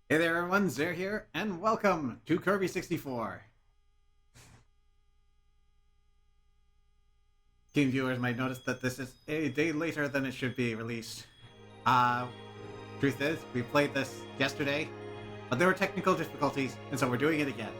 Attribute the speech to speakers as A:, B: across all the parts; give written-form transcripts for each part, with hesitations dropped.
A: Hey there everyone, Zer here, and welcome to Kirby 64. Keen viewers might notice that this is a day later than it should be released. Uh, Truth is, we played this yesterday, but there were technical difficulties, and so we're doing it again.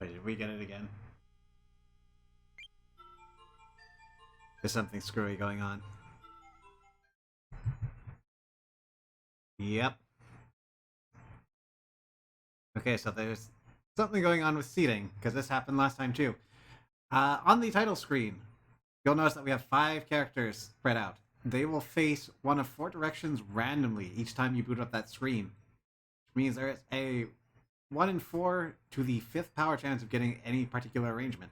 A: Wait, did we get it again? There's something screwy going on. Yep. Okay, so there's something going on with seating, because this happened last time too. On the title screen, you'll notice that we have 5 characters spread out. They will face one of 4 directions randomly each time you boot up that screen. Which means there is a 1 in 4 to the 5th power chance of getting any particular arrangement.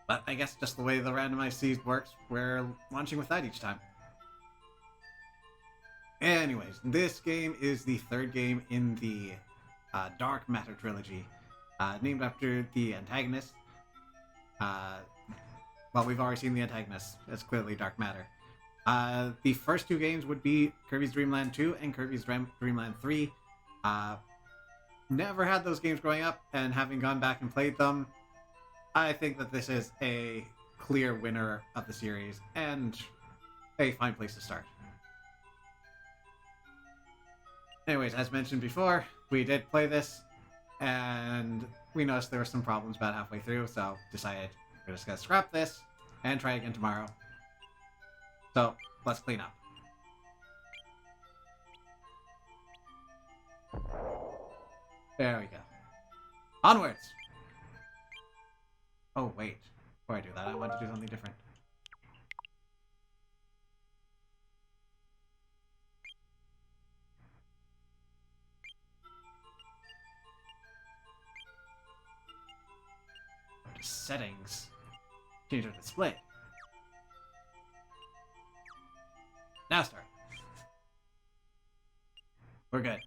A: But I guess just the way the randomized seed works, we're launching with that each time. Anyways, this game is the 3rd game in the Dark Matter trilogy, named after the antagonist. Well, we've already seen the antagonist. It's clearly Dark Matter. The first 2 games would be Kirby's Dream Land 2 and Kirby's Dream Land 3. Never had those games growing up, and having gone back and played them, I think that this is a clear winner of the series, and a fine place to start. Anyways, as mentioned before, we did play this, and we noticed there were some problems about halfway through, so decided we're just gonna scrap this and try again tomorrow. So, let's clean up. There we go. Onwards! Oh, wait. Before I do that, I want to do something different. Go to settings. Change our display. Now start. We're good.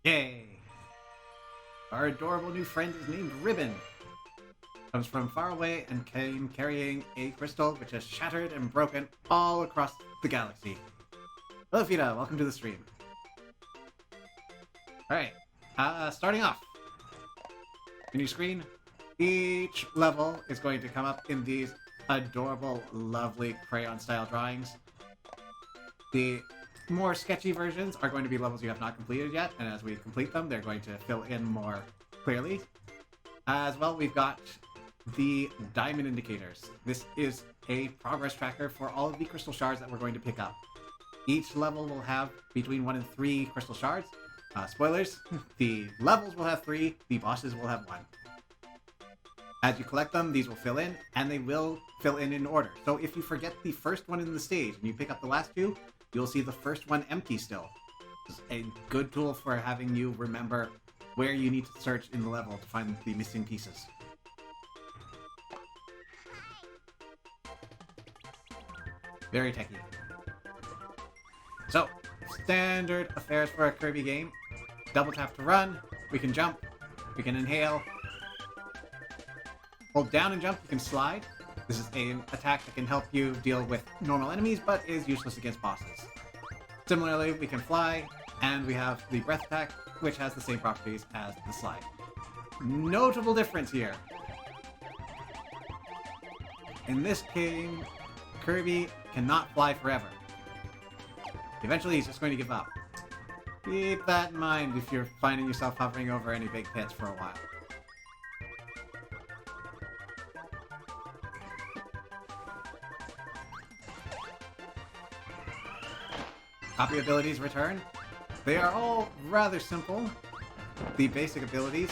A: Yay! Our adorable new friend is named Ribbon. Comes from far away and came carrying a crystal which has shattered and broken all across the galaxy. Hello, Fida. Welcome to the stream. Alright. Starting off. New screen. Each level is going to come up in these adorable, lovely crayon-style drawings. The more sketchy versions are going to be levels you have not completed yet, and as we complete them, they're going to fill in more clearly. As well, we've got the diamond indicators. This is a progress tracker for all of the crystal shards that we're going to pick up. Each level will have between 1 and 3 crystal shards. Spoilers, the levels will have 3, the bosses will have 1. As you collect them, these will fill in, and they will fill in order. So if you forget the first one in the stage and you pick up the last 2, you'll see the first one empty still. It's a good tool for having you remember where you need to search in the level to find the missing pieces. Very techy. So, standard affairs for a Kirby game. Double tap to run, we can jump, we can inhale. Hold down and jump, you can slide. This is an attack that can help you deal with normal enemies, but is useless against bosses. Similarly, we can fly, and we have the breath attack, which has the same properties as the slide. Notable difference here. In this game, Kirby cannot fly forever. Eventually, he's just going to give up. Keep that in mind if you're finding yourself hovering over any big pits for a while. Copy abilities return. They are all rather simple. The basic abilities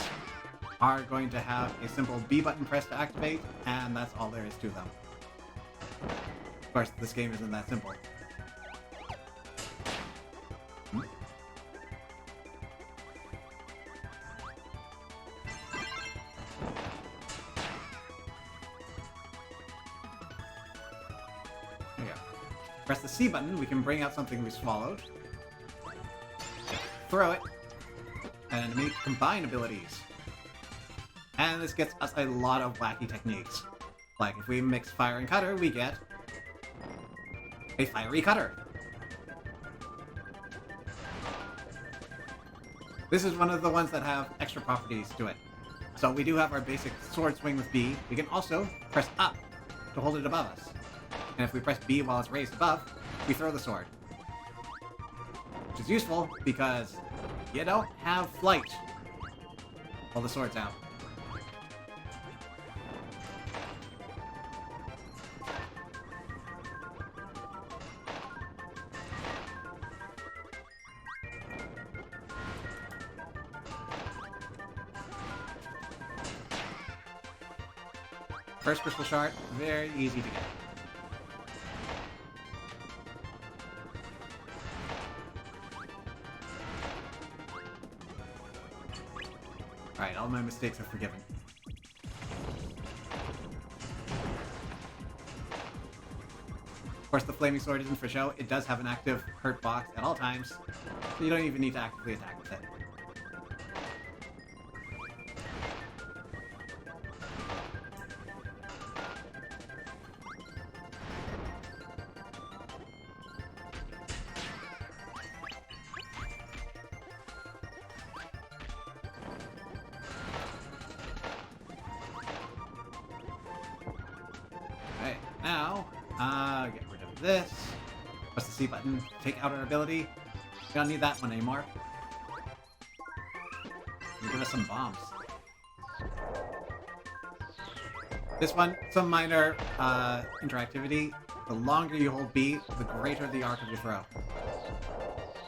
A: are going to have a simple B button press to activate, and that's all there is to them. Of course, this game isn't that simple. There you go. Press the C button, we can bring out something we swallowed. Throw it. And enemy combine abilities. And this gets us a lot of wacky techniques. Like if we mix fire and cutter, we get a fiery cutter. This is one of the ones that have extra properties to it. So we do have our basic sword swing with B. We can also press up to hold it above us. And if we press B while it's raised above, we throw the sword. Which is useful because you don't have flight while the sword's out. First crystal shard, very easy to get. Alright, all my mistakes are forgiven. Of course, the flaming sword isn't for show. It does have an active hurt box at all times, so you don't even need to actively attack with it. Alright, now, get rid of this. Press the C button, take out our ability. We don't need that one anymore. Give us some bombs. This one, some minor interactivity. The longer you hold B, the greater the arc of your throw.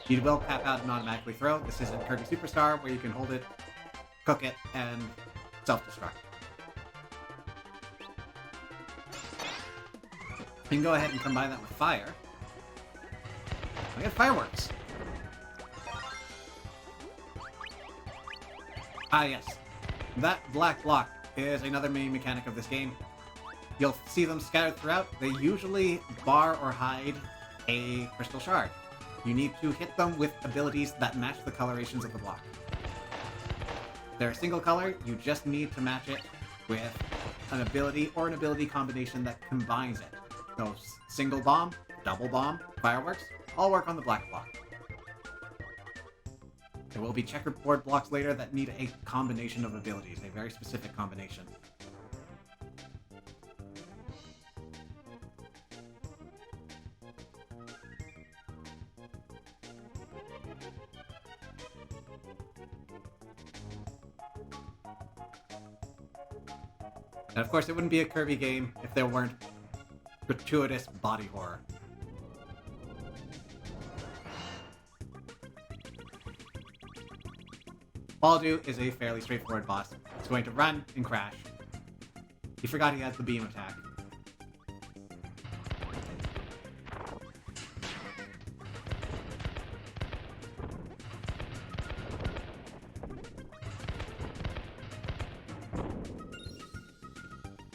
A: You will cap out and automatically throw. This isn't Kirby Superstar, where you can hold it, cook it, and self-destruct. You can go ahead and combine that with fire. I get fireworks. Ah, yes. That black block is another main mechanic of this game. You'll see them scattered throughout. They usually bar or hide a crystal shard. You need to hit them with abilities that match the colorations of the block. If they're a single color, you just need to match it with an ability or an ability combination that combines it. So single bomb, double bomb, fireworks, all work on the black block. There will be checkerboard blocks later that need a combination of abilities, a very specific combination. And of course, it wouldn't be a Kirby game if there weren't gratuitous body horror. Baldu is a fairly straightforward boss. He's going to run and crash. He forgot he has the beam attack.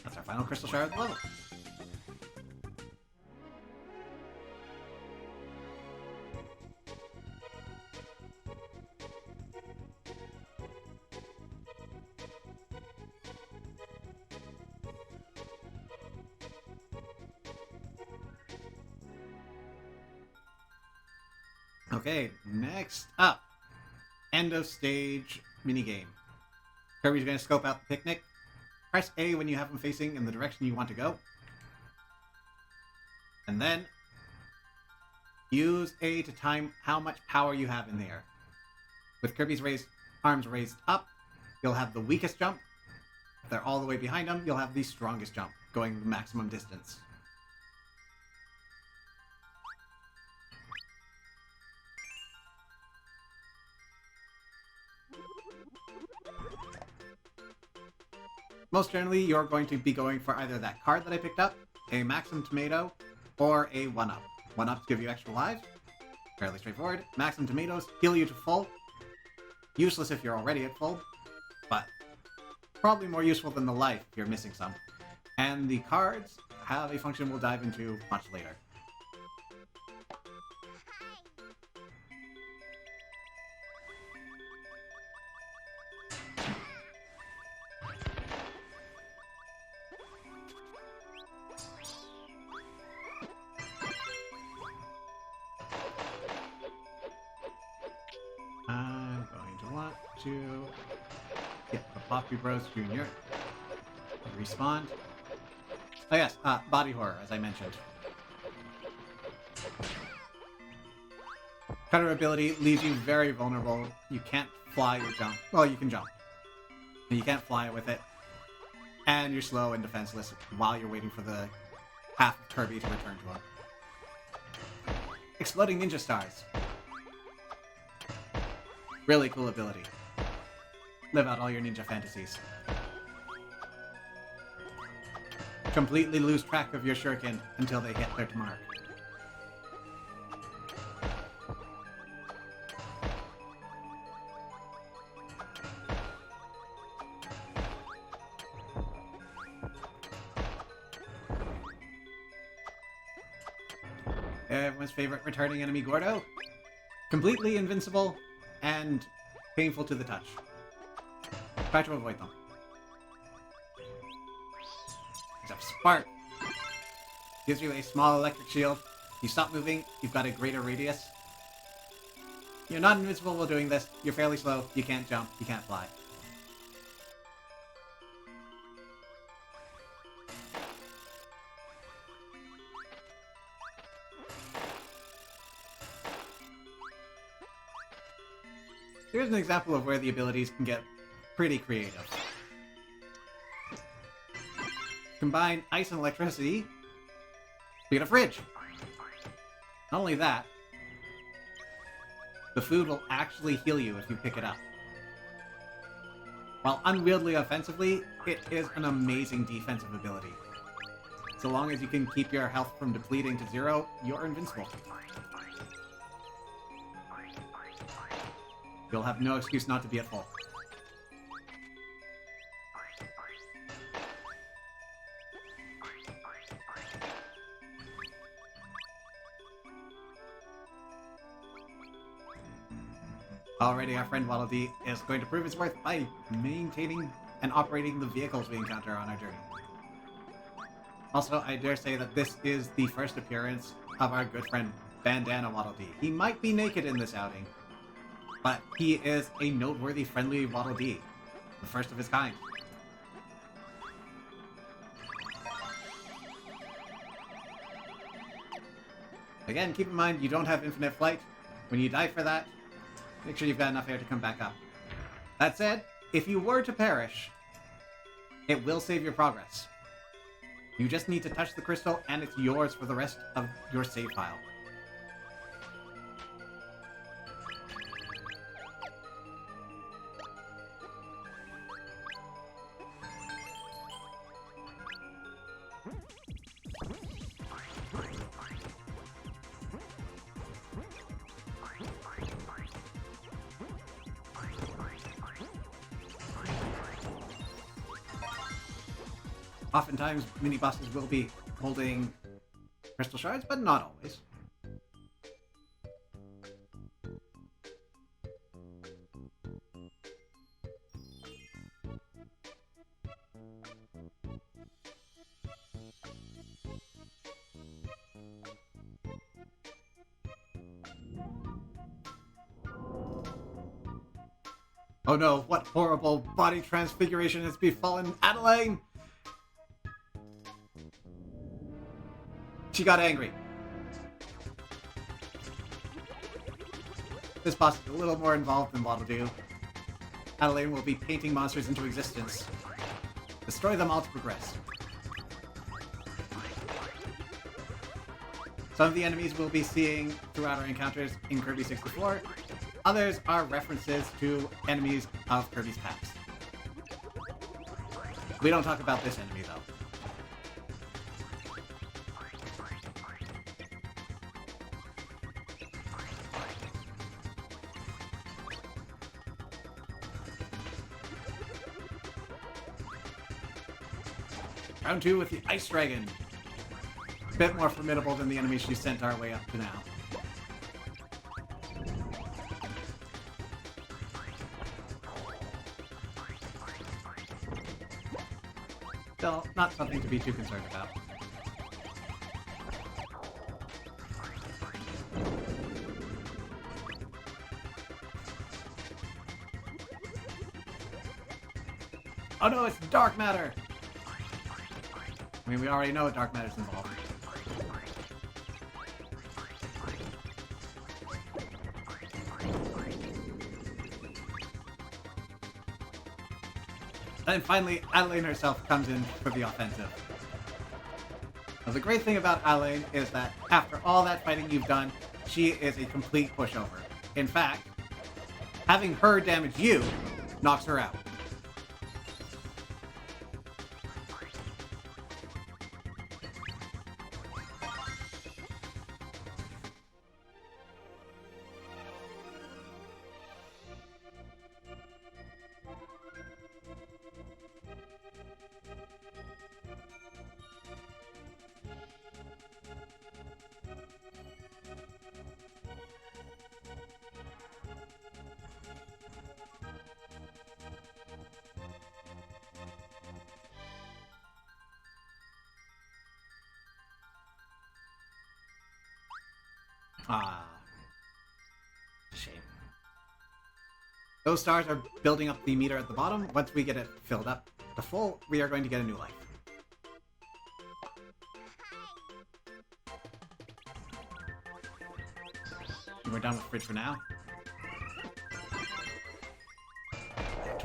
A: That's our final crystal shard of the level. Okay, next up. End of stage minigame. Kirby's going to scope out the picnic. Press A when you have him facing in the direction you want to go. And then use A to time how much power you have in the air. With Kirby's arms raised up, you'll have the weakest jump. If they're all the way behind him, you'll have the strongest jump, going the maximum distance. Most generally, you're going to be going for either that card that I picked up, a Maximum Tomato, or a 1-Up. 1-Ups give you extra lives. Fairly straightforward. Maximum Tomatoes heal you to full. Useless if you're already at full, but probably more useful than the life if you're missing some. And the cards have a function we'll dive into much later. I'm going to want to get the Poppy Bros Jr. to respawn. Oh yes, body horror, as I mentioned. Cutter ability leaves you very vulnerable. You can't fly or jump. Well, you can jump. And you can't fly with it. And you're slow and defenseless while you're waiting for the half of Kirby to return to him. Exploding Ninja Stars. Really cool ability. Live out all your ninja fantasies. Completely lose track of your shuriken until they hit their mark. Everyone's favorite returning enemy, Gordo. Completely invincible and painful to the touch. Try to avoid them. Except Spark gives you a small electric shield. You stop moving, you've got a greater radius. You're not invincible while doing this. You're fairly slow. You can't jump. You can't fly. Here's an example of where the abilities can get pretty creative. Combine ice and electricity to get a fridge. Not only that, the food will actually heal you if you pick it up. While unwieldy offensively, it is an amazing defensive ability. So long as you can keep your health from depleting to 0, you're invincible. You'll have no excuse not to be at full. Already our friend Waddle Dee is going to prove his worth by maintaining and operating the vehicles we encounter on our journey. Also, I dare say that this is the first appearance of our good friend Bandana Waddle Dee. He might be naked in this outing, but he is a noteworthy friendly Waddle Dee, the first of his kind. Again, keep in mind you don't have infinite flight. When you die for that, make sure you've got enough air to come back up. That said, if you were to perish, it will save your progress. You just need to touch the crystal and it's yours for the rest of your save file. Oftentimes, mini-bosses will be holding crystal shards, but not always. Oh no, what horrible body transfiguration has befallen Adeline? She got angry. This boss is a little more involved than Waddle Doo. Adeline will be painting monsters into existence. Destroy them all to progress. Some of the enemies we'll be seeing throughout our encounters in Kirby 64. Others are references to enemies of Kirby's past. We don't talk about this enemy, though. Round 2 with the Ice Dragon. A bit more formidable than the enemies she sent our way up to now. Still, not something to be too concerned about. Oh no, it's dark matter! I mean, we already know dark matter's involved. And finally, Adeline herself comes in for the offensive. Now, the great thing about Adeline is that after all that fighting you've done, she is a complete pushover. In fact, having her damage you knocks her out. Ah, shame. Those stars are building up the meter at the bottom. Once we get it filled up to full, we are going to get a new life. And we're done with Fridge for now.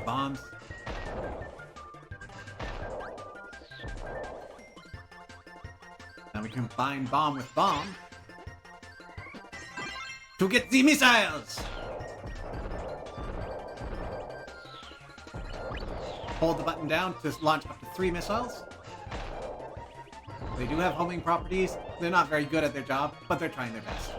A: Bombs. Now we combine bomb with bomb to get the missiles! Hold the button down to launch up to 3 missiles. They do have homing properties. They're not very good at their job, but they're trying their best.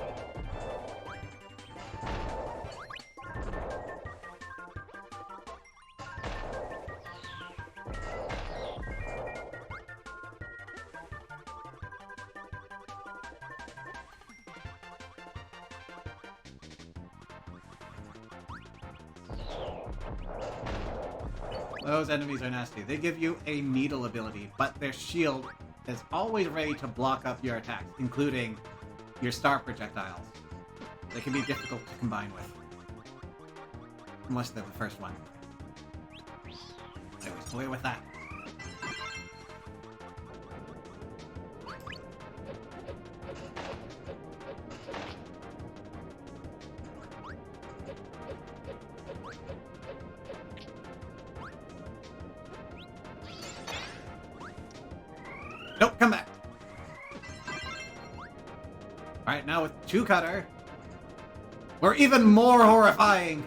A: Those enemies are nasty. They give you a needle ability, but their shield is always ready to block up your attacks, including your star projectiles. They can be difficult to combine with. Unless they're the first one. Anyways, away with that. Nope, come back. Alright, now with 2 Cutter, we're even more horrifying.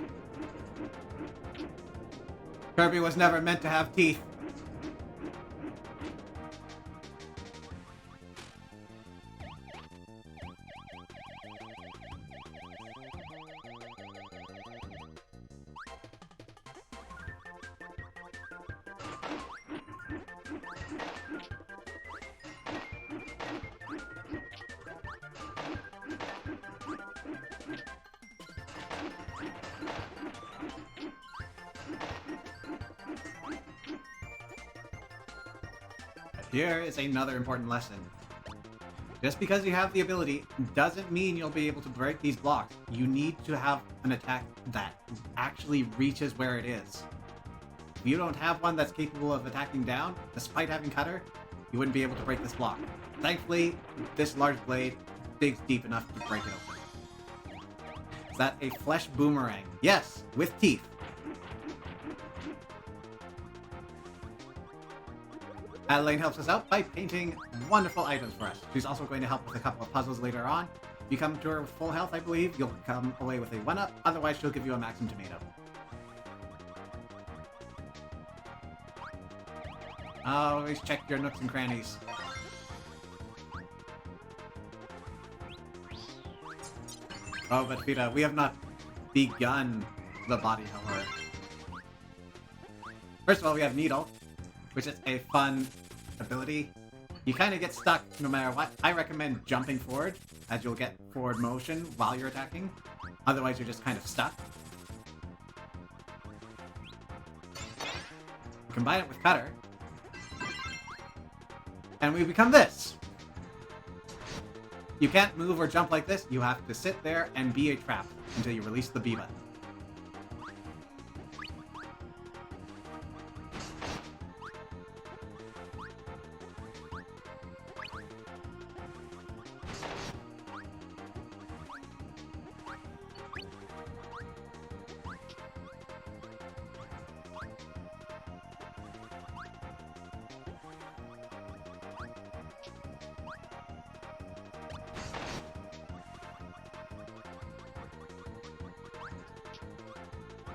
A: Kirby was never meant to have teeth. Here is another important lesson. Just because you have the ability doesn't mean you'll be able to break these blocks. You need to have an attack that actually reaches where it is. If you don't have one that's capable of attacking down, despite having cutter, you wouldn't be able to break this block. Thankfully, this large blade digs deep enough to break it open. Is that a flesh boomerang? Yes, with teeth. Adelaine helps us out by painting wonderful items for us. She's also going to help with a couple of puzzles later on. If you come to her with full health, I believe, you'll come away with a 1-up. Otherwise, she'll give you a Maxim Tomato. Always check your nooks and crannies. Oh, but Vita, we have not begun the body horror. First of all, we have Needle, which is a fun ability. You kind of get stuck no matter what. I recommend jumping forward, as you'll get forward motion while you're attacking. Otherwise, you're just kind of stuck. Combine it with Cutter, and we become this. You can't move or jump like this. You have to sit there and be a trap until you release the B button.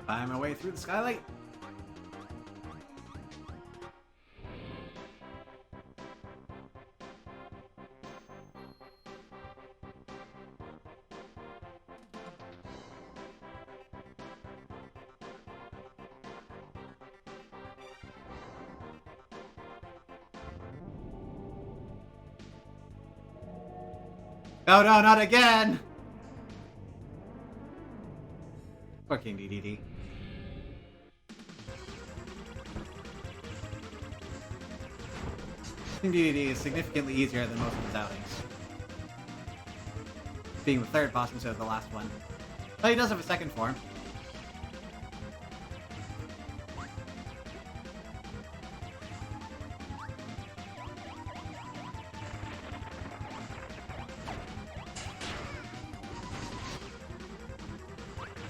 A: Find my way through the skylight. No, no, not again! Poor King DDD. King DDD is significantly easier than most of his outings. Being the third boss instead of the last one. But he does have a second form.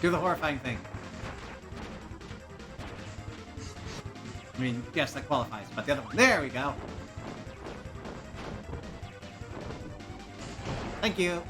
A: Do the horrifying thing. I mean, yes, that qualifies, but the other one. There we go. Thank you.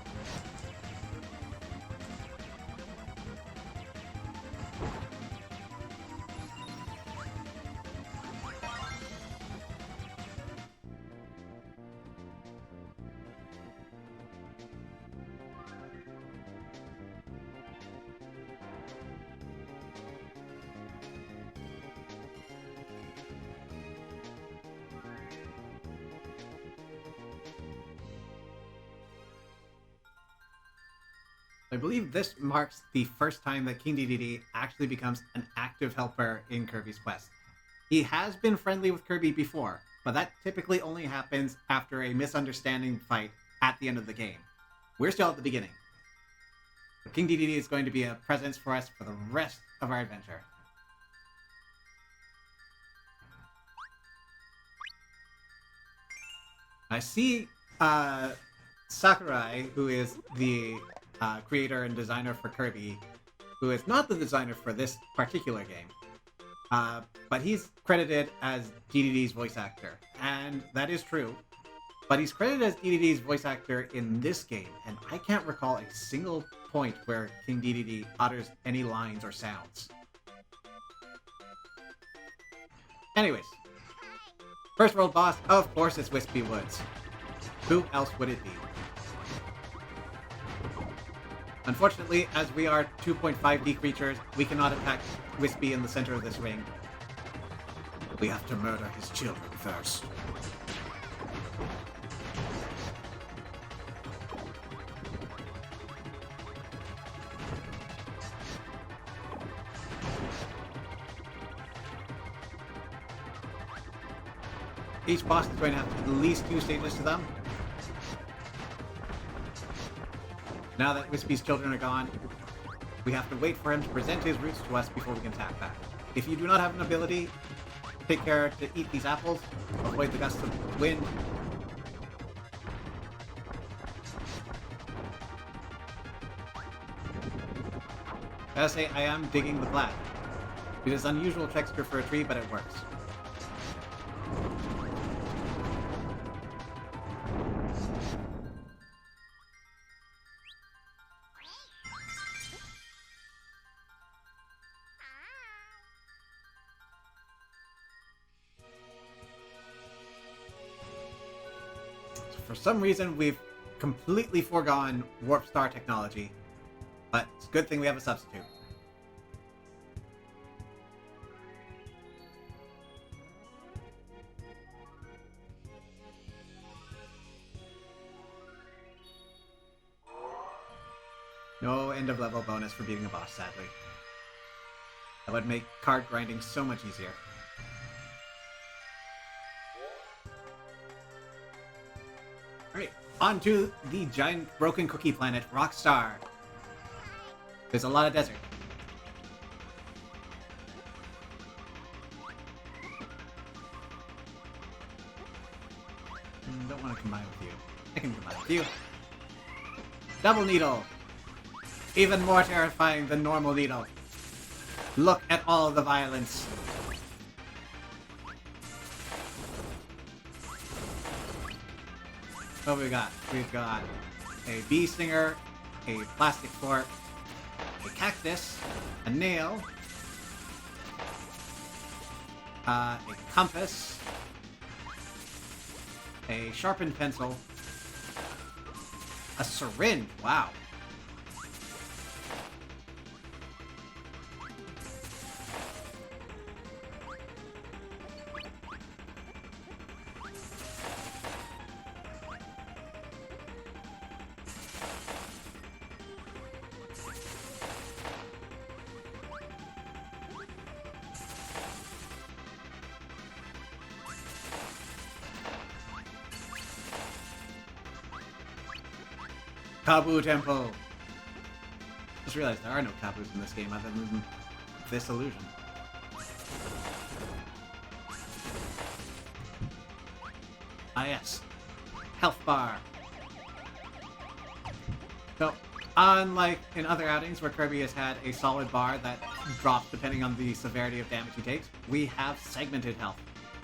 A: I believe this marks the first time that King Dedede actually becomes an active helper in Kirby's quest. He has been friendly with Kirby before, but that typically only happens after a misunderstanding fight at the end of the game. We're still at the beginning. So King Dedede is going to be a presence for us for the rest of our adventure. I see Sakurai, who is the creator and designer for Kirby, who is not the designer for this particular game, but he's credited as DDD's voice actor, and that is true. But he's credited as DDD's voice actor in this game, and I can't recall a single point where King Dedede utters any lines or sounds. Anyways, first world boss, of course, is Wispy Woods. Who else would it be? Unfortunately, as we are 2.5D creatures, we cannot attack Wispy in the center of this ring. We have to murder his children first. Each boss is going to have at least 2 stages to them. Now that Wispy's children are gone, we have to wait for him to present his roots to us before we can attack back. If you do not have an ability, take care to eat these apples, avoid the gusts of wind. I gotta say, I am digging the black. It is unusual texture for a tree, but it works. For some reason, we've completely foregone Warp Star technology, but it's a good thing we have a substitute. No end-of-level bonus for beating a boss, sadly. That would make card grinding so much easier. Alright, on to the giant broken cookie planet, Rockstar. There's a lot of desert. Don't want to combine with you. I can combine with you. Double Needle! Even more terrifying than normal Needle. Look at all the violence. What have we got? We've got a bee stinger, a plastic fork, a cactus, a nail, a compass, a sharpened pencil, a syringe. Wow. Kabu Temple! Just realized there are no Kabus in this game other than this illusion. Ah yes. Health bar. So, unlike in other outings where Kirby has had a solid bar that drops depending on the severity of damage he takes, we have segmented health.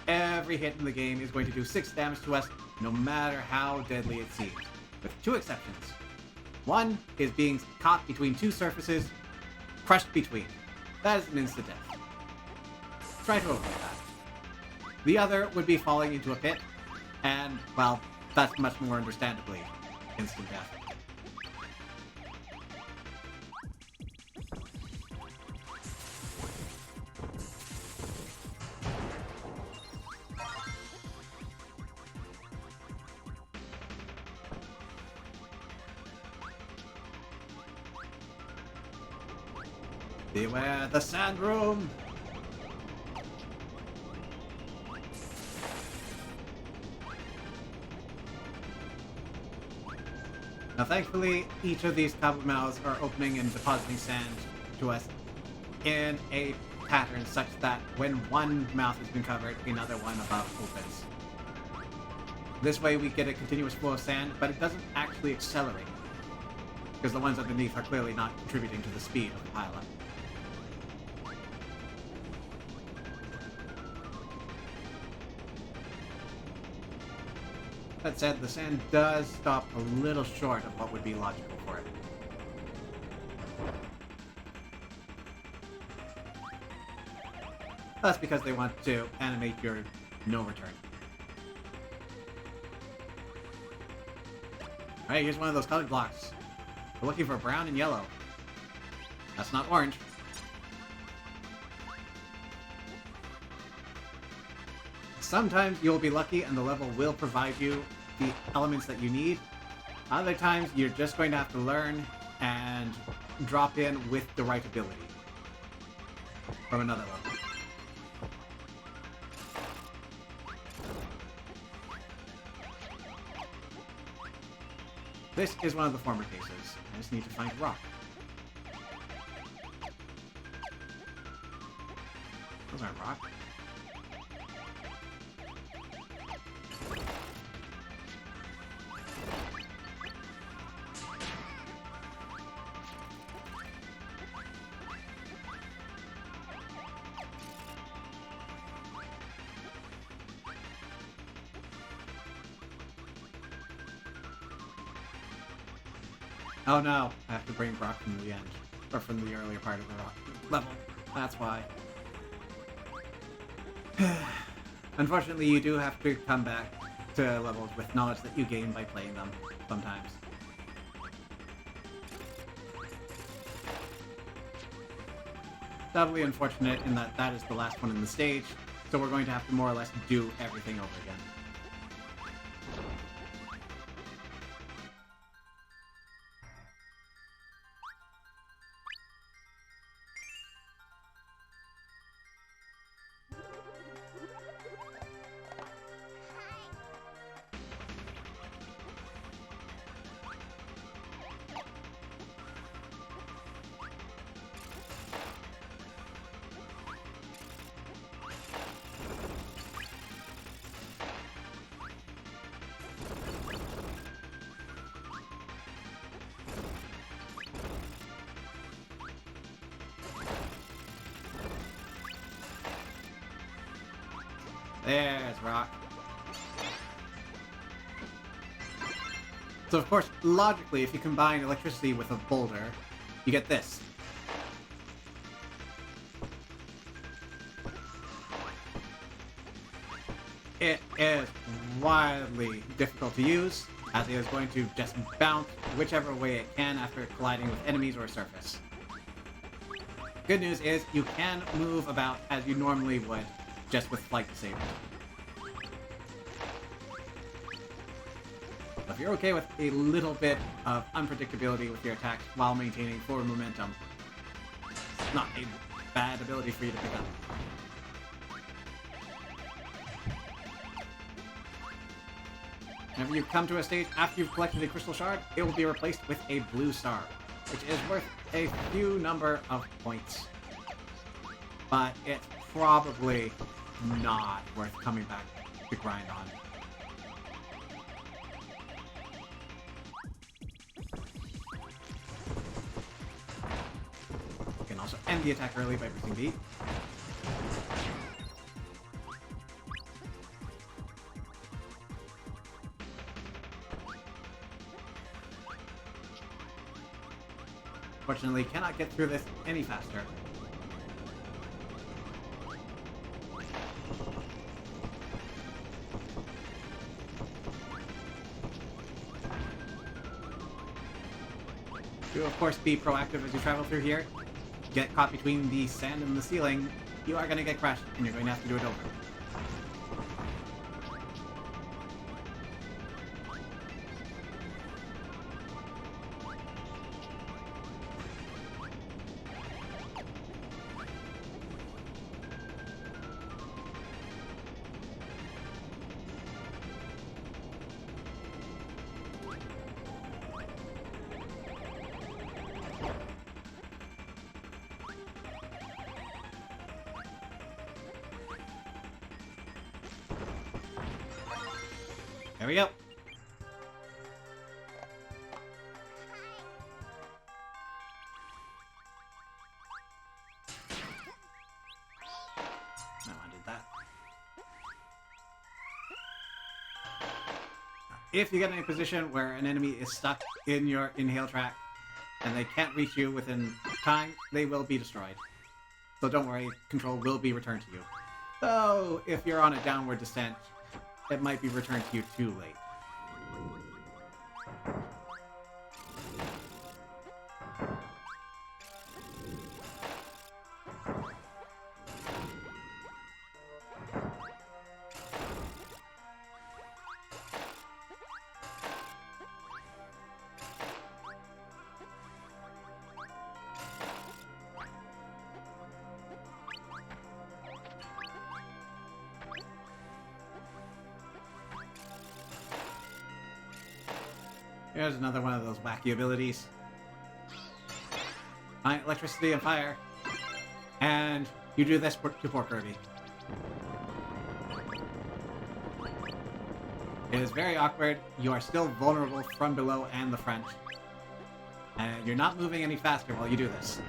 A: Every hit in the game is going to do 6 damage to us, no matter how deadly it seems. With 2 exceptions. One is being caught between 2 surfaces, crushed between. That is an instant death. Try to avoid that. The other would be falling into a pit, and, well, that's much more understandably instant death. Beware the sand room! Now thankfully, each of these cobble mouths are opening and depositing sand to us in a pattern such that when one mouth has been covered, another one above opens. This way we get a continuous flow of sand, but it doesn't actually accelerate, because the ones underneath are clearly not contributing to the speed of the pile-up. That said, the sand does stop a little short of what would be logical for it. That's because they want to animate your no return. Alright, here's one of those colored blocks. We're looking for brown and yellow. That's not orange. Sometimes you'll be lucky and the level will provide you the elements that you need. Other times you're just going to have to learn and drop in with the right ability from another level. This is one of the former cases. I just need to find a rock. Those aren't rocks. Oh no, I have to bring rock from the end. Or from the earlier part of the rock level. That's why. Unfortunately, you do have to come back to levels with knowledge that you gain by playing them, sometimes. Doubly unfortunate in that that is the last one in the stage, so we're going to have to more or less do everything over again. There's rock. So of course, logically, if you combine electricity with a boulder, you get this. It is wildly difficult to use, as it is going to just bounce whichever way it can after colliding with enemies or a surface. Good news is, you can move about as you normally would, just with flight disabled. If you're okay with a little bit of unpredictability with your attacks while maintaining forward momentum, it's not a bad ability for you to pick up. Whenever you come to a stage after you've collected a crystal shard, it will be replaced with a blue star, which is worth a few number of points. But it's probably not worth coming back to grind on. You can also end the attack early by pressing B. Fortunately, cannot get through this any faster. Do of course be proactive as you travel through here. Get caught between the sand and the ceiling, you are going to get crashed, and you're going to have to do it over. There we go. No, I did that. If you get in a position where an enemy is stuck in your inhale track and they can't reach you within time, they will be destroyed. So don't worry, control will be returned to you. Though, if you're on a downward descent, it might be returned to you too late. Here's another one of those wacky abilities. Electricity and fire. And you do this to poor Kirby. It is very awkward. You are still vulnerable from below and the front. And you're not moving any faster while you do this.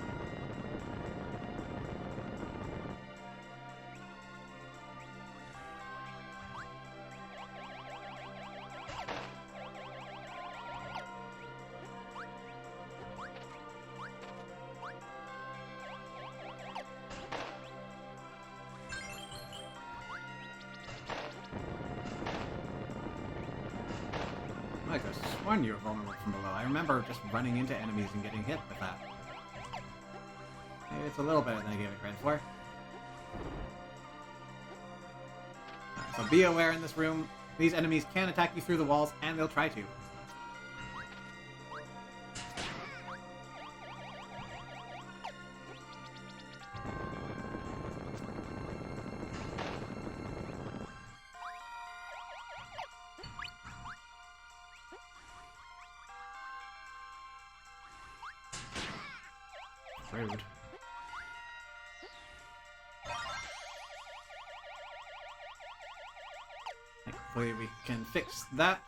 A: I could have sworn you were vulnerable from below. I remember just running into enemies and getting hit with that. Maybe it's a little better than I gave it credit for. So be aware in this room. These enemies can attack you through the walls, and they'll try to. Rude. Hopefully we can fix that.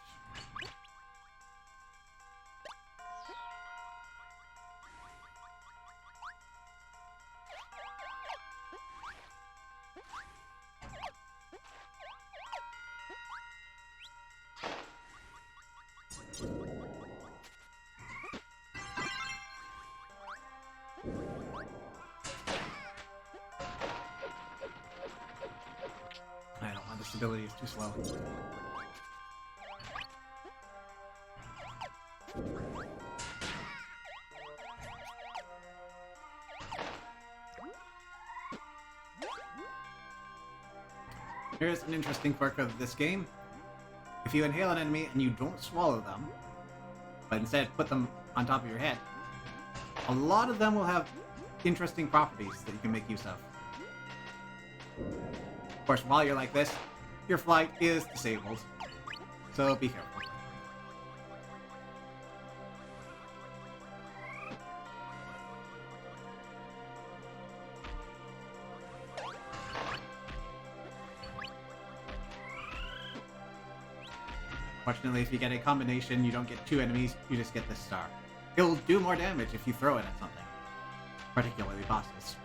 A: I don't want this ability, it's too slow. Here's an interesting quirk of this game. If you inhale an enemy and you don't swallow them, but instead put them on top of your head, a lot of them will have interesting properties that you can make use of. Of course, while you're like this, your flight is disabled, so be careful. Fortunately, if you get a combination, you don't get two enemies, you just get this star. It'll do more damage if you throw it at something, particularly bosses.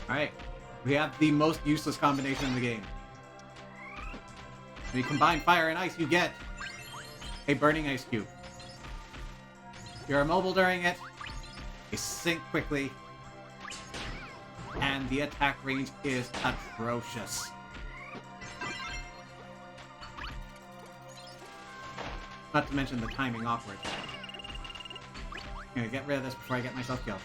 A: Alright, we have the most useless combination in the game. When you combine fire and ice, you get a burning ice cube. You're immobile during it, you sink quickly, and the attack range is atrocious. Not to mention the timing awkward. I'm gonna get rid of this before I get myself killed.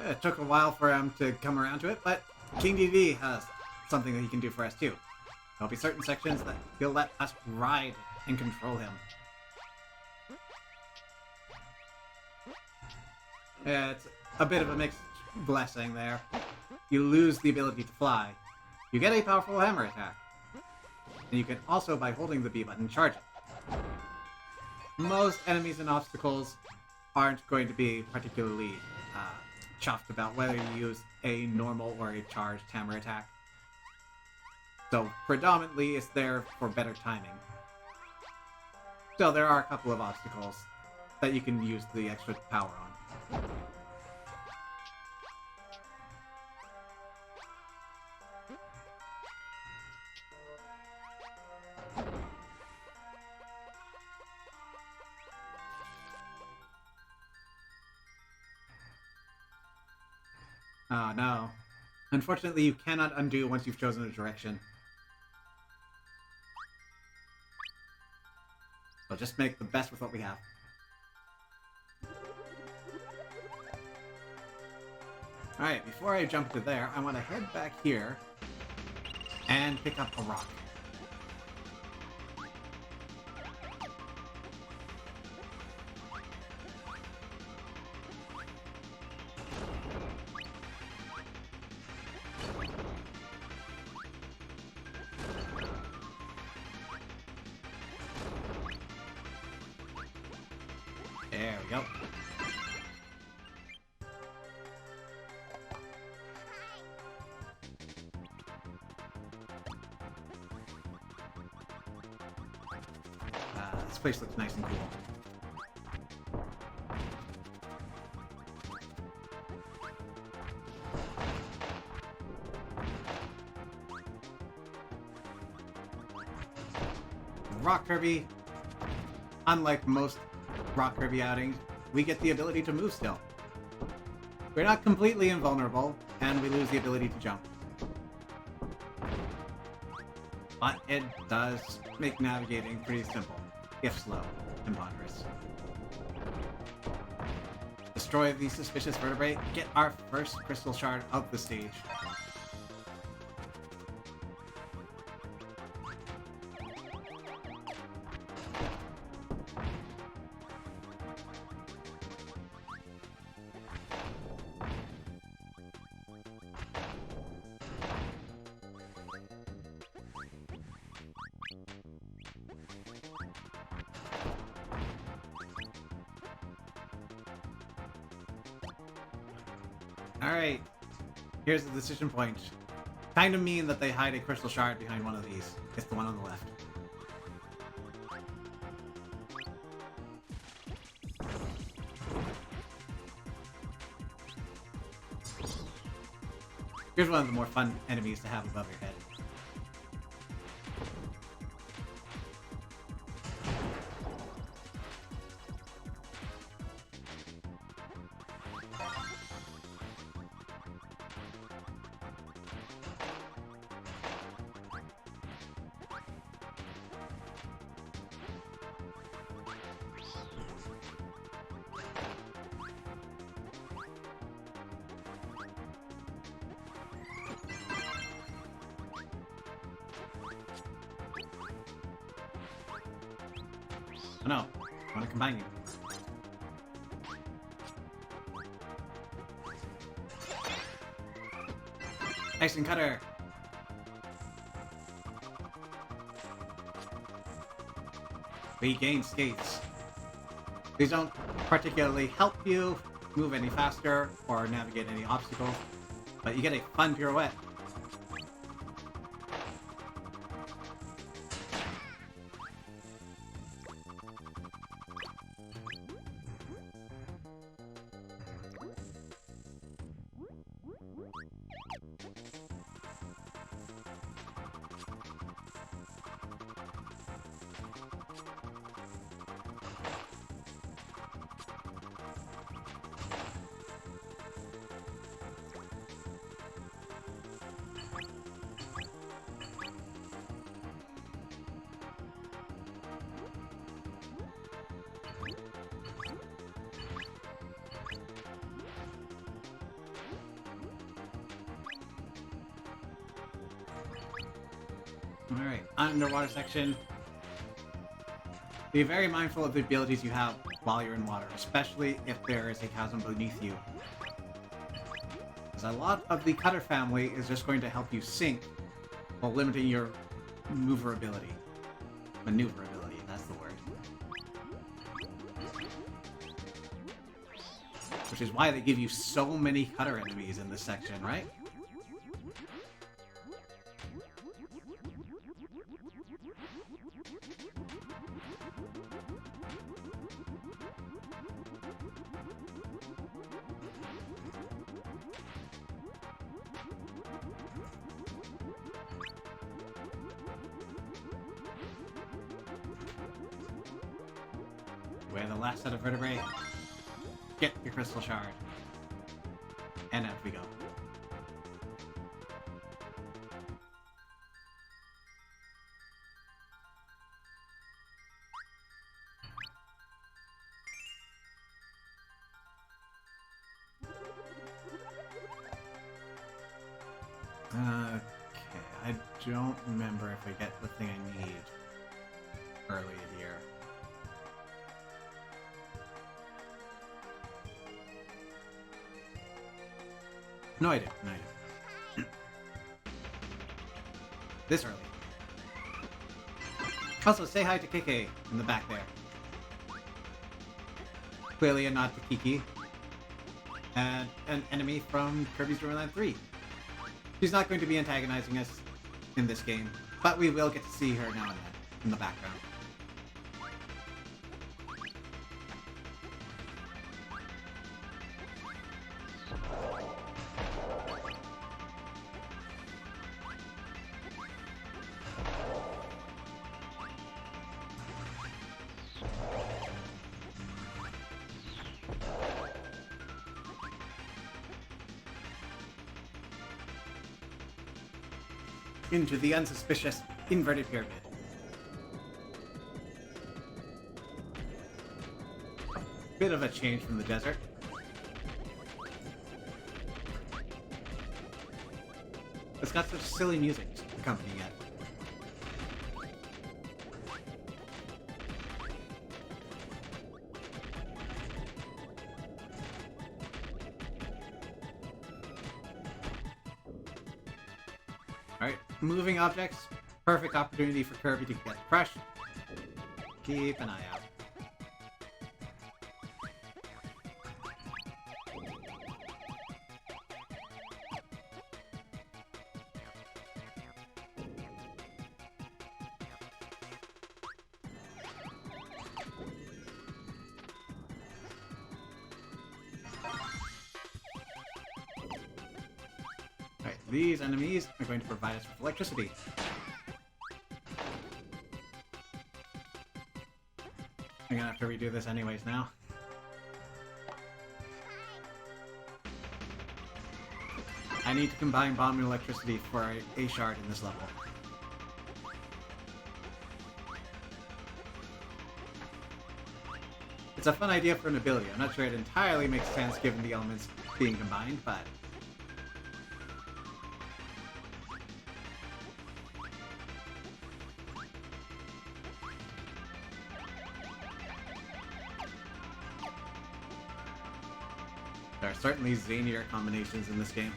A: It took a while for him to come around to it, but King DD has something that he can do for us too. There'll be certain sections that he'll let us ride and control him. It's a bit of a mixed blessing there. You lose the ability to fly. You get a powerful hammer attack. And you can also, by holding the B button, charge it. Most enemies and obstacles aren't going to be particularly chuffed about whether you use a normal or a charged hammer attack. So predominantly it's there for better timing. So there are a couple of obstacles that you can use the extra power on. Oh no. Unfortunately, you cannot undo once you've chosen a direction. So just make the best with what we have. Alright, before I jump to there, I want to head back here and pick up a rock. There we go. This place looks nice and cool. Rock Kirby, unlike most Rock Kirby outings, we get the ability to move still. We're not completely invulnerable, and we lose the ability to jump. But it does make navigating pretty simple, if slow and ponderous. Destroy the suspicious vertebrae, get our first crystal shard of the stage. Alright, here's the decision point. Kind of mean that they hide a crystal shard behind one of these. It's the one on the left. Here's one of the more fun enemies to have above your head. Oh no, I want to combine you. Ice and Cutter! We gain skates. These don't particularly help you move any faster or navigate any obstacles, but you get a fun pirouette. Alright, underwater section. Be very mindful of the abilities you have while you're in water, especially if there is a chasm beneath you. Because a lot of the Cutter family is just going to help you sink while limiting your maneuverability. Maneuverability, that's the word. Which is why they give you so many Cutter enemies in this section, right? We're the last set of vertebrae. Get your crystal shard. And out we go. Okay, I don't remember if I get the thing I need early here. No, I did. No, I did. This early. Also, say hi to KK in the back there. clearly a nod to Kiki, and an enemy from Kirby's Dream Land 3. She's not going to be antagonizing us in this game, but we will get to see her now and then in the background. Into the unsuspicious inverted pyramid. Bit of a change from the desert. It's got such silly music accompanying it. Alright, moving objects. Perfect opportunity for Kirby to get crushed. Keep an eye out. Alright, these enemies are going to provide us with electricity. I'm gonna have to redo this anyways now. I need to combine bomb and electricity for a shard in this level. It's a fun idea for an ability. I'm not sure it entirely makes sense given the elements being combined, but... there are certainly zanier combinations in this game.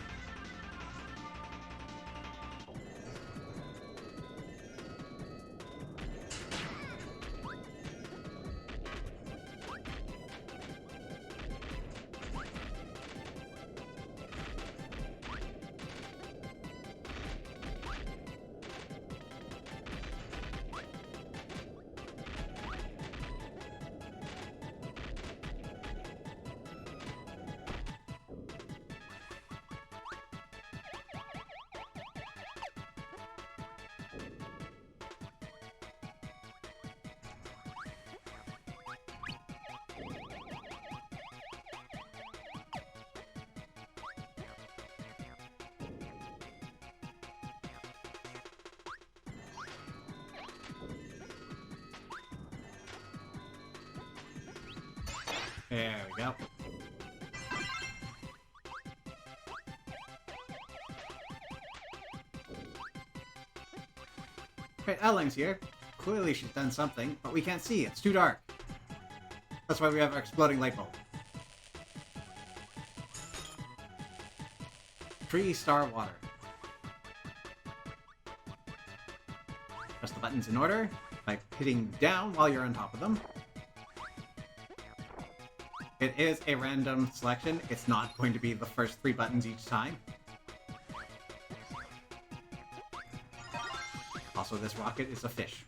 A: There we go. Okay, Elling's here. Clearly she's done something, but we can't see. It's too dark. That's why we have our exploding light bulb. 3-star water. Press the buttons in order by hitting down while you're on top of them. It is a random selection. It's not going to be the first 3 buttons each time. Also, this rocket is a fish.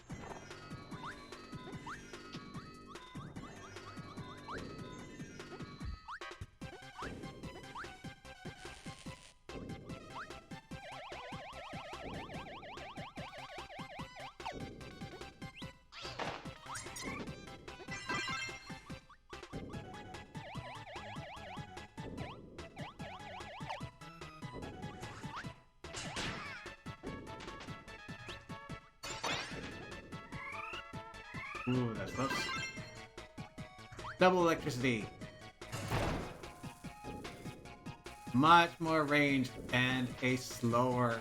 A: Ooh, that's close. Double electricity. Much more range and a slower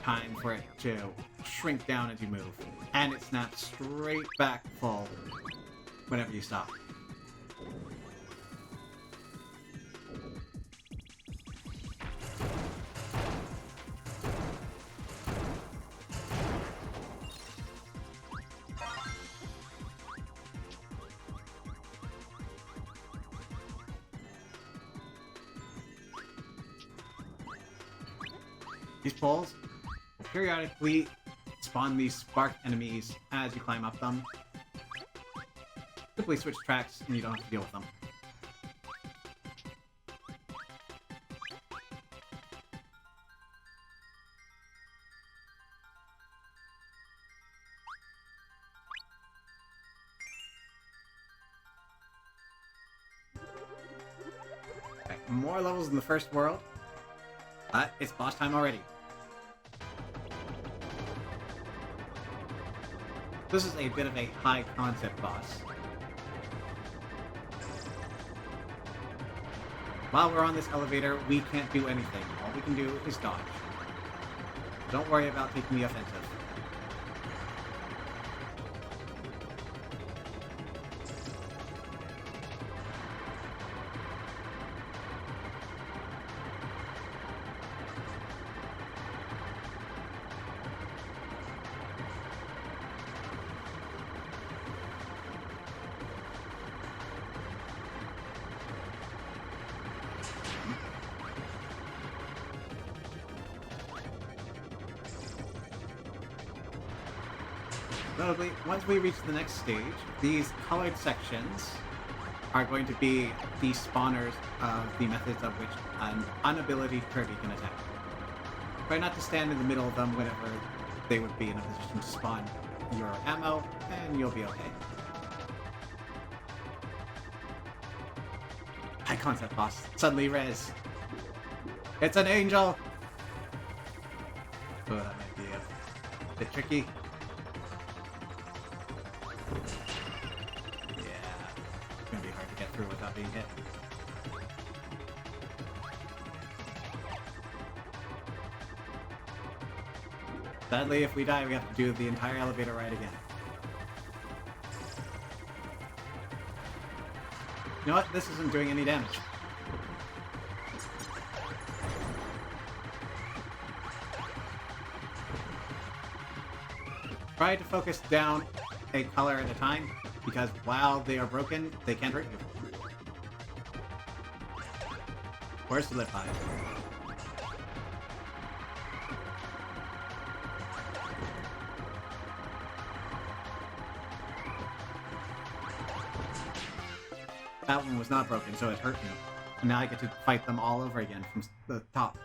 A: time for it to shrink down as you move. And it snaps straight back full whenever you stop. These poles periodically spawn these spark enemies as you climb up them. Simply switch tracks and you don't have to deal with them. Okay, more levels in the first world. It's boss time already. This is a bit of a high concept boss. While we're on this elevator, we can't do anything. All we can do is dodge. Don't worry about taking the offensive. Notably, once we reach the next stage, these colored sections are going to be the spawners of the methods of which an unability Kirby can attack. Try not to stand in the middle of them whenever they would be in a position to spawn your ammo, and you'll be okay. High concept boss. Suddenly res. It's an angel! Oh, that might be a bit tricky. Through without being hit. Sadly, if we die, we have to do the entire elevator ride again. You know what? This isn't doing any damage. Try to focus down a color at a time, because while they are broken, they can't hurt you. Where's the lip eye? That one was not broken, so it hurt me. And now I get to fight them all over again from the top.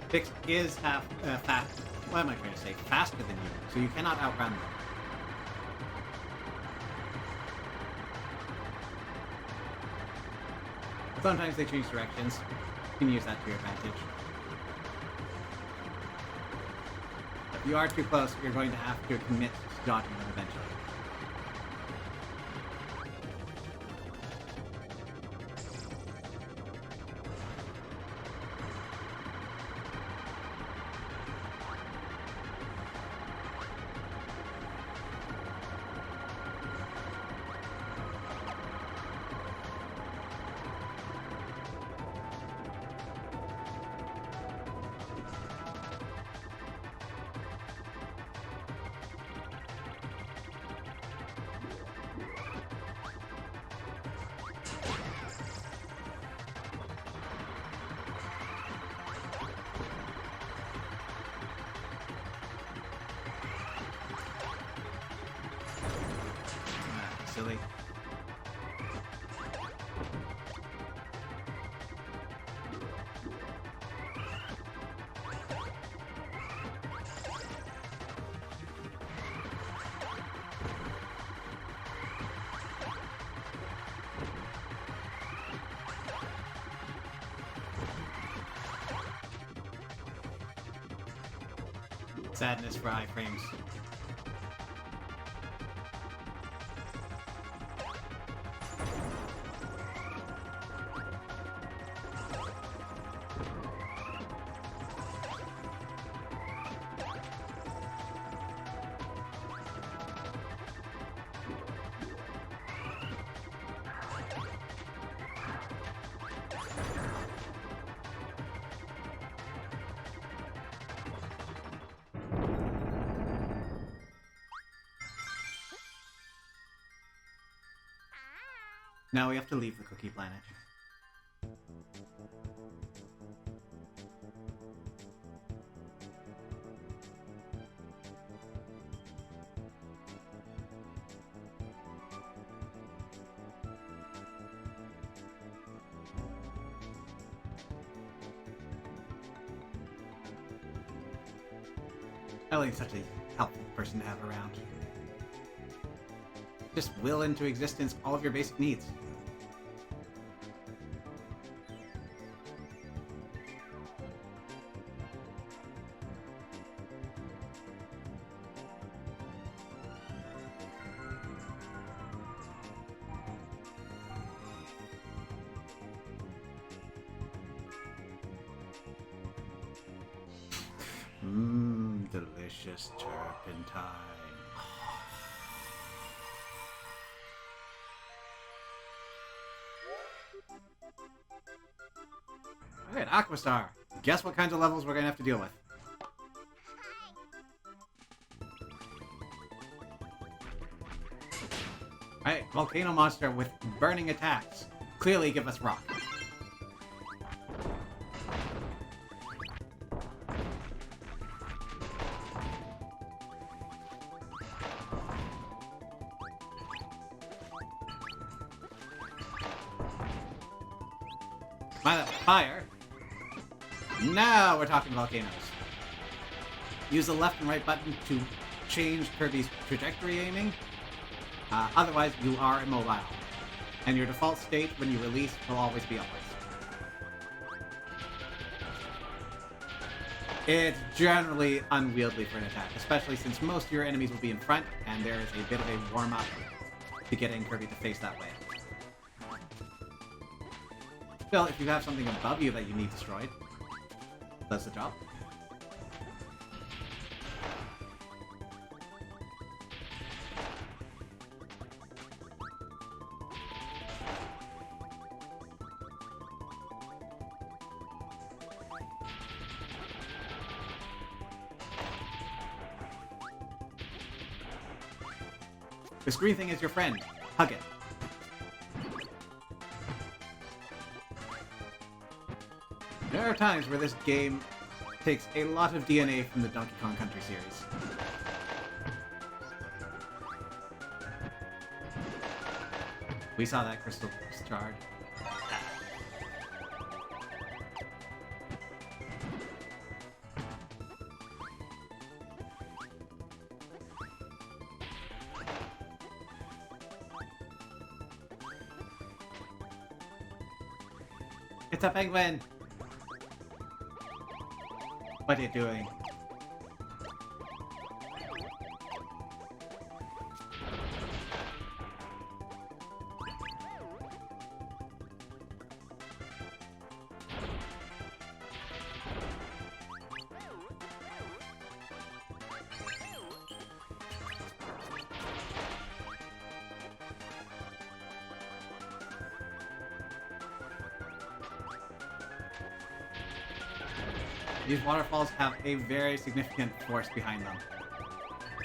A: Fix is fast. What am I trying to say? Faster than you, so you cannot outrun them. Sometimes they change directions. You can use that to your advantage. If you are too close, you're going to have to commit to dodging them eventually. Silly. Sadness for iframes. Now we have to leave the Cookie Planet. Ellie's such a helpful person to have around. Just will into existence all of your basic needs. Delicious turpentine. Alright, Aquastar. Guess what kinds of levels we're gonna have to deal with. Alright, volcano monster with burning attacks. Clearly give us rock. Fire. Now we're talking volcanoes. Use the left and right button to change Kirby's trajectory aiming. Otherwise, you are immobile. And your default state when you release will always be upwards. It's generally unwieldy for an attack, especially since most of your enemies will be in front, and there is a bit of a warm-up to getting Kirby to face that way. Still, if you have something above you that you need destroyed, does the job. This green thing is your friend. Hug it. There are times where this game takes a lot of DNA from the Donkey Kong Country series. We saw that crystal shard. It's a penguin! What are you doing? These waterfalls have a very significant force behind them.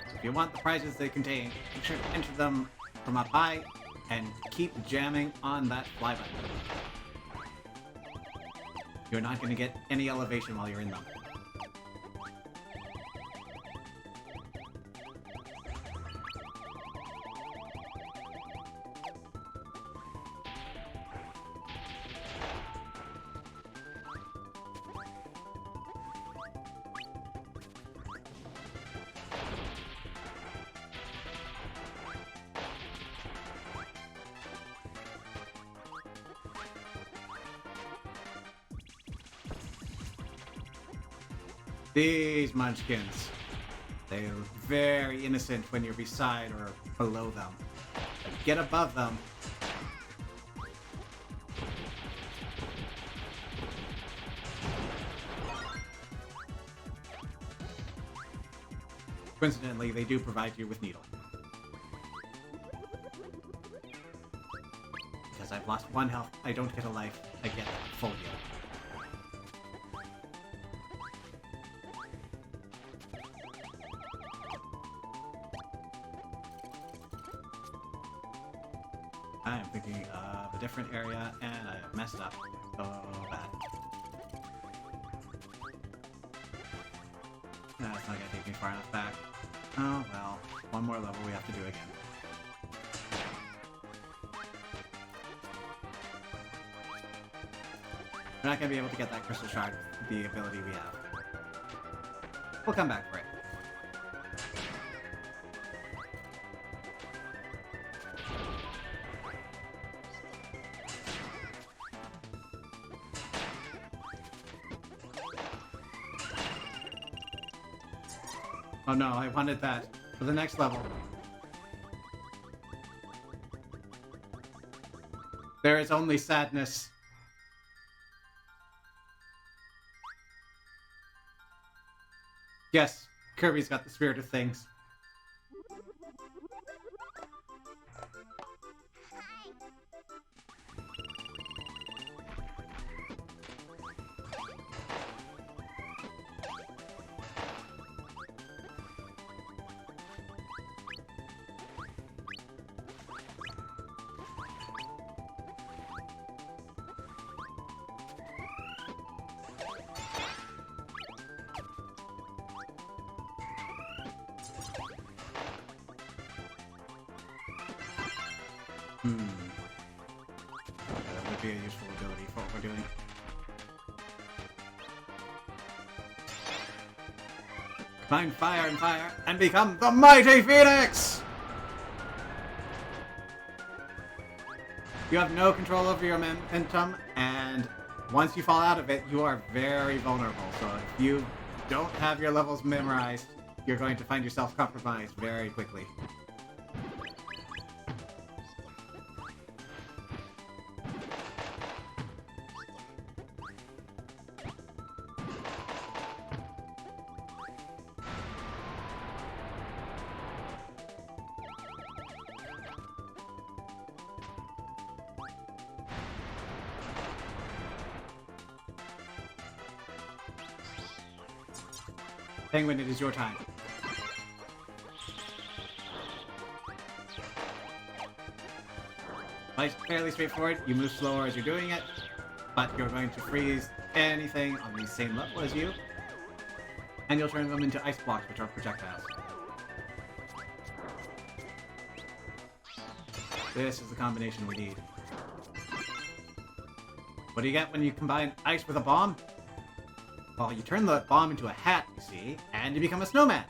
A: So if you want the prizes they contain, make sure to enter them from up high and keep jamming on that fly button. You're not going to get any elevation while you're in them. These munchkins. They're very innocent when you're beside or below them. Get above them. Coincidentally, they do provide you with Needle. Because I've lost 1 health, I don't get a life, I get full heal. I am thinking of a different area, and I have messed up. So bad. That's not gonna take me far enough back. Oh well, one more level we have to do again. We're not gonna be able to get that crystal shard with the ability we have. We'll come back for it. Oh no, I wanted that for the next level. There is only sadness. Yes, Kirby's got the spirit of things. That would be a useful ability for what we're doing. Combine fire and fire and become the mighty Phoenix! You have no control over your momentum, and once you fall out of it, you are very vulnerable. So if you don't have your levels memorized, you're going to find yourself compromised very quickly. Penguin, it is your time. Life's fairly straightforward. You move slower as you're doing it, but you're going to freeze anything on the same level as you, and you'll turn them into ice blocks, which are projectiles. This is the combination we need. What do you get when you combine ice with a bomb? Well, you turn the bomb into a hat, you see, and you become a snowman.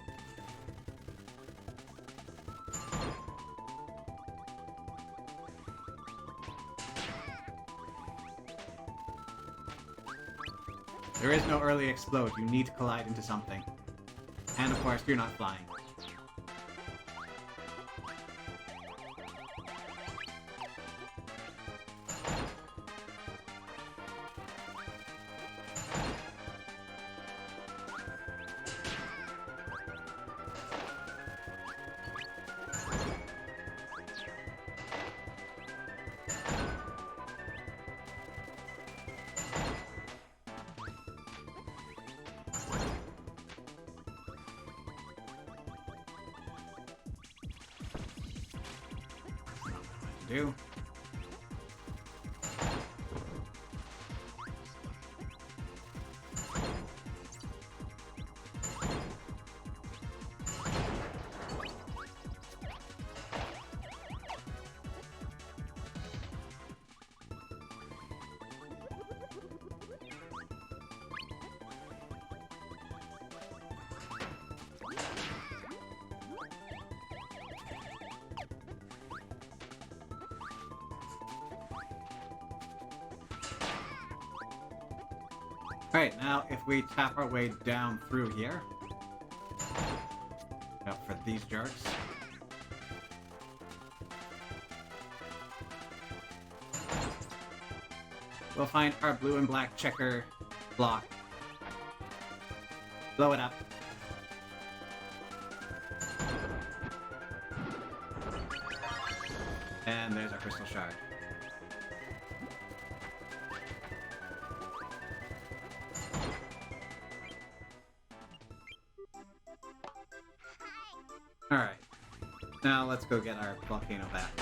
A: There is no early explode. You need to collide into something. And of course, you're not flying. Do. Alright, now if we tap our way down through here, up for these jerks, we'll find our blue and black checker block. Blow it up. And there's our crystal shard. Alright. Now let's go get our volcano back.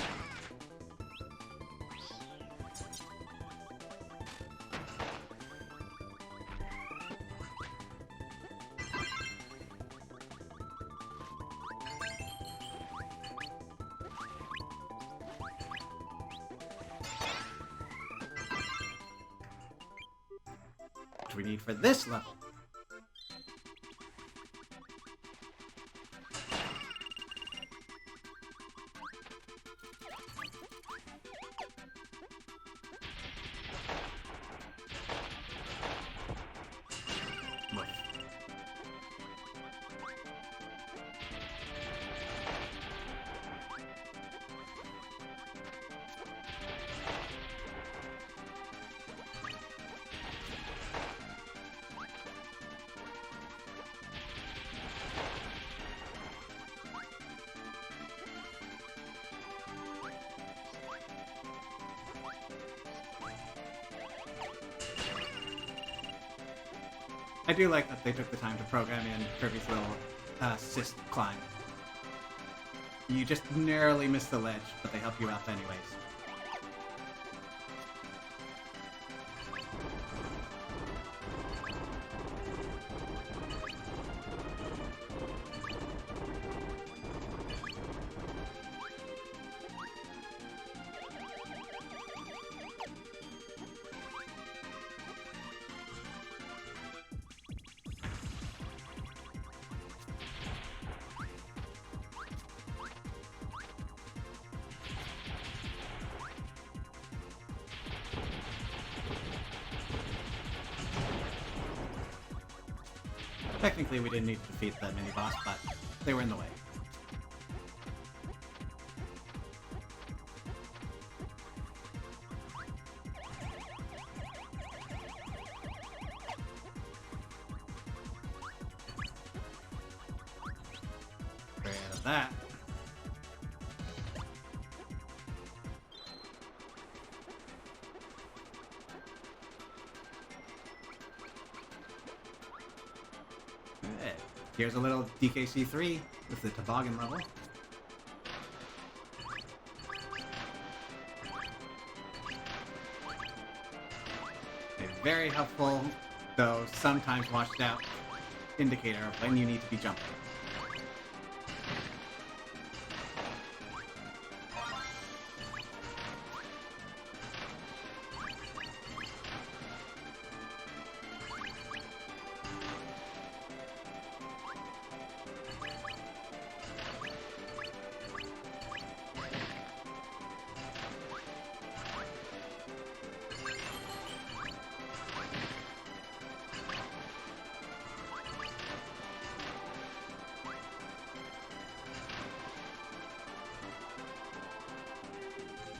A: do we need for this level? I do like that they took the time to program in Kirby's little assist climb. You just narrowly miss the ledge, but they help you out anyways. Technically, we didn't need to defeat the mini-boss, but they were in the way. Rid of that. Here's a little DKC3 with the toboggan level. A very helpful, though sometimes washed out, indicator of when you need to be jumping.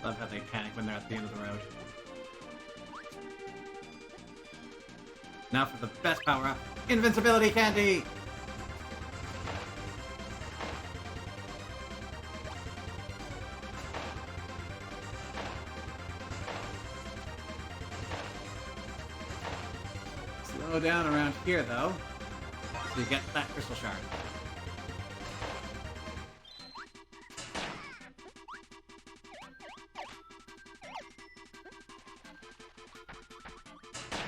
A: Love how they panic when they're at the end of the road. Now for the best power-up, Invincibility Candy! Slow down around here, though, so you get that crystal shard.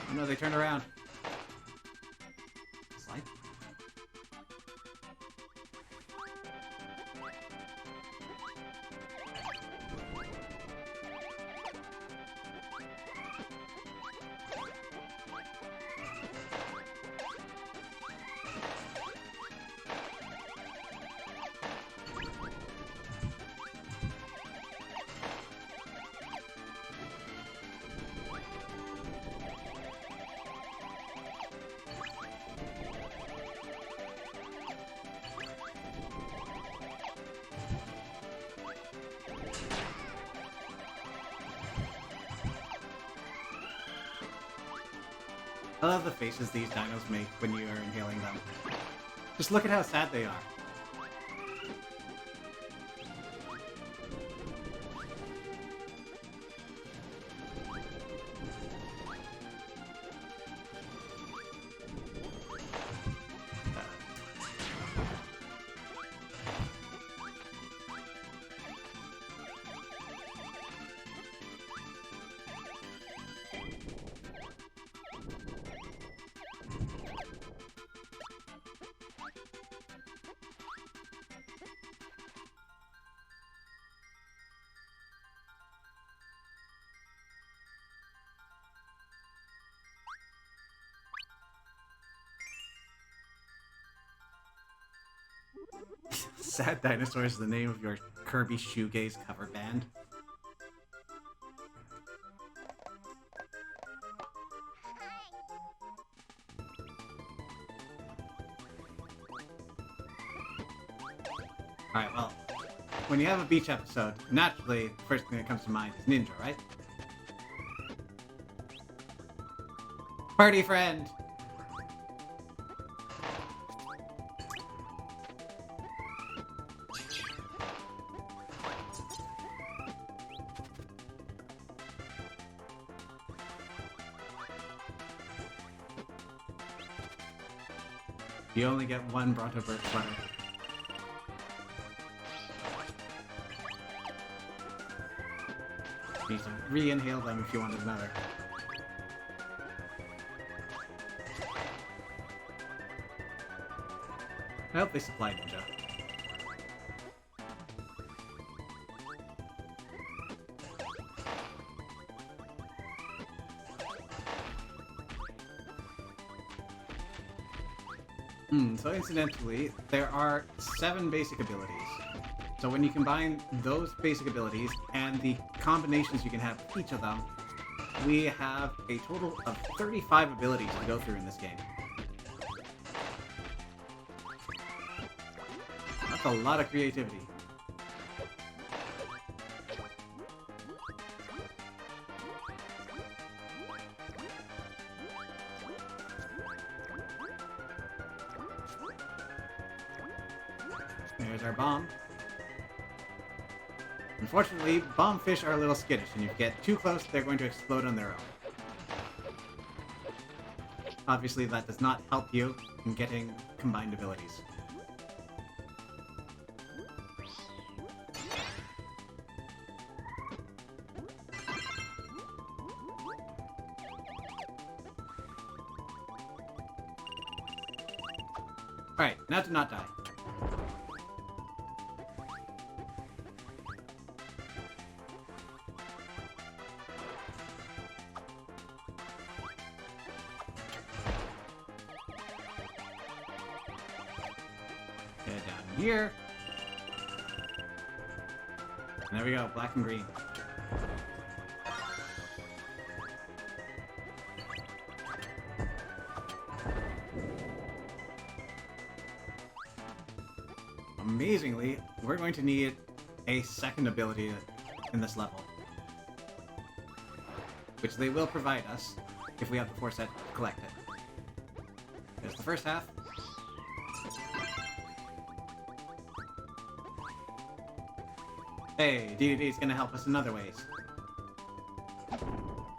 A: Oh no, they turned around. Slide. I love the faces these dinos make when you are inhaling them. Just look at how sad they are. Sad Dinosaur is the name of your Kirby shoegaze cover band. Alright, well, when you have a beach episode, naturally, the first thing that comes to mind is Ninja, right? Party friend! You only get one Bronto Bird sweater. You need to re-inhale them if you wanted another. I hope they supply Ninja. So incidentally, there are 7 basic abilities. So when you combine those basic abilities and the combinations you can have with each of them, we have a total of 35 abilities to go through in this game. That's a lot of creativity. There's our bomb. Unfortunately, bomb fish are a little skittish, and if you get too close, they're going to explode on their own. Obviously, that does not help you in getting combined abilities. Alright, now to not die. Get down here. And there we go, black and green. Amazingly, we're going to need a second ability in this level, which they will provide us if we have the foresight to collect it. There's the first half. Hey, DDD is going to help us in other ways.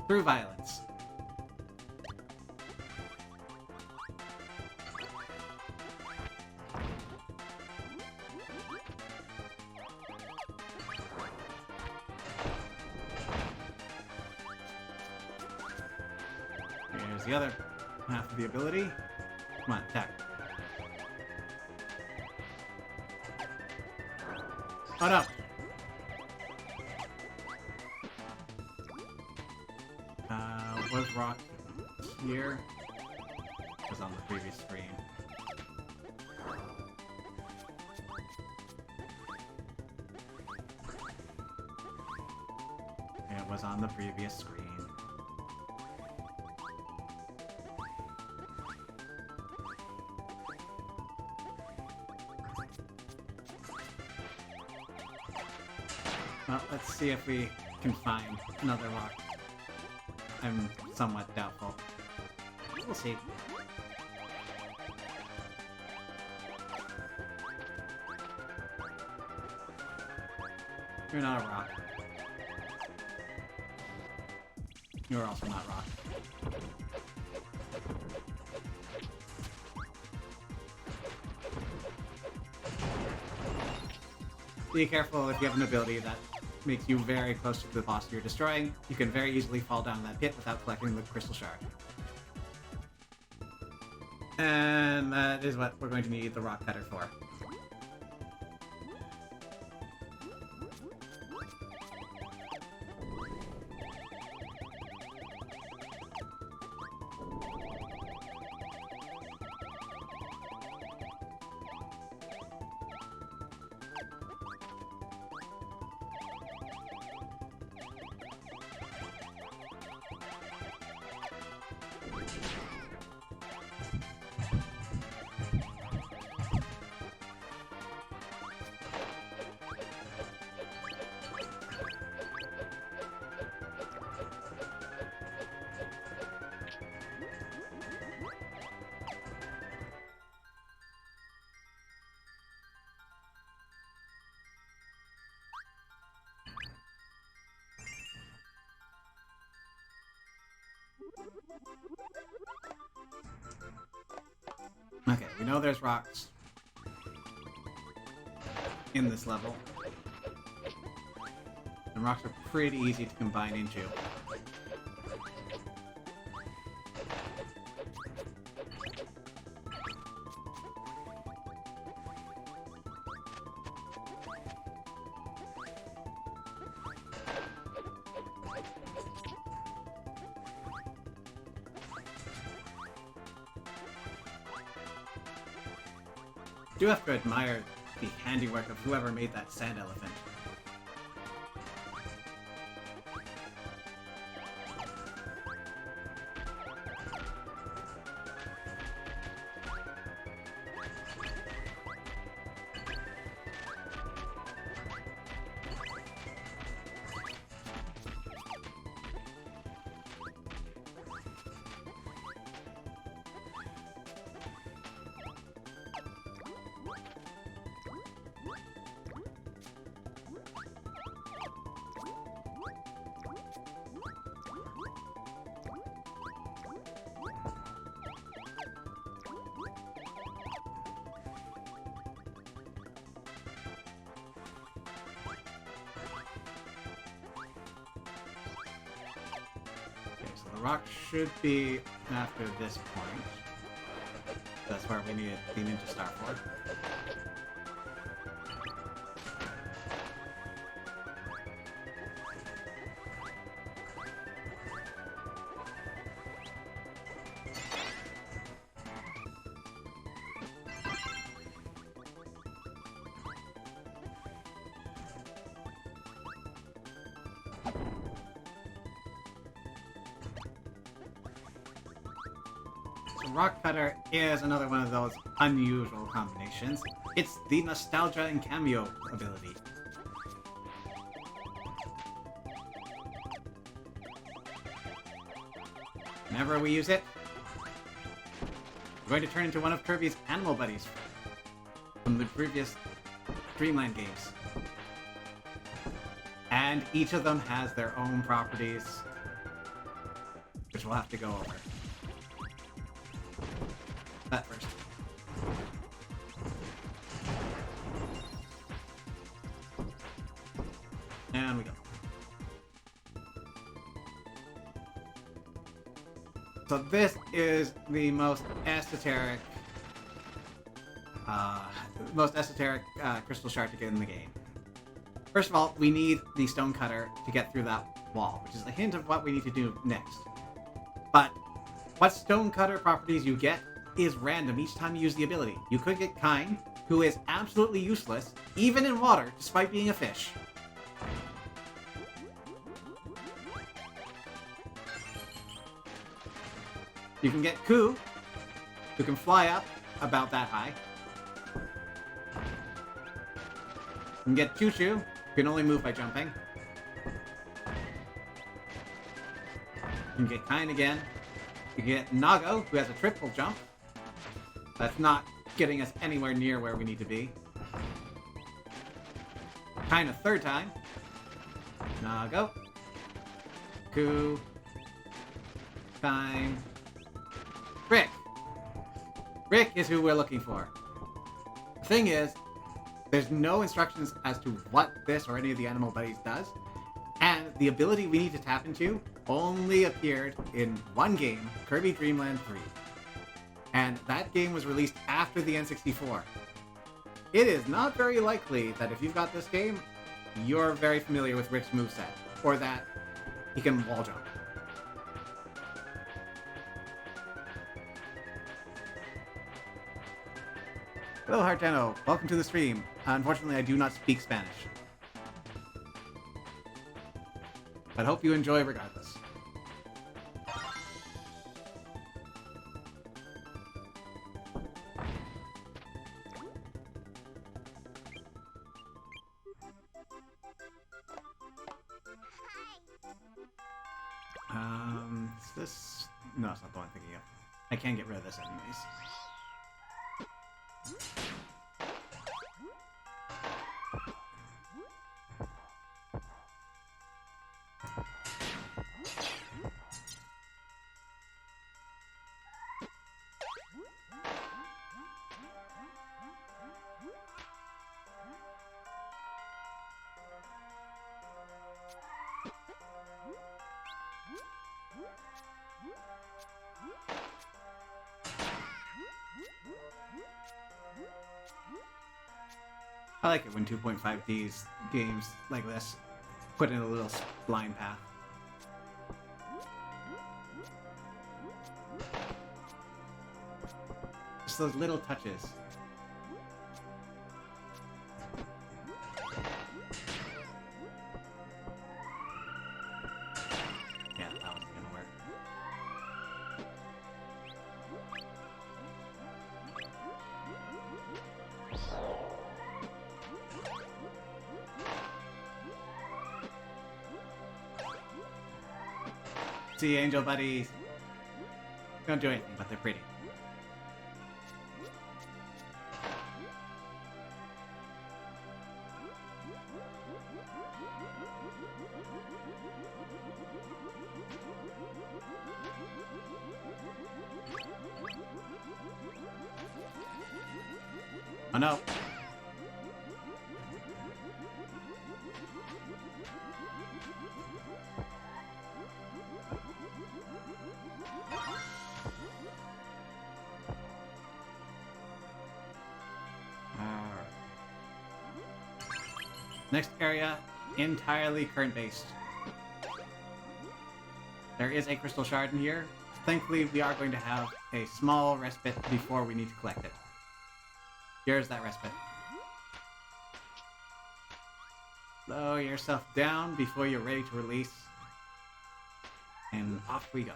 A: Through violence. Here's the other half of the ability. Come on, attack. Oh no! Was rock here? Was on the previous screen. It was on the previous screen. Well, let's see if we can find another rock. I'm somewhat doubtful. We'll see. You're not a rock. You're also not rock. Be careful if you have an ability that makes you very close to the boss you're destroying. You can very easily fall down that pit without collecting the crystal shard. And that is what we're going to need the rock cutter for. Okay, we know there's rocks in this level. And rocks are pretty easy to combine into. I do have to admire the handiwork of whoever made that sand elephant. The rock should be after this point. That's where we need the ninja star for. Rock Cutter is another one of those unusual combinations. It's the Nostalgia and Cameo ability. Whenever we use it, we're going to turn into one of Kirby's animal buddies from the previous Dreamland games. And each of them has their own properties, which we'll have to go over. That first. And we go. So this is the most esoteric crystal shard to get in the game. First of all, we need the stone cutter to get through that wall, which is a hint of what we need to do next. But what stone cutter properties you get is random each time you use the ability. You could get Kine, who is absolutely useless, even in water, despite being a fish. You can get Ku, who can fly up about that high. You can get Choo Choo, who can only move by jumping. You can get Kine again. You can get Nago, who has a triple jump. That's not getting us anywhere near where we need to be. Kine a third time. Nago. Ku. Kine. Rick. Rick is who we're looking for. The thing is, there's no instructions as to what this or any of the animal buddies does, and the ability we need to tap into only appeared in one game, Kirby Dream Land 3. And that game was released after the N64. It is not very likely that if you've got this game, you're very familiar with Rick's moveset, or that he can wall jump. Hello, Hartano. Welcome to the stream. Unfortunately, I do not speak Spanish. But hope you enjoy regardless. Is this... No, it's not the one I'm thinking of. I can get rid of this anyways. I like it when 2.5D's games like this put in a little blind path. Just those little touches. Yeah, that was gonna work. See, angel buddies. Don't do anything, but they're pretty. Oh no. Next area, entirely current-based. There is a crystal shard in here. Thankfully, we are going to have a small respite before we need to collect it. Here's that respite. Slow yourself down before you're ready to release. And off we go.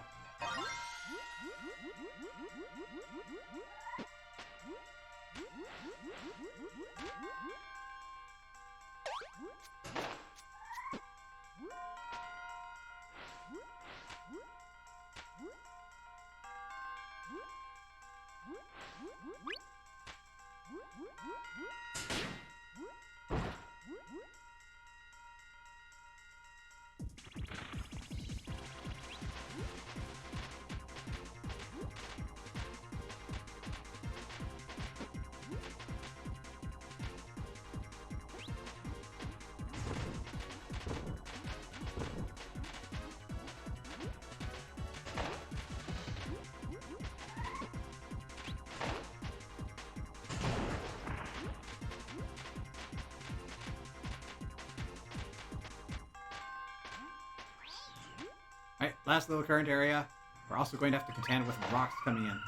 A: Alright, last little current area. We're also going to have to contend with rocks coming in.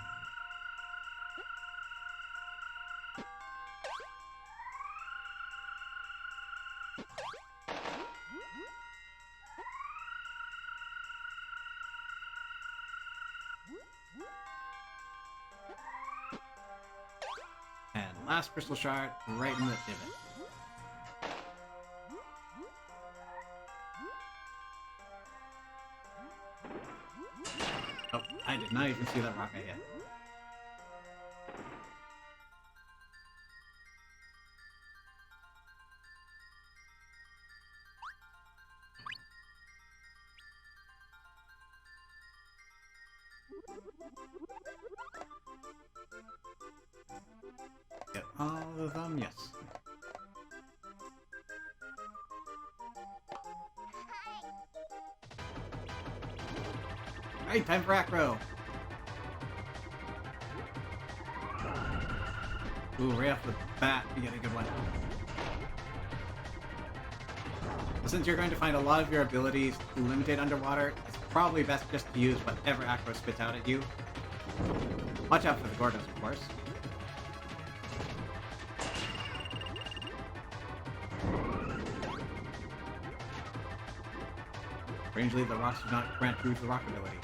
A: And last crystal shard right in the divot. Oh, I did not even see that rock I hit. Get all of them, yes. Alright, time for acro. Ooh, right off the bat, we get a good one. Since you're going to find a lot of your abilities limited underwater, it's probably best just to use whatever acro spits out at you. Watch out for the Gordos, of course. Strangely, the rocks do not grant through the rock ability.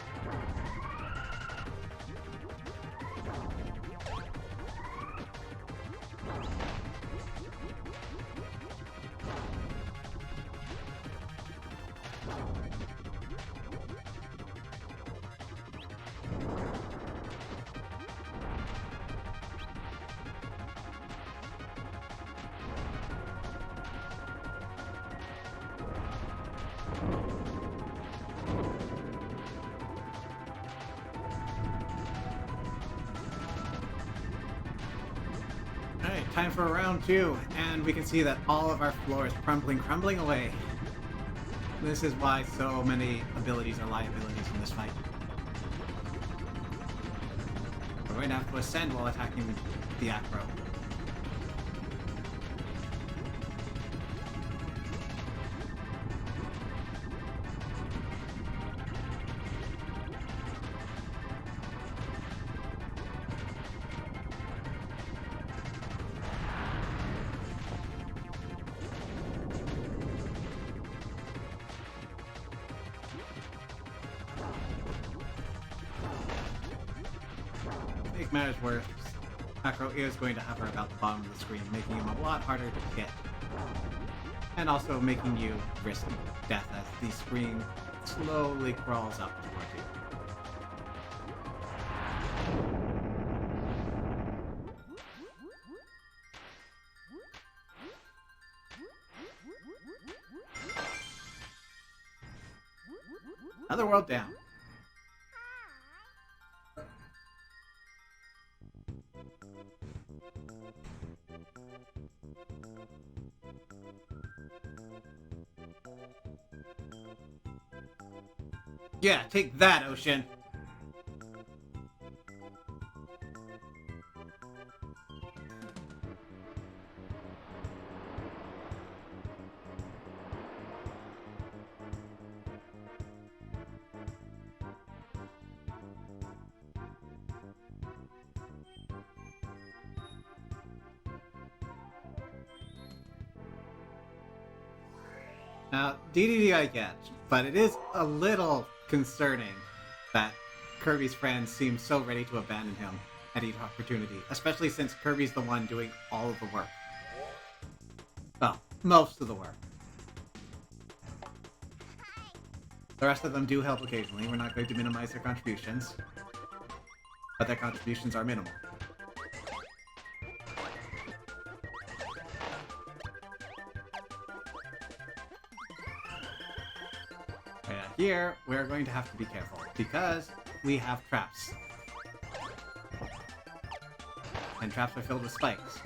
A: Alright, time for round 2, and we can see that all of our floor is crumbling away. This is why so many abilities are liabilities in this fight. We're going to have to ascend while attacking the acro. make matters worse, Macro is going to hover about the bottom of the screen, making him a lot harder to hit. And also making you risk death as the screen slowly crawls up towards you. Another world down. Yeah, take that, Ocean! Now, DDD I get, but it is a little concerning that Kirby's friends seem so ready to abandon him at each opportunity, especially since Kirby's the one doing all of the work. Well, most of the work. The rest of them do help occasionally. We're not going to minimize their contributions, but their contributions are minimal. Here, we're going to have to be careful, because we have traps. And traps are filled with spikes.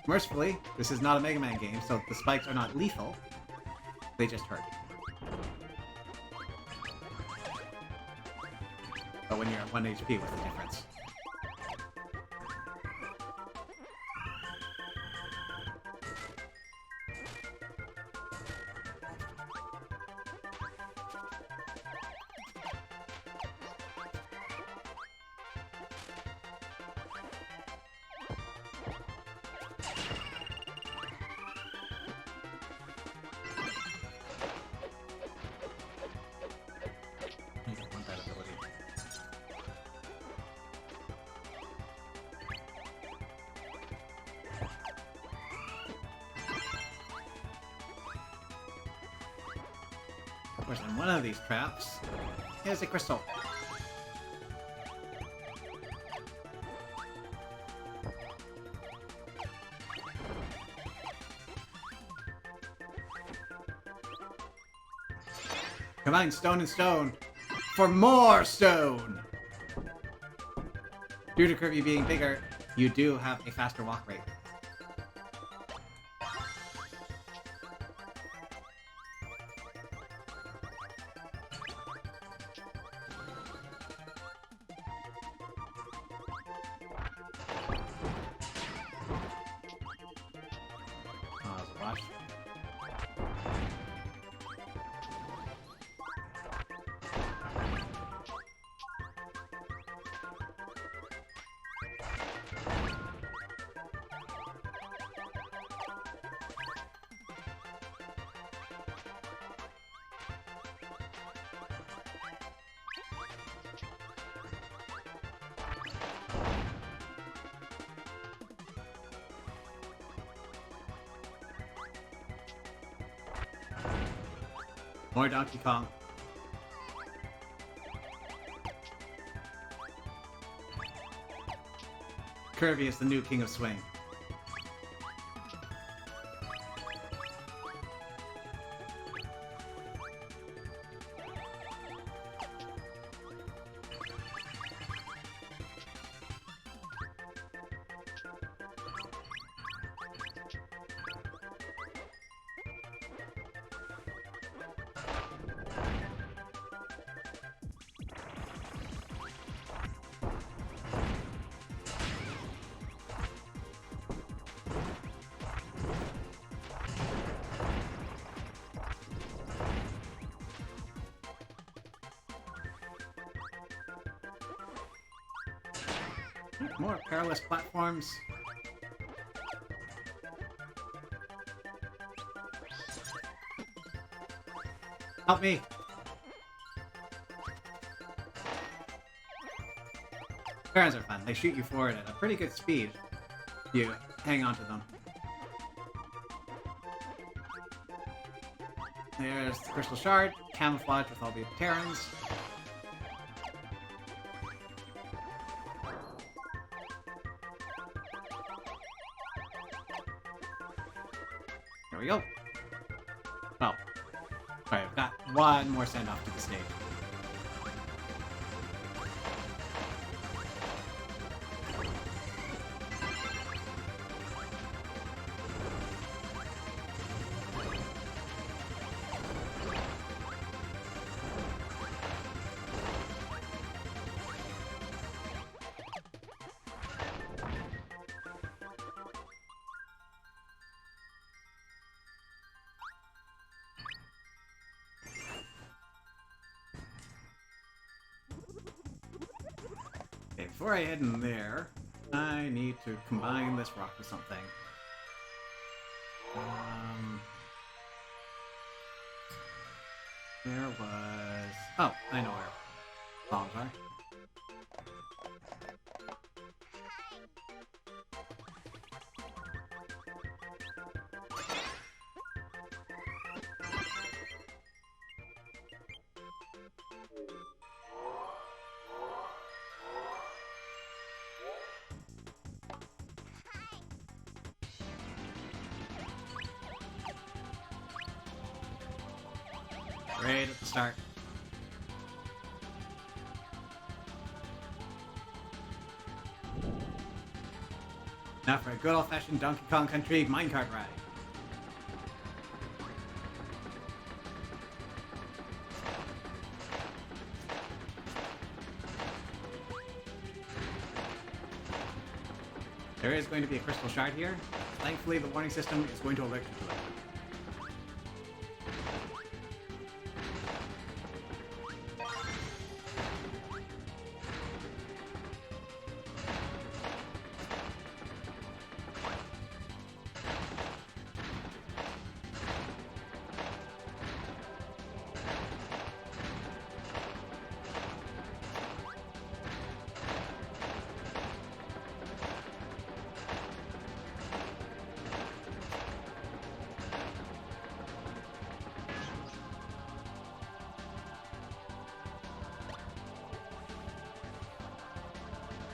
A: Mercifully, this is not a Mega Man game, so the spikes are not lethal. They just hurt. But when you're at 1 HP, what's the difference? Of course, in one of these traps is a crystal. Combine stone and stone for more stone! Due to Kirby being bigger, you do have a faster walk rate. More Donkey Kong. Kirby is the new King of Swing. More perilous platforms. Help me! Crayons are fun. They shoot you forward at a pretty good speed. You hang on to them. There's the Crystal Shard, camouflage with all the Terrans. There we go. Oh. Alright, I've got one more send-off to the stage. Okay, before I head in there, I need to combine this rock with something. There was... Oh, I know where bombs are. Right at the start. Now for a good old-fashioned Donkey Kong Country minecart ride. There is going to be a crystal shard here. Thankfully, the warning system is going to alert you to it.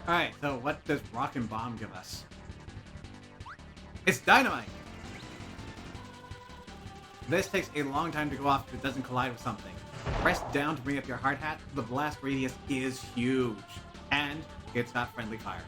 A: Alright, so what does Rock and Bomb give us? It's dynamite! This takes a long time to go off if it doesn't collide with something. Press down to bring up your hard hat. The blast radius is huge. And it's got friendly fire.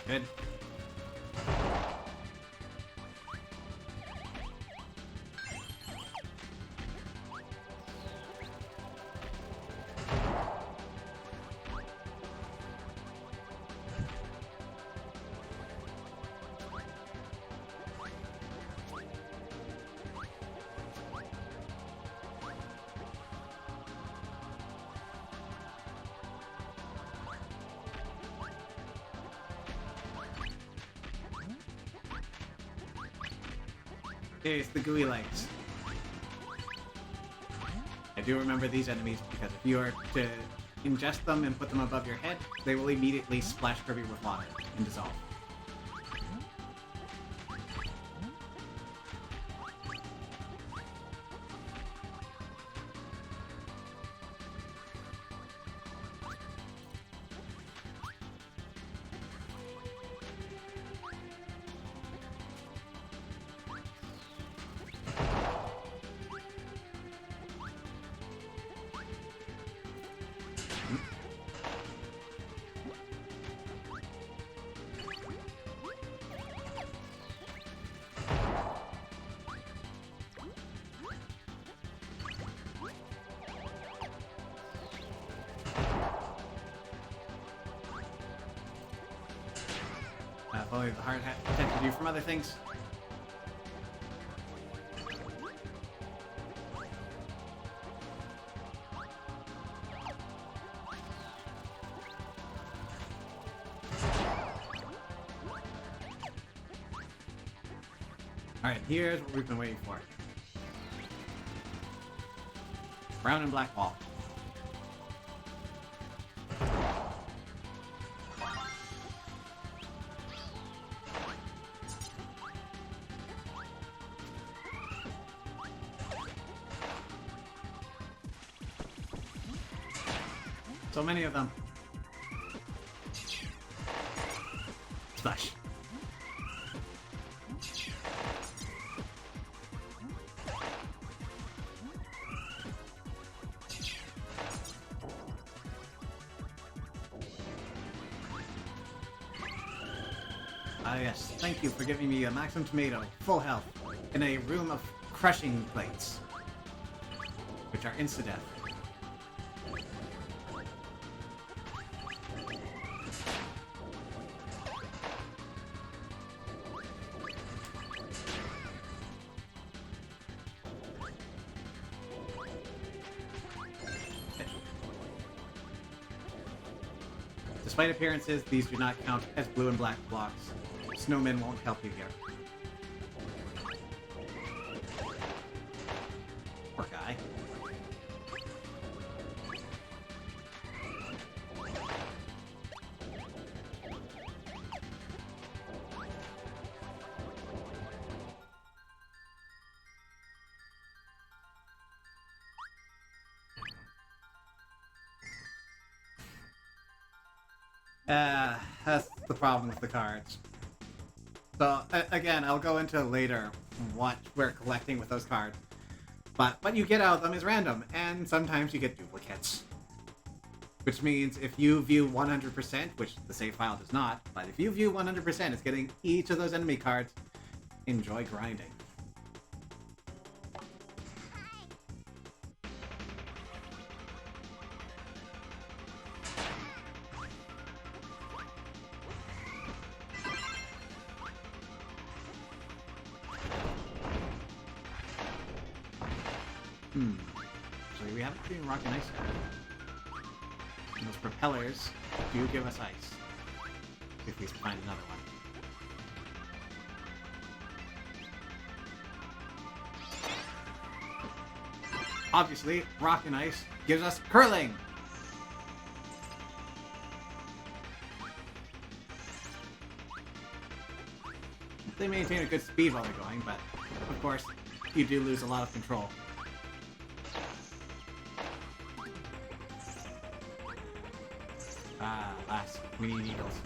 A: Good. Okay, it's the gooey legs. I do remember these enemies because if you are to ingest them and put them above your head, they will immediately splash Kirby with water and dissolve. if only the heart had protected you from other things. Alright, here's what we've been waiting for. Brown and black wall. So many of them. Splash. Ah yes, thank you for giving me a maximum tomato, full health, in a room of crushing plates, which are insta-death. Despite appearances, these do not count as blue and black blocks. Snowmen won't help you here. Poor guy. That's the problem with the cards. So, again, I'll go into later what we're collecting with those cards. But what you get out of them is random, and sometimes you get duplicates. Which means if you view 100%, which the save file does not, but if you view 100% as getting each of those enemy cards, enjoy grinding. So we haven't seen rock and ice yet. And those propellers do give us ice. If we find another one. Obviously, rock and ice gives us curling! They maintain a good speed while they're going, but of course, you do lose a lot of control. Ah, last. We need needles.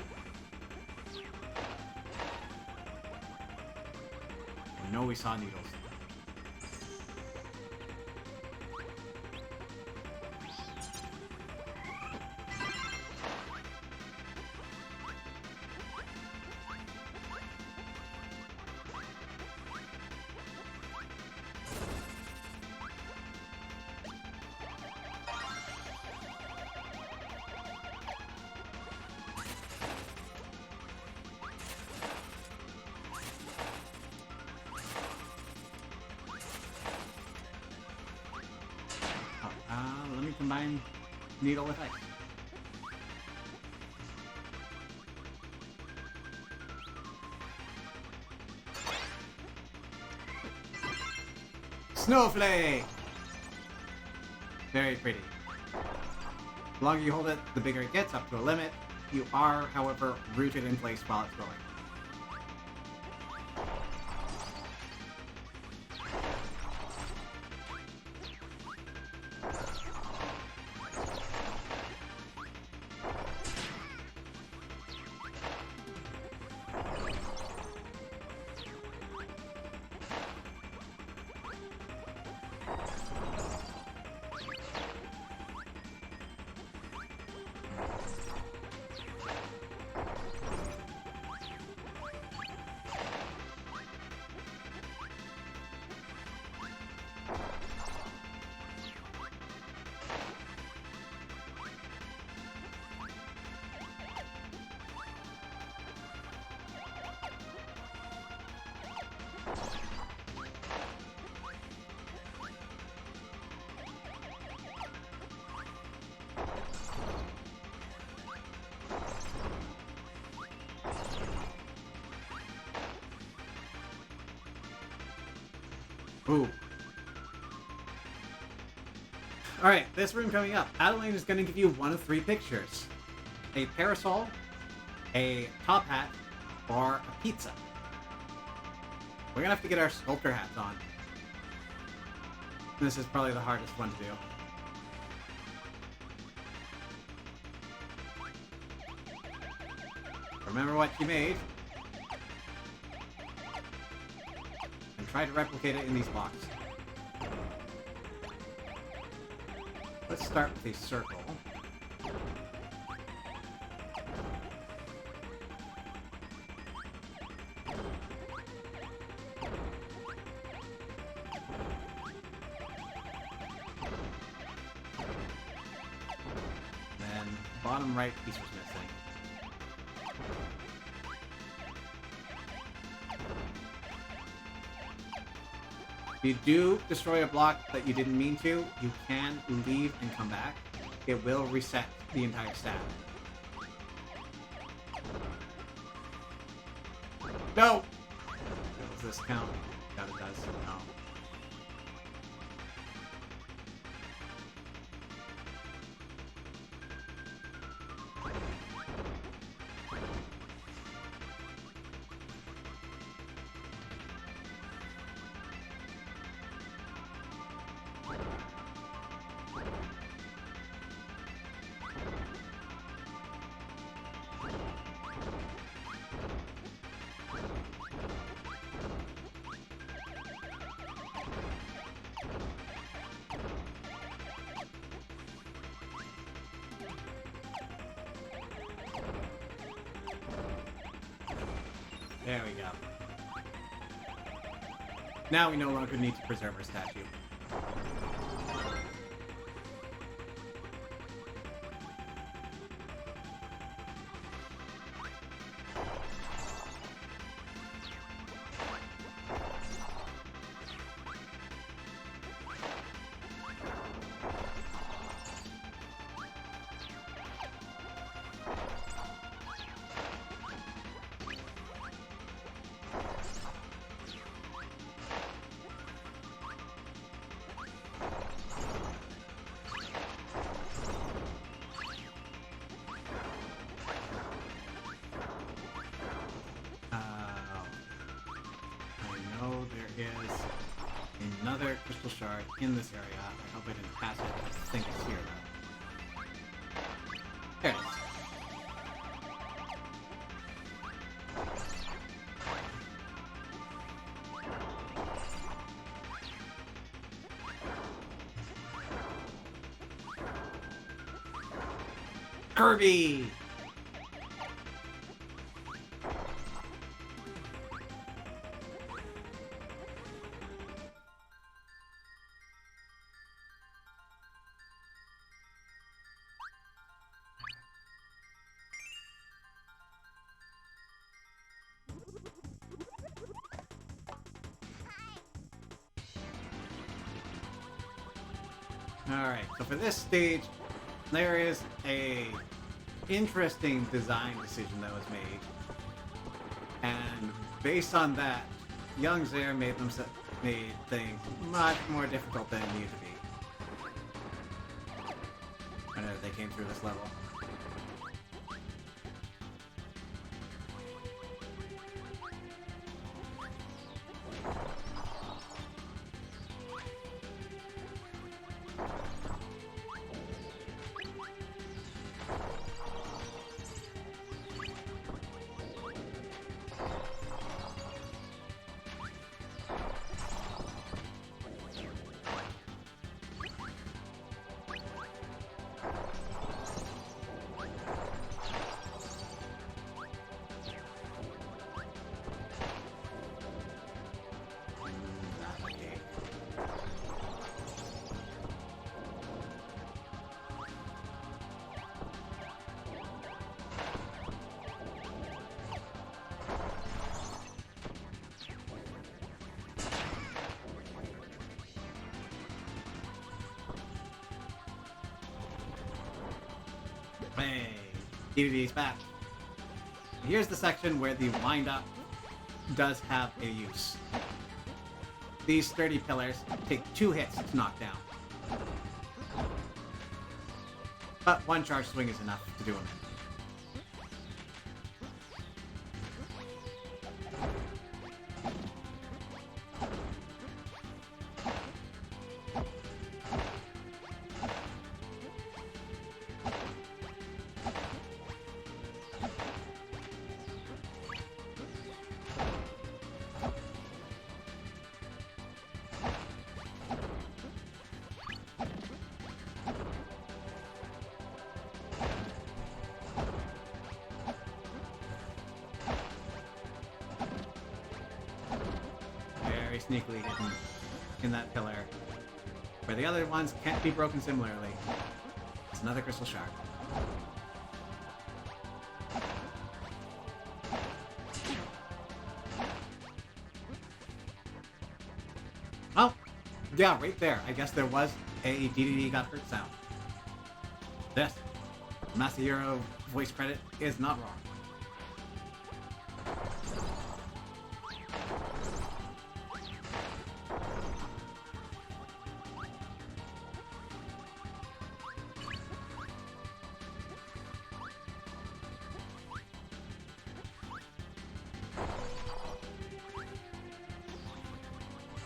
A: I know we saw needles. Let me combine needle with ice. Snowflake! Very pretty. The longer you hold it, the bigger it gets, up to a limit. You are, however, rooted in place while it's going. Ooh. Alright, this room coming up. Adeline is going to give you one of three pictures. A parasol, a top hat, or a pizza. We're going to have to get our sculptor hats on. This is probably the hardest one to do. Remember what you made. And try to replicate it in these blocks. Let's start with a circle. Then bottom right piece was missing. If you do destroy a block that you didn't mean to, you can leave and come back. It will reset the entire stack. No! Does this count? God, it does. No. There we go. Now we no longer need to preserve our statue. Is another crystal shard in this area. I hope I didn't pass it. I think it's here, though. There it is. Kirby! Alright, so for this stage, there is a interesting design decision that was made. And based on that, young Zare made things much more difficult than it needed to be. Whenever they came through this level. DDD's back. Here's the section where the wind-up does have a use. These sturdy pillars take 2 hits to knock down. But 1 charge swing is enough to do them in. Very sneakily hidden in that pillar, where the other ones can't be broken similarly. It's another crystal shard. Oh, yeah, right there. I guess there was a DDD got hurt sound. This Masahiro voice credit is not wrong.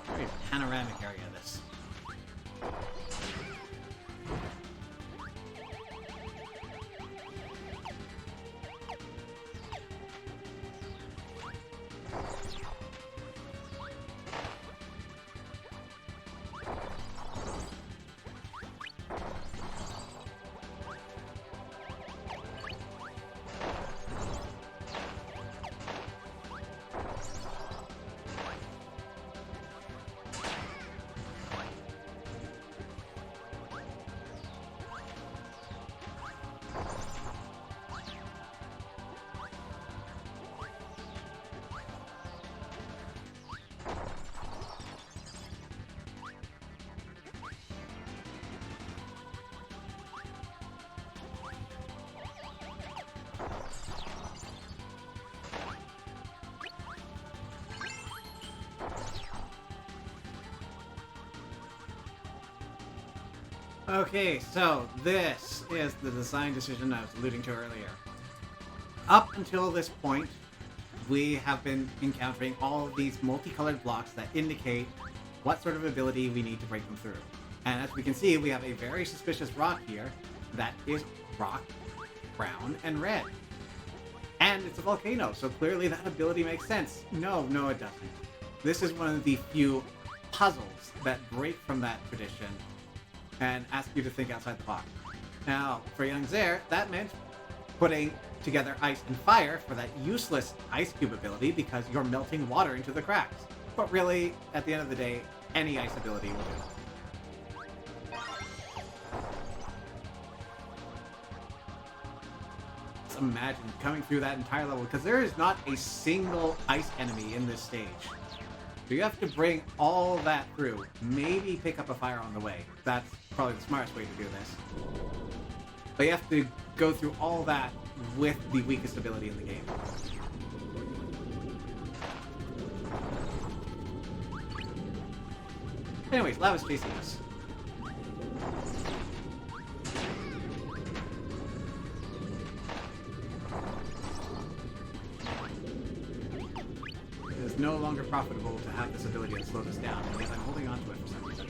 A: Very panoramic area, this. Okay, so this is the design decision I was alluding to earlier. Up until this point, we have been encountering all of these multicolored blocks that indicate what sort of ability we need to break them through. And as we can see, we have a very suspicious rock here that is rock, brown, and red. And it's a volcano, so clearly that ability makes sense. No, it doesn't. This is one of the few puzzles that break from that tradition and ask you to think outside the box. Now, for young Zaire, that meant putting together ice and fire for that useless ice cube ability because you're melting water into the cracks. But really, at the end of the day, any ice ability will do. Just imagine coming through that entire level, because there is not a single ice enemy in this stage. So you have to bring all that through. Maybe pick up a fire on the way. That's probably the smartest way to do this. But you have to go through all that with the weakest ability in the game. Anyways, Lava's chasing us. It is no longer profitable to have this ability that slows us down, and yet I'm holding on to it for some reason.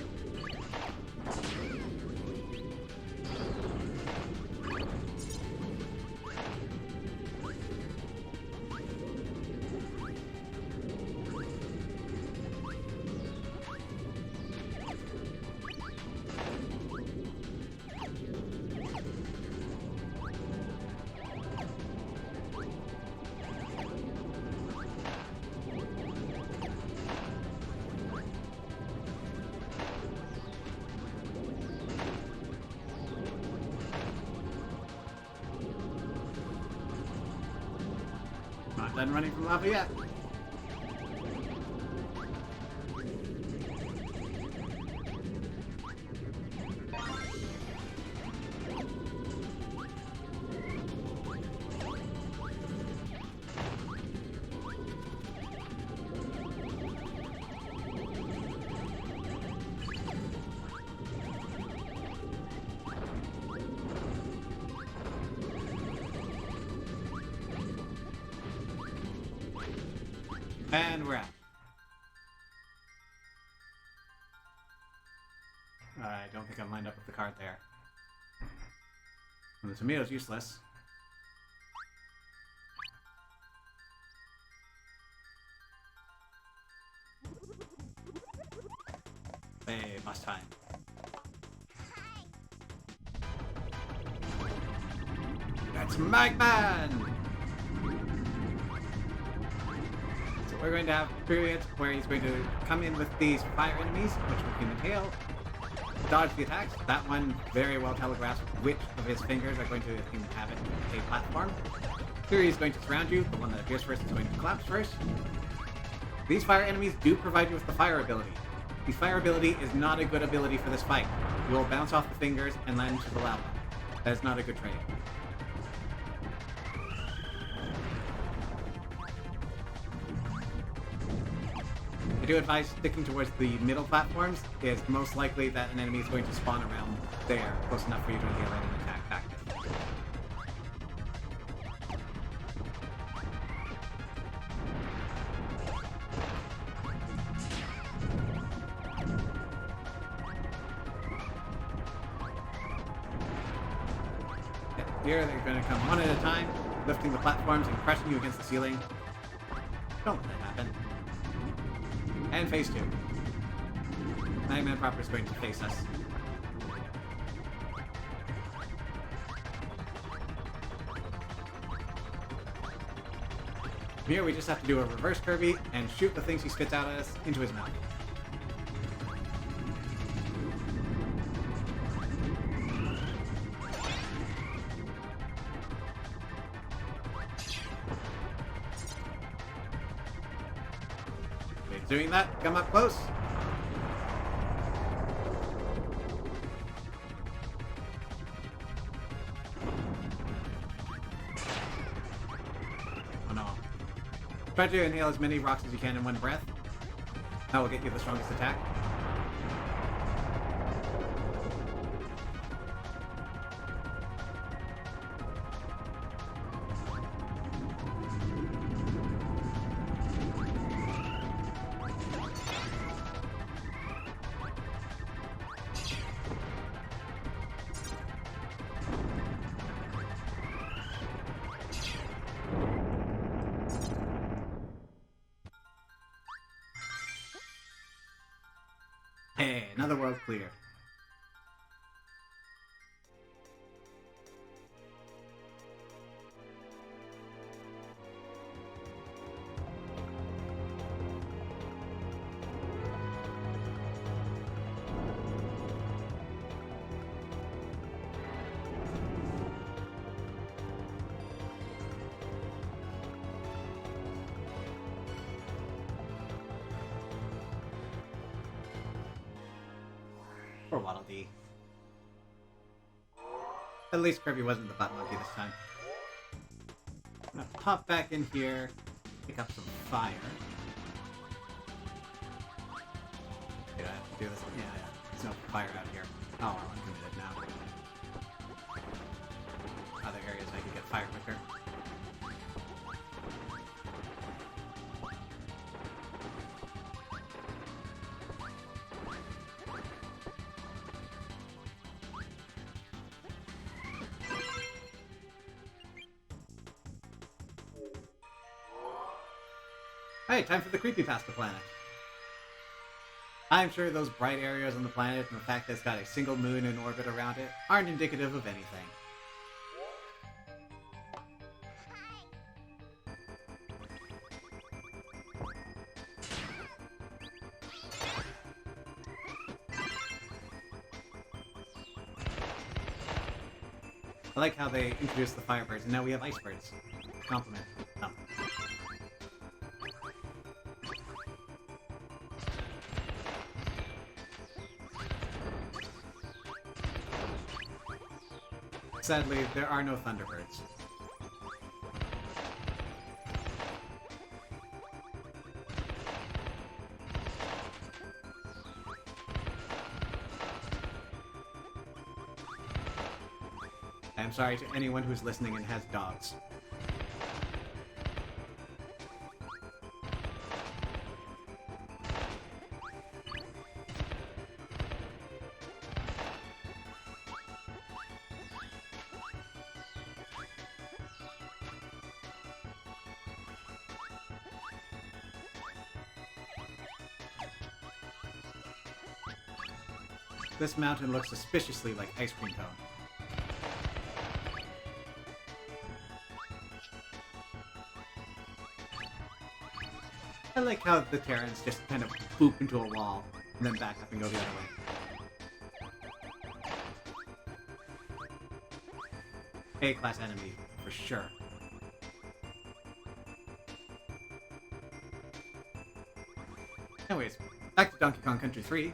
A: Not done running from lava yet. And we're out. I don't think I'm lined up with the card there. And the tomato's useless. Hey, boss time. That's Magman! So we're going to have periods where he's going to come in with these fire enemies, which we can impale, dodge the attacks. That one very well telegraphs which of his fingers are going to inhabit a platform. Kirby is going to surround you. The one that appears first is going to collapse first. These fire enemies do provide you with the fire ability. The fire ability is not a good ability for this fight. You will bounce off the fingers and land into the lava. That is not a good trade. I do advise sticking towards the middle platforms. It's most likely that an enemy is going to spawn around there, close enough for you to inhale an attack active. Here, they're going to come one at a time, lifting the platforms and crushing you against the ceiling. Don't let that happen. And phase 2. Magman proper is going to face us. Here, we just have to do a reverse Kirby and shoot the things he spits out at us into his mouth. Doing that, come up close. Oh no. Try to inhale as many rocks as you can in one breath. That will get you the strongest attack. Hey, another world clear. Poor Waddle Dee. At least Kirby wasn't the butt monkey this time. I'm gonna pop back in here, pick up some fire. Do I have to do this? Yeah. There's no fire out here. Oh, I'm committed now. Other areas I can get fire quicker. Hey, time for the creepypasta planet. I'm sure those bright areas on the planet and the fact that it's got a single moon in orbit around it aren't indicative of anything. I like how they introduced the firebirds, and now we have icebirds. Compliment. Oh. Sadly, there are no Thunderbirds. I am sorry to anyone who's listening and has dogs. This mountain looks suspiciously like ice cream cone. I like how the Terrans just kind of boop into a wall and then back up and go the other way. A-class enemy, for sure. Anyways, back to Donkey Kong Country 3.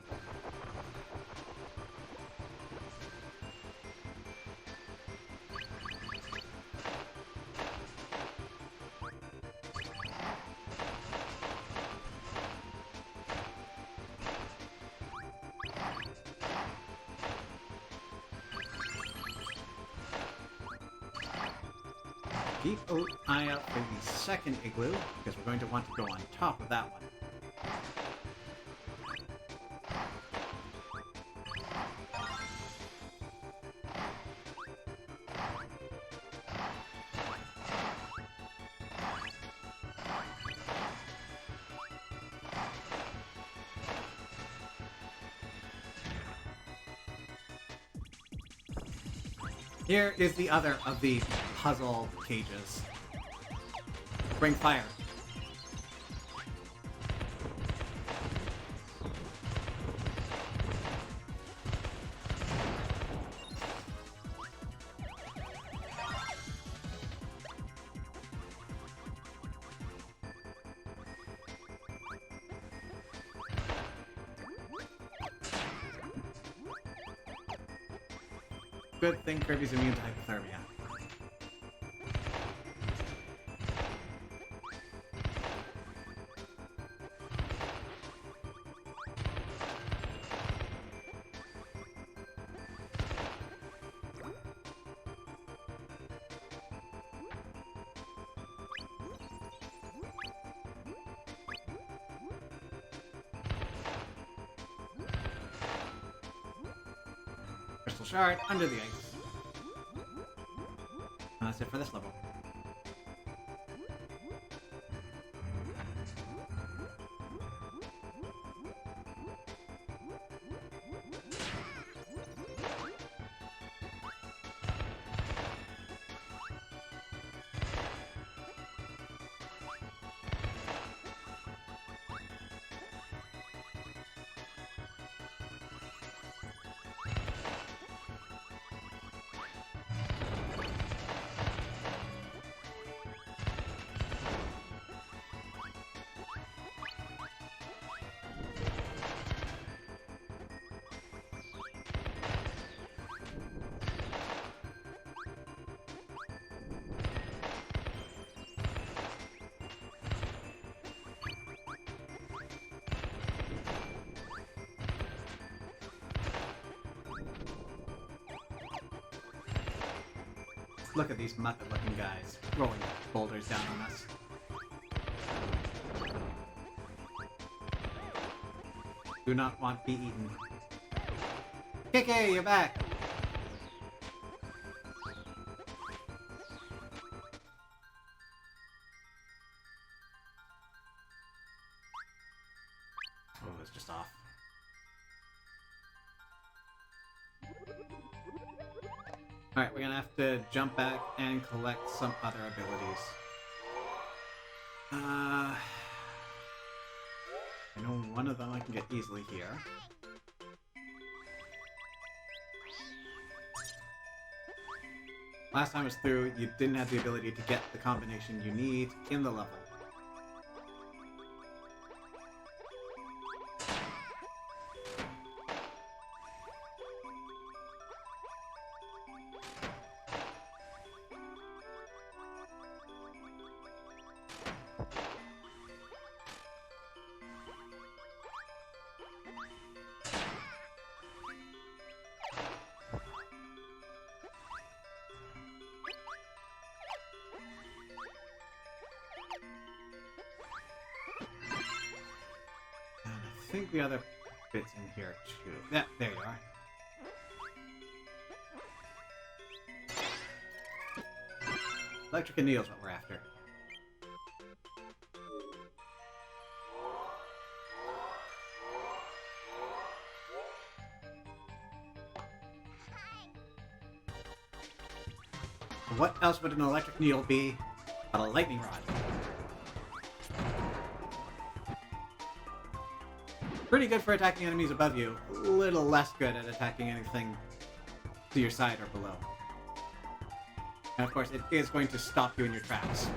A: Keep an eye out for the second igloo, because we're going to want to go on top of that one. Here is the other of the puzzle cages. Bring fire. Good thing Kirby's immune to hypothermia. Crystal shard under the ice. And that's it for this level. Look at these Muppet-looking guys rolling boulders down on us. Do not want to be eaten. KK, you're back! Oh, it was just off. Alright, we're gonna have to jump back and collect some other abilities. I know one of them I can get easily here. Last time I was through, you didn't have the ability to get the combination you need in the level. I think the other bit's in here too. Yeah, there you are. Electric anneal's what we're after. What else would an electric needle be but a lightning rod? Pretty good for attacking enemies above you. A little less good at attacking anything to your side or below. And of course, it is going to stop you in your tracks.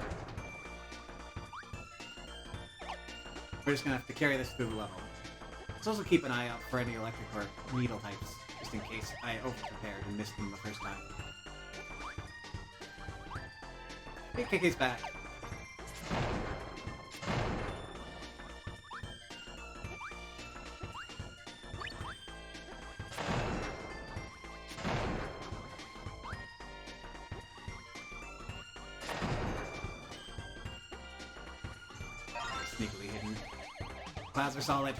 A: We're just gonna have to carry this through the level. Let's also keep an eye out for any electric or needle types, just in case I over-prepared and missed them the first time. Hey, KK's back. Sneakily hidden. Clouds are solid.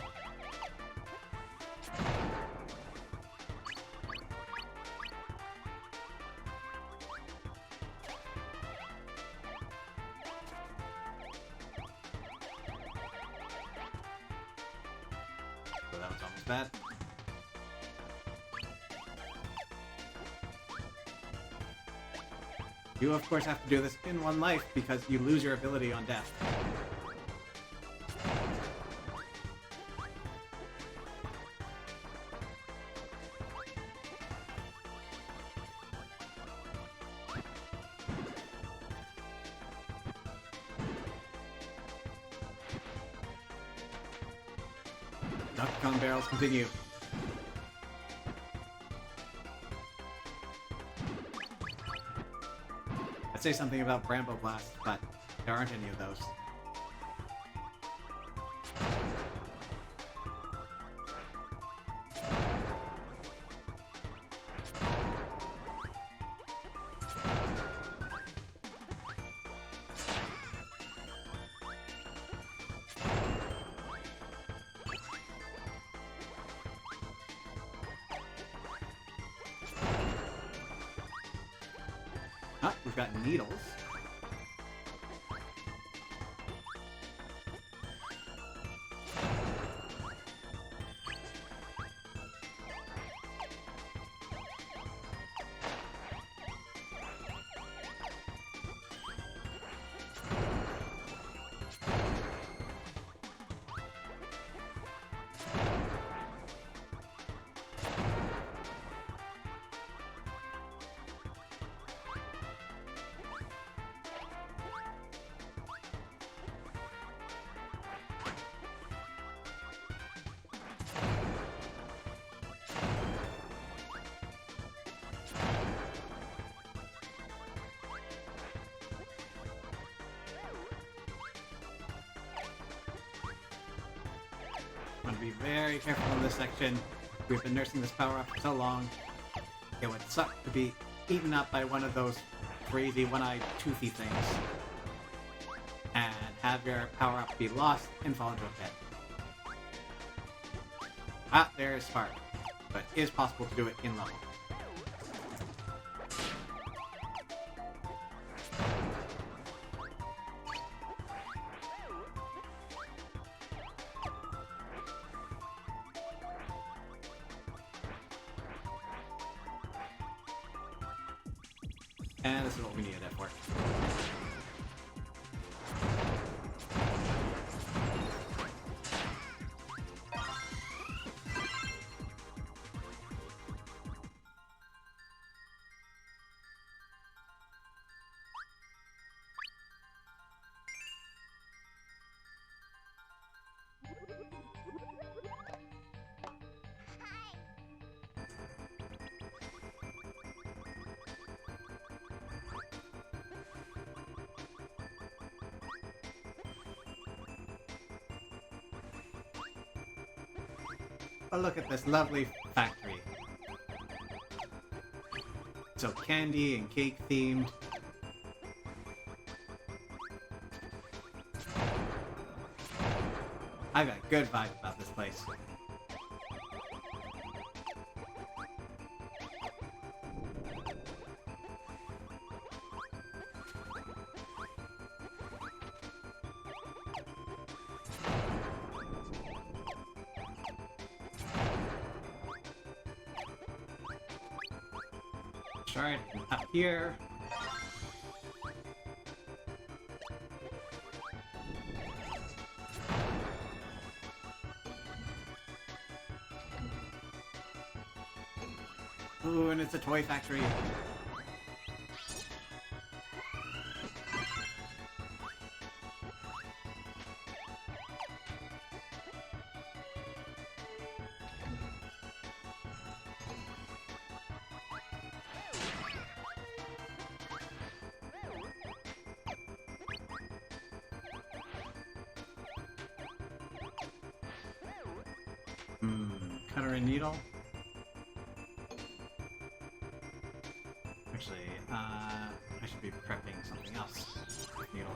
A: So that was almost bad. You of course have to do this in one life because you lose your ability on death. Duck barrels continue. I'd say something about Brambo Blast, but there aren't any of those. Ah, we've got needles. I want to be very careful in this section. We've been nursing this power-up for so long. It would suck to be eaten up by one of those crazy one-eyed toothy things. And have your power-up be lost and fall into a pit. Ah, there is Spark. But it is possible to do it in level. And this is what we needed it for. Oh, look at this lovely factory. So candy and cake themed. I've got a good vibe about this place. Shard up here. Ooh, and it's a toy factory. Cutter and needle. Actually, I should be prepping something else. Needle.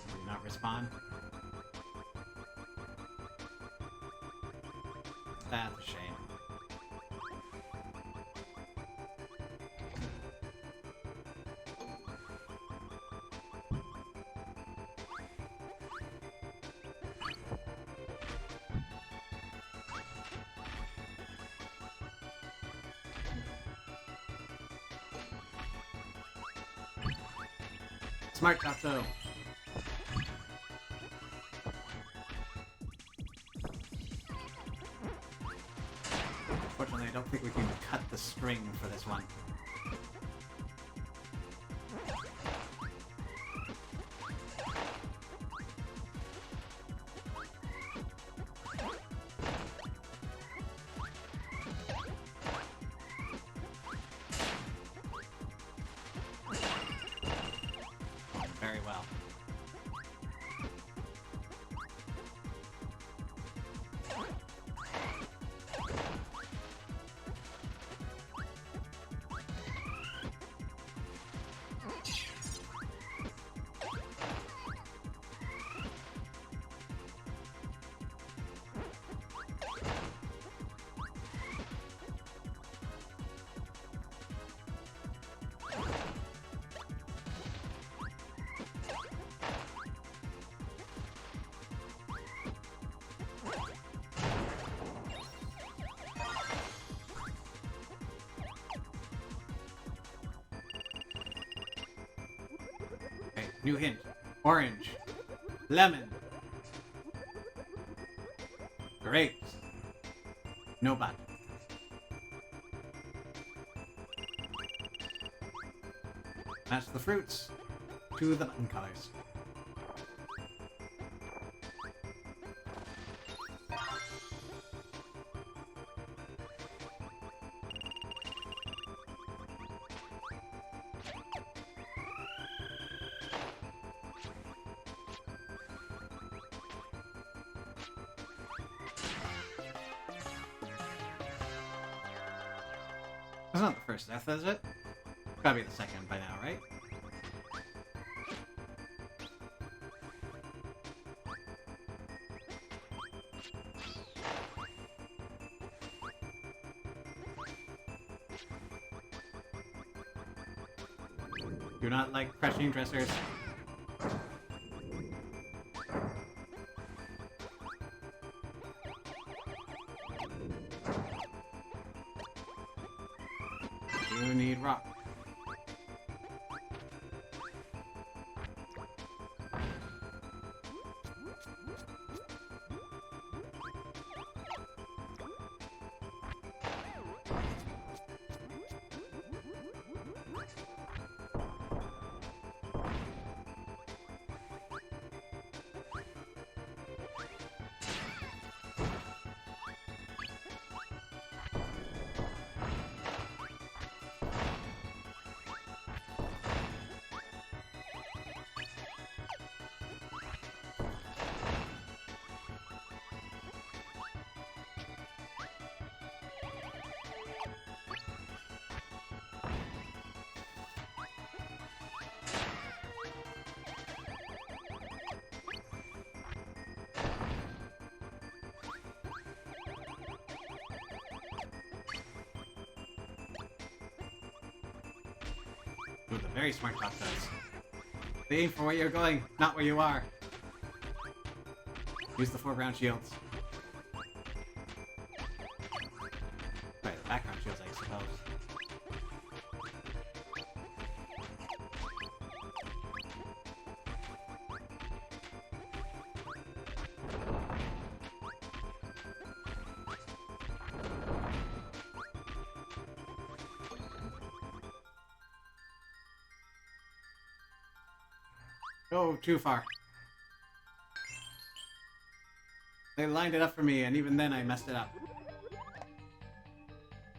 A: Do not respond. That's a shame. Smart Taco. Unfortunately, I don't think we can cut the string for this one. Very well. New hint. Orange. Lemon. Grapes. No button. Match the fruits to the button colors. That's not the first death, is it? Gotta be the second by now, right? Do not like crushing dressers. You need rock. With a very smart process. They aim for where you're going, not where you are. Use the foreground shields. Right, the background suppose. Oh, too far. They lined it up for me, and even then I messed it up.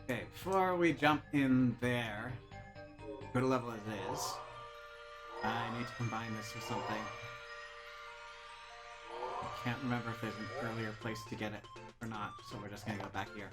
A: Okay, before we jump in there, good level as it is, I need to combine this with something. I can't remember if there's an earlier place to get it or not, so we're just gonna go back here.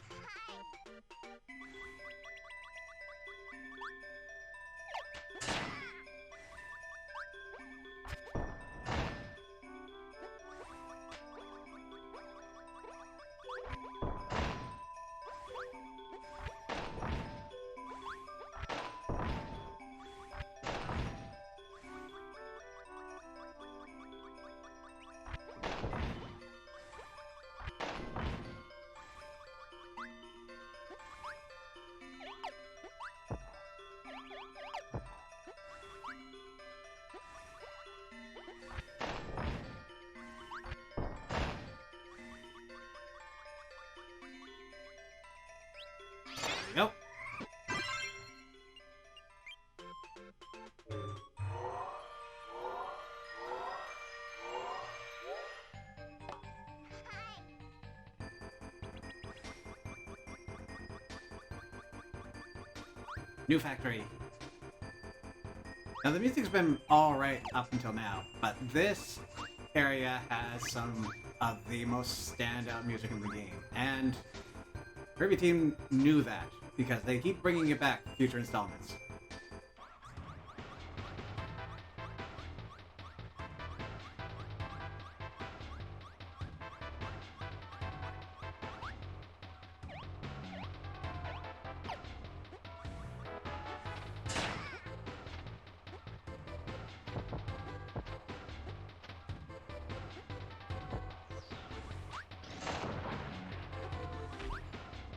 A: Nope. New factory. Now the music's been alright up until now, but this area has some of the most standout music in the game, and Kirby team knew that because they keep bringing it back for future installments.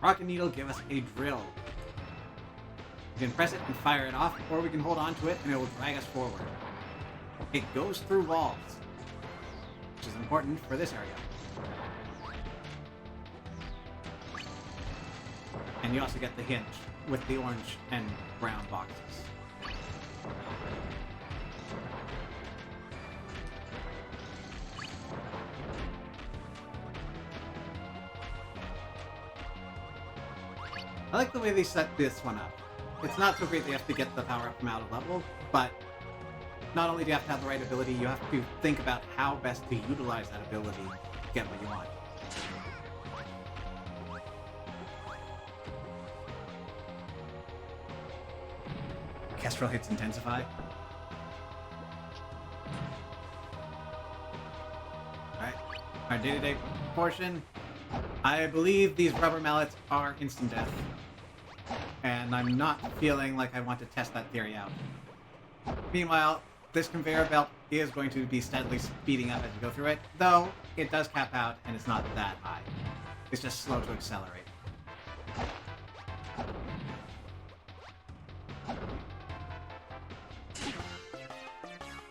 A: Rocket Needle give us a drill. We can press it and fire it off, or we can hold on to it and it will drag us forward. It goes through walls, which is important for this area. And you also get the hint with the orange and brown boxes. I like the way they set this one up. It's not so great that you have to get the power up from out of level, but not only do you have to have the right ability, you have to think about how best to utilize that ability to get what you want. Kestrel hits intensify. Alright, our day-to-day portion. I believe these rubber mallets are instant death. And I'm not feeling like I want to test that theory out. Meanwhile, this conveyor belt is going to be steadily speeding up as you go through it, though it does cap out and it's not that high. It's just slow to accelerate.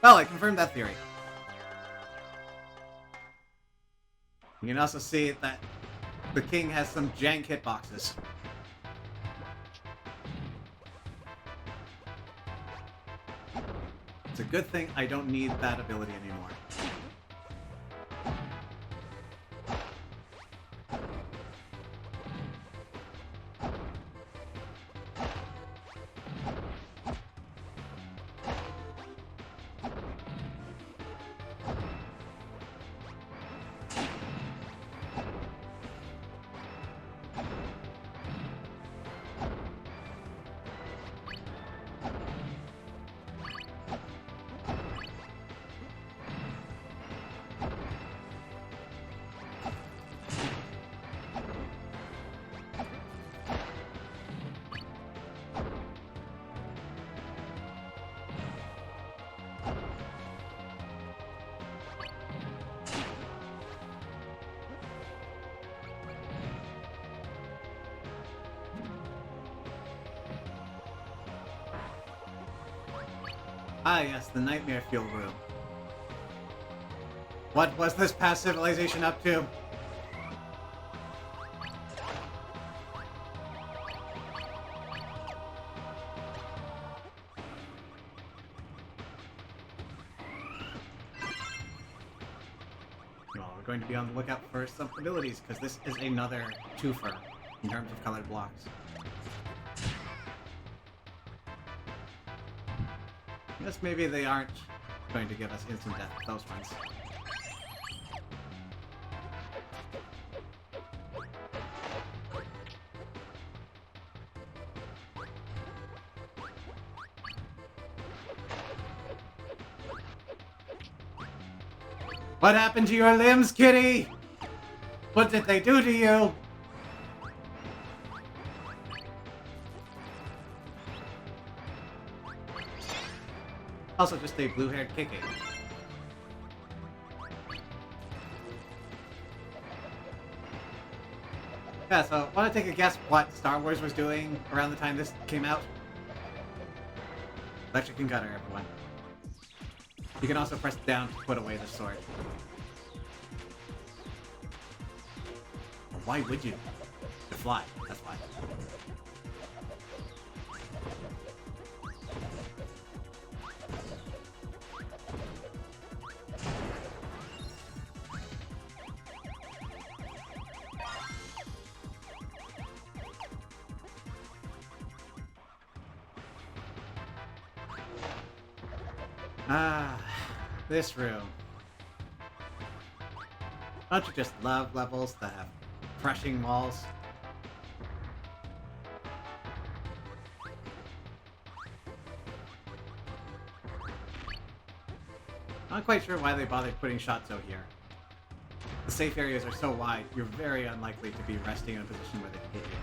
A: Well, I confirmed that theory. You can also see that the king has some jank hitboxes. It's a good thing I don't need that ability anymore. Ah, yes, the Nightmare Fuel Room. What was this past civilization up to? Well, we're going to be on the lookout for some abilities, because this is another twofer in terms of colored blocks. I guess maybe they aren't going to give us instant death with those ones. What happened to your limbs, kitty? What did they do to you? Also just a blue-haired Kiki. Yeah, so want to take a guess what Star Wars was doing around the time this came out? Electric and Gutter, everyone. You can also press down to put away the sword. Well, why would you? To fly, that's why. Ah, this room. Don't you just love levels that have crushing walls? Not quite sure why they bothered putting Shatso here. The safe areas are so wide, you're very unlikely to be resting in a position where they can hit you.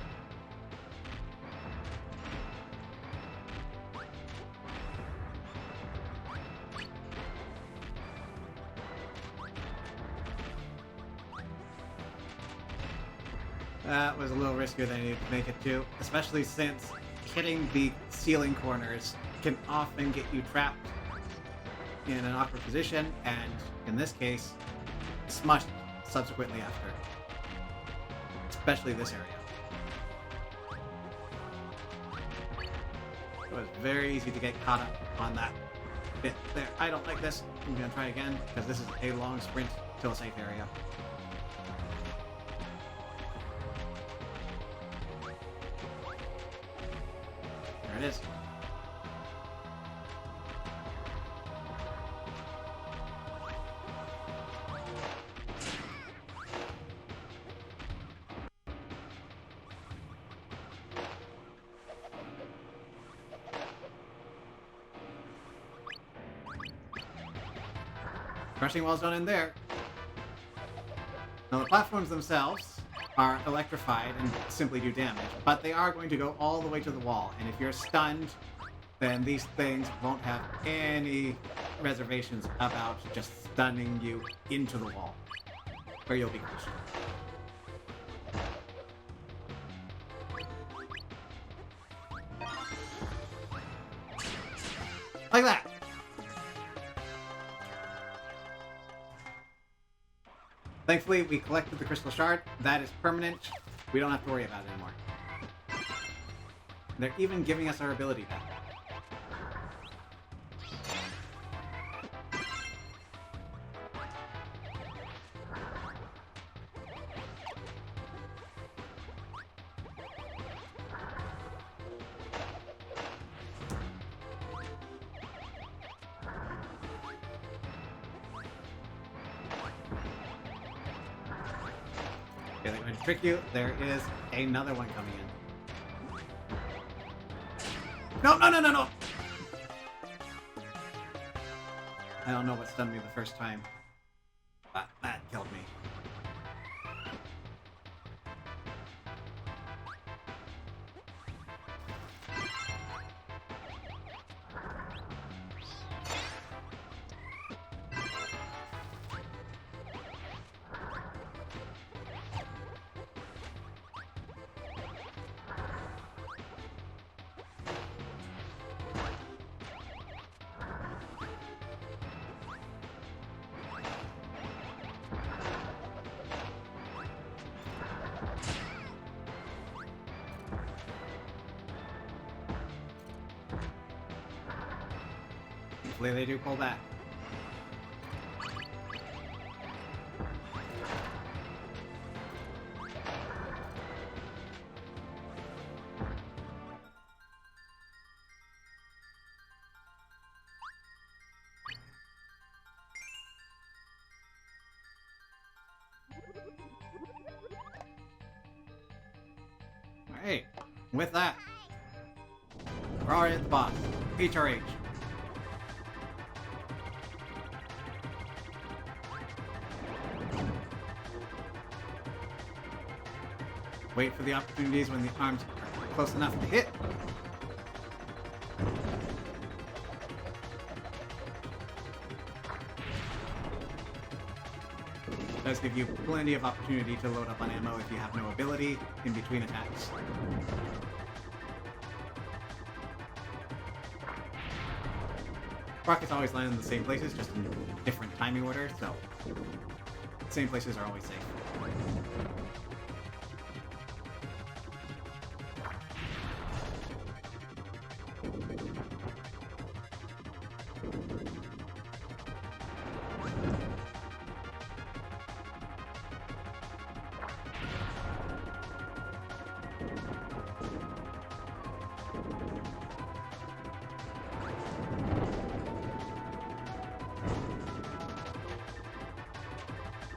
A: That was a little riskier than I needed to make it to, especially since hitting the ceiling corners can often get you trapped in an awkward position, and in this case, smushed subsequently after. Especially this area. It was very easy to get caught up on that bit there. I don't like this. I'm gonna try again, because this is a long sprint to a safe area. There it is. Crushing walls don't end there. Now the platforms themselves are electrified and simply do damage, but they are going to go all the way to the wall, and if you're stunned, then these things won't have any reservations about just stunning you into the wall, where you'll be crushed. Like that! Thankfully, we collected the crystal shard. That is permanent. We don't have to worry about it anymore. They're even giving us our ability back. Okay, they're going to trick you. There is another one coming in. No, no, no, no, no! I don't know what stunned me the first time. But that killed me. Hopefully they do pull back. Alright, with that, we're already at the boss. HRH. Wait for the opportunities when the arms are close enough to hit. Does give you plenty of opportunity to load up on ammo if you have no ability in between attacks. Rockets always land in the same places, just in different timing order, so same places are always safe.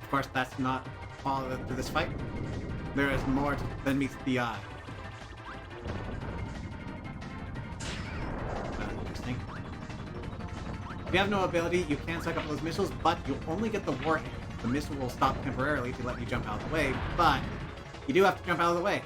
A: Of course, that's not all to this fight. There is more than meets the eye. Interesting. If you have no ability, you can suck up those missiles, but you'll only get the warhead. The missile will stop temporarily to let you jump out of the way, but you do have to jump out of the way.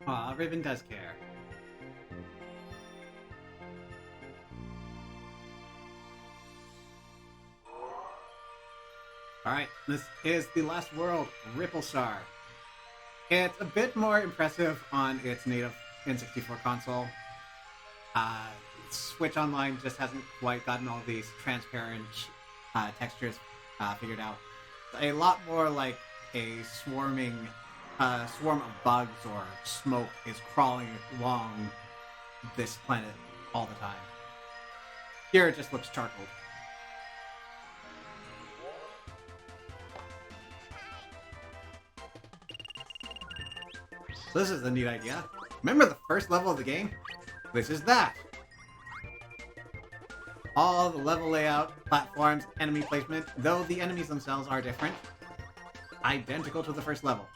A: Aw, Raven does care. Alright, this is the last world, Ripple Star. It's a bit more impressive on its native N64 console. Switch Online just hasn't quite gotten all these transparent textures figured out. A lot more like a swarm of bugs or smoke is crawling along this planet all the time. Here it just looks charcoaled. So this is a neat idea. Remember the first level of the game? This is that. All the level layout, platforms, enemy placement, though the enemies themselves are different. Identical to the first level.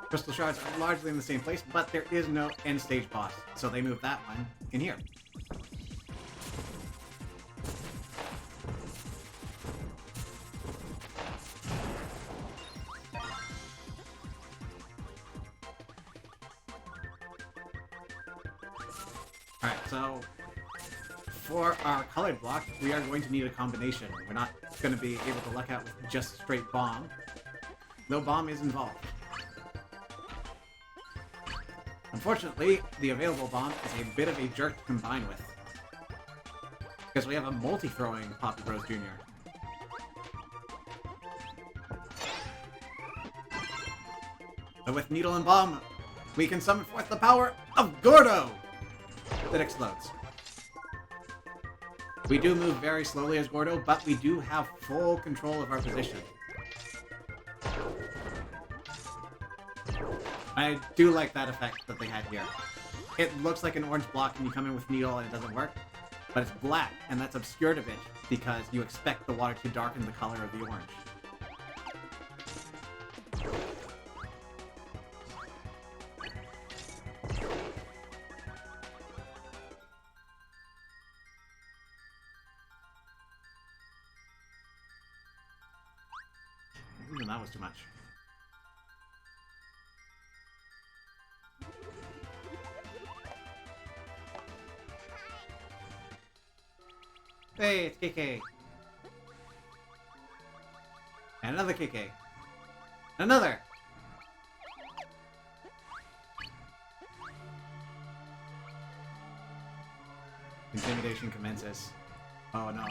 A: Crystal shards are largely in the same place, but there is no end stage boss, so they moved that one in here. Alright, so for our colored block, we are going to need a combination. We're not going to be able to luck out with just straight bomb. No bomb is involved. Unfortunately, the available bomb is a bit of a jerk to combine with. Because we have a multi-throwing Poppy Bros Jr. But with Needle and Bomb, we can summon forth the power of Gordo that explodes. We do move very slowly as Gordo, but we do have full control of our position. I do like that effect that they had here. It looks like an orange block and you come in with Needle and it doesn't work, but it's black, and that's obscured a bit because you expect the water to darken the color of the orange. Ooh, that was too much. Hey, it's KK. And another KK. Another! Intimidation commences. Oh no.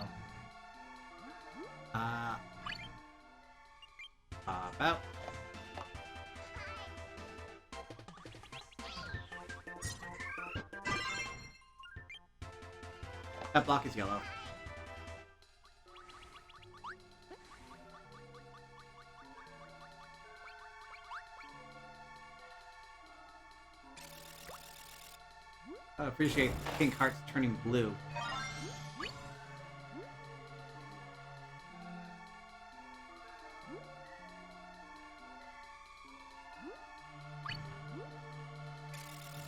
A: About. That block is yellow. I appreciate pink hearts turning blue.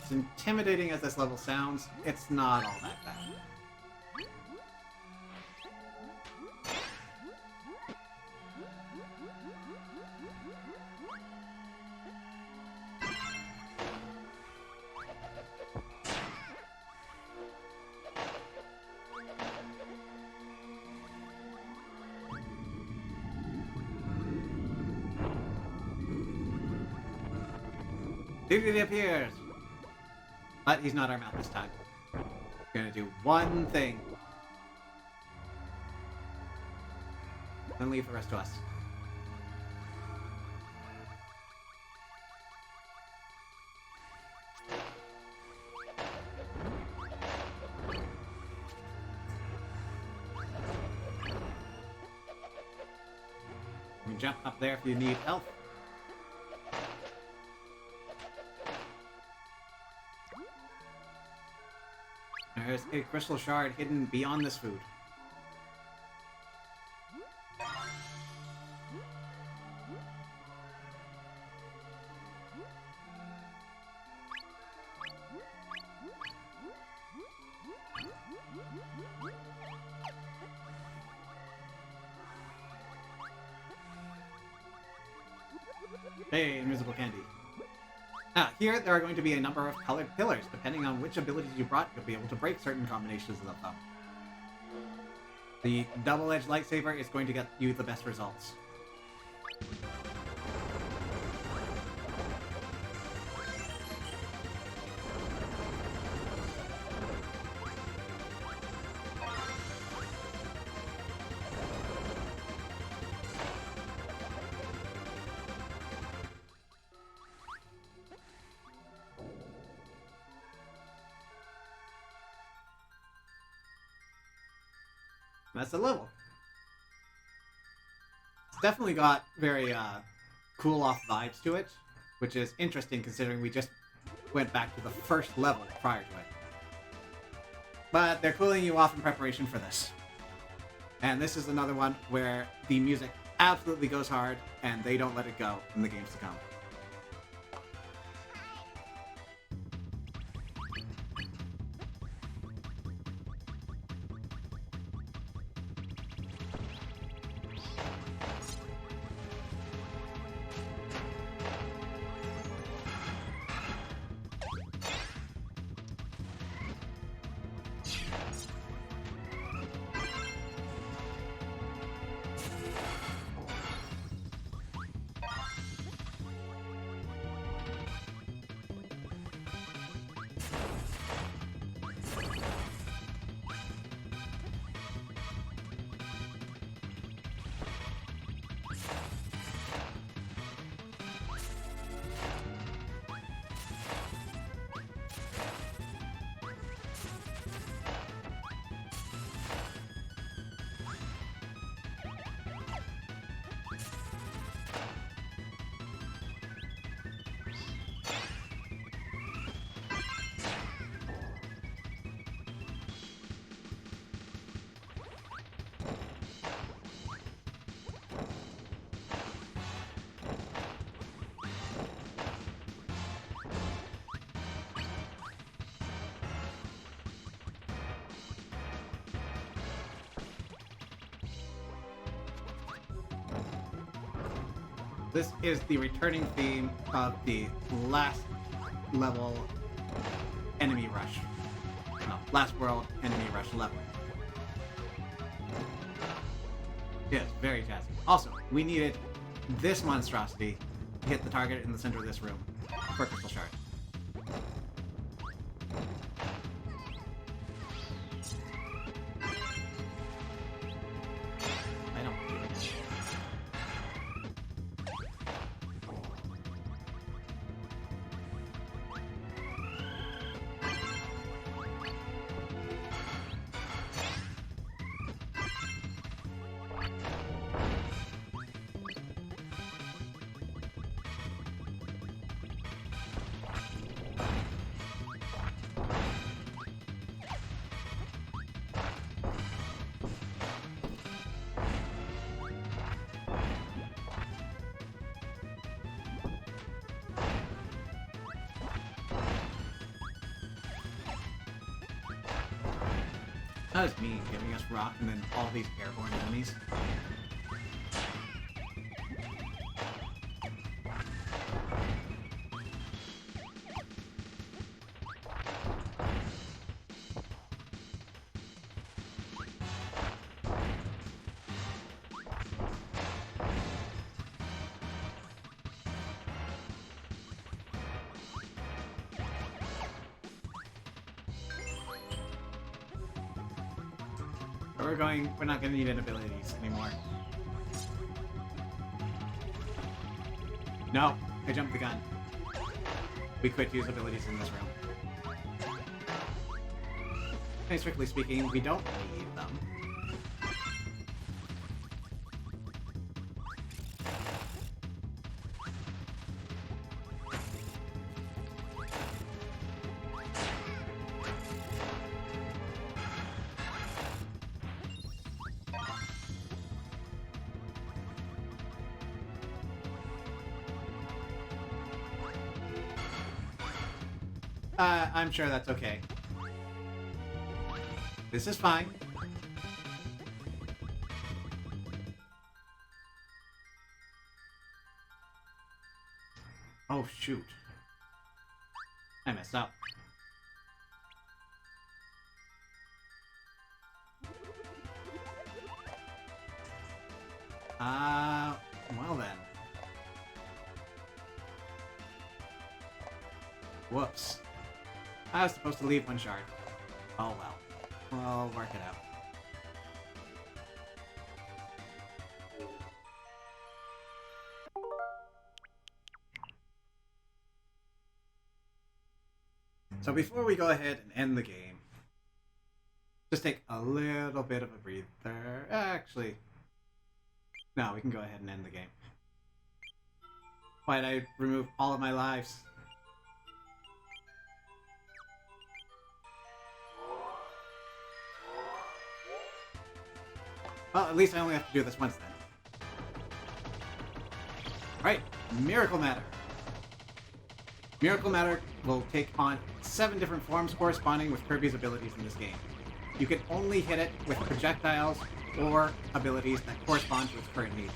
A: As intimidating as this level sounds, it's not all that bad. Kirby appears! But he's not our mouth this time. We're gonna do one thing. Then leave the rest to us. You can jump up there if you need help. There's a crystal shard hidden beyond this food. Hey, invisible candy. Here, there are going to be a number of colored pillars. Depending on which abilities you brought, you'll be able to break certain combinations of them. The double-edged lightsaber is going to get you the best results. That's the level. It's definitely got very cool-off vibes to it, which is interesting considering we just went back to the first level prior to it. But they're cooling you off in preparation for this. And this is another one where the music absolutely goes hard, and they don't let it go in the games to come. This is the returning theme of the last level enemy rush. No, last world enemy rush level. Yes, very jazzy. Also, we needed this monstrosity to hit the target in the center of this room for Crystal Shard. I don't do it. That was me giving us rock and then all these airborne enemies. We're not gonna need abilities anymore. No, I jumped the gun. We could use abilities in this room. And strictly speaking, we don't need them. I'm sure that's okay. This is fine. Oh, shoot. I messed up. Well then. Whoops. I was supposed to leave one shard. Oh well. We'll work it out. So before we go ahead and end the game, just take a little bit of a breather. Actually, no, we can go ahead and end the game. Why'd I remove all of my lives? Well, at least I only have to do this once then. Right, Miracle Matter. Miracle Matter will take on 7 different forms corresponding with Kirby's abilities in this game. You can only hit it with projectiles or abilities that correspond to its current nature.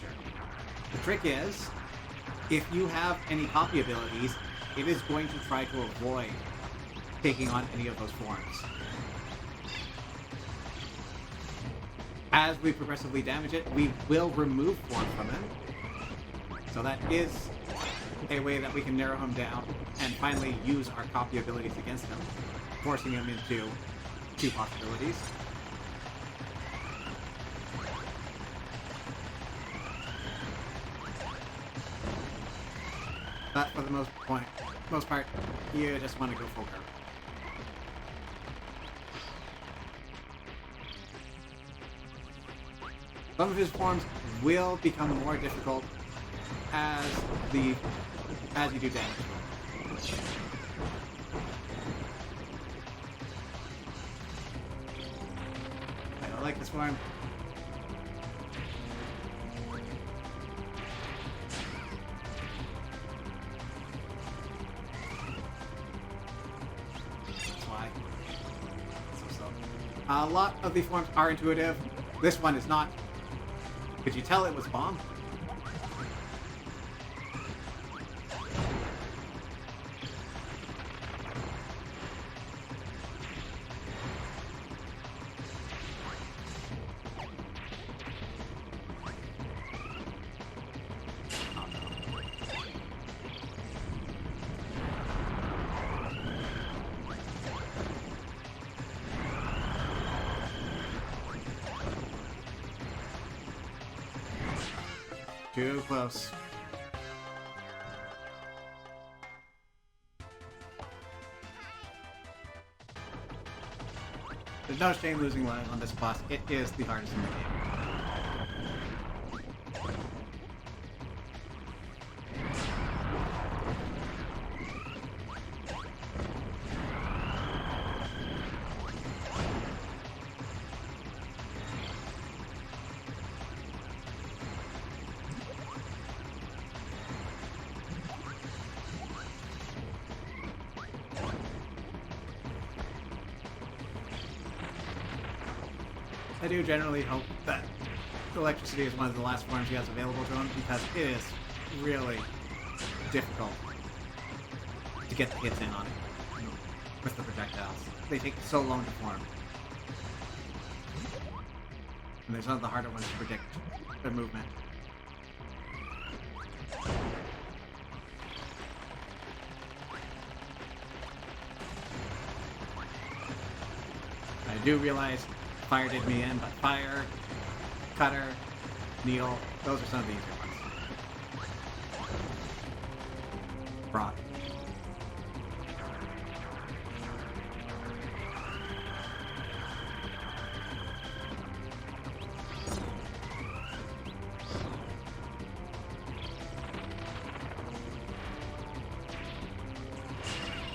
A: The trick is, if you have any copy abilities, it is going to try to avoid taking on any of those forms. As we progressively damage it, we will remove form from it. So that is a way that we can narrow him down and finally use our copy abilities against him, forcing him into 2 possibilities. But for the most part, you just want to go full curve. Some of his forms will become more difficult as you do damage. I don't like this form. That's why. So. A lot of the forms are intuitive. This one is not. Could you tell it was bomb? Too close. There's no shame losing lives on this boss. It is the hardest in the game. I do generally hope that electricity is one of the last forms he has available to him, because it is really difficult to get the hits in on it with the projectiles. They take so long to form. And there's one of the harder ones to predict their movement. I do realize fire did me in, but fire, cutter, needle, those are some of the easier ones. Brock.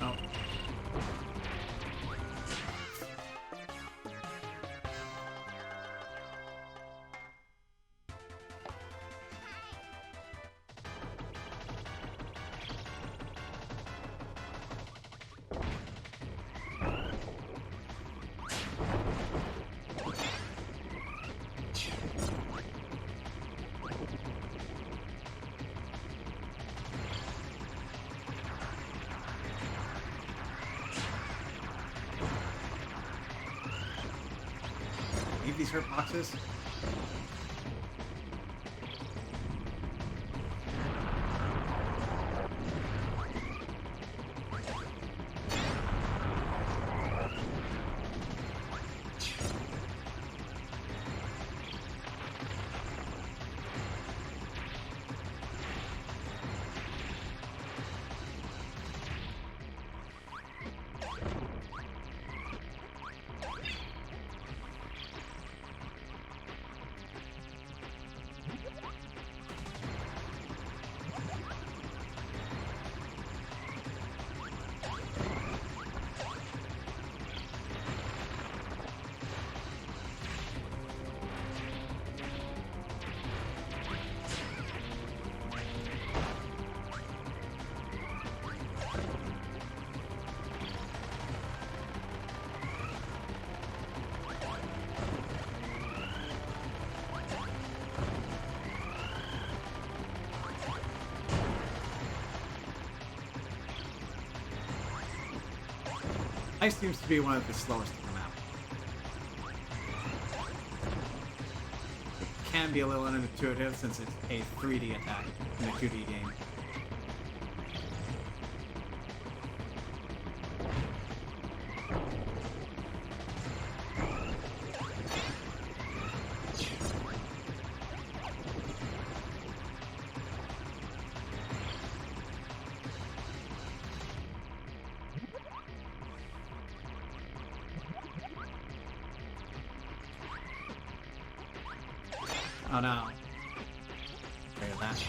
A: Oh. Leave these hurt boxes. Ice seems to be one of the slowest to come out. It can be a little unintuitive since it's a 3D attack in a 2D game. Oh no. Afraid of that.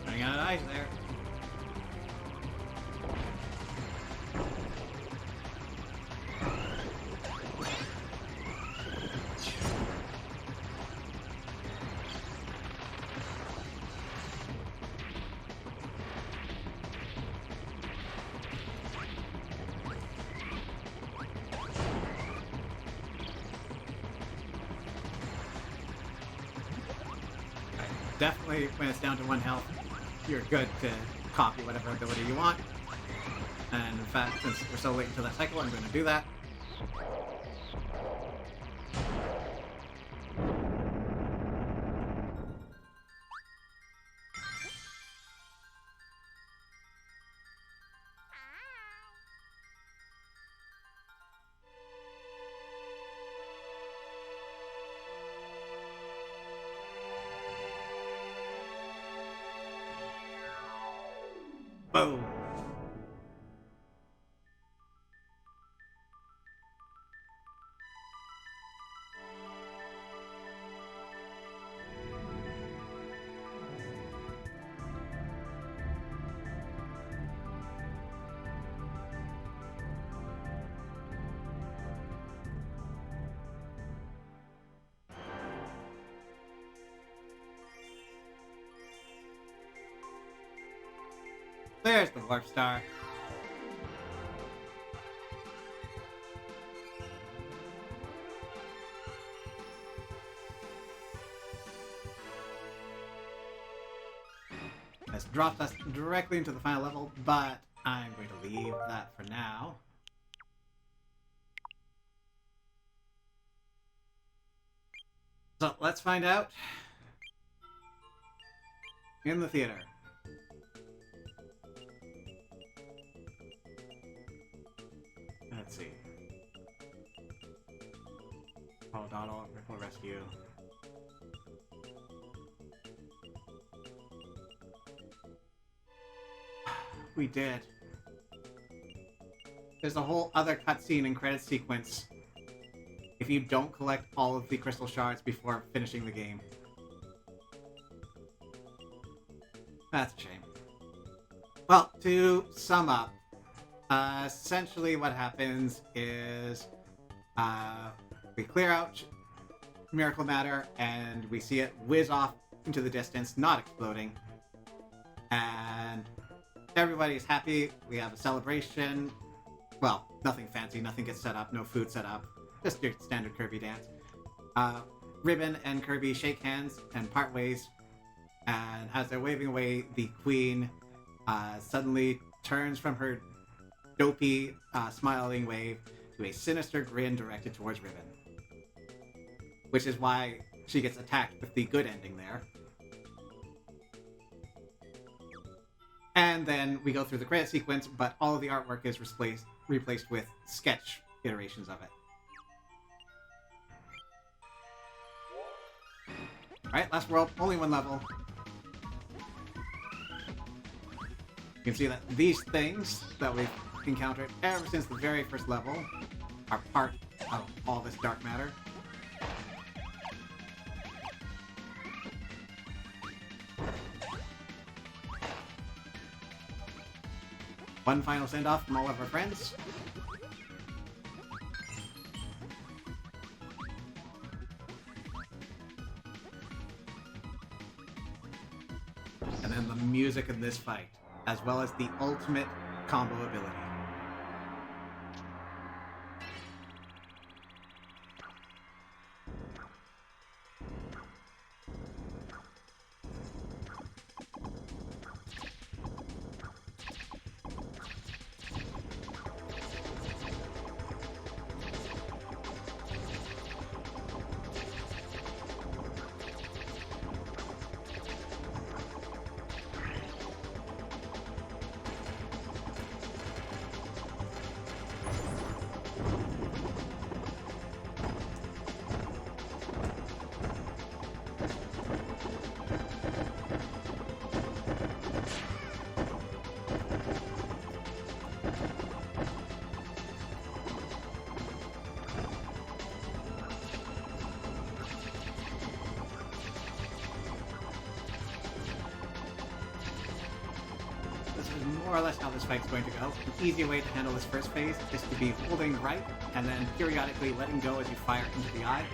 A: Running out of ice there. Definitely, when it's down to 1 health, you're good to copy whatever ability you want. And in fact, since we're so late into that cycle, I'm going to do that. Boom. There's the warp star. This dropped us directly into the final level, but I'm going to leave that for now. So let's find out in the theater. Let's see. Oh, Donald, Ripple Rescue. We did. There's a whole other cutscene and credit sequence if you don't collect all of the crystal shards before finishing the game. That's a shame. Well, to sum up, essentially what happens is we clear out Miracle Matter and we see it whiz off into the distance, not exploding. And everybody's happy. We have a celebration. Well, nothing fancy, nothing gets set up, no food set up. Just your standard Kirby dance. Ribbon and Kirby shake hands and part ways. And as they're waving away, the queen suddenly turns from her dopey, smiling wave to a sinister grin directed towards Ribbon. Which is why she gets attacked with the good ending there. And then we go through the credit sequence, but all of the artwork is replaced with sketch iterations of it. Alright, last world, only one level. You can see that these things that we've encountered ever since the very first level are part of all this dark matter. One final send-off from all of our friends. And then the music in this fight, as well as the ultimate combo ability. More or less how this fight's going to go. An easier way to handle this first phase is to be holding right and then periodically letting go as you fire into the eye.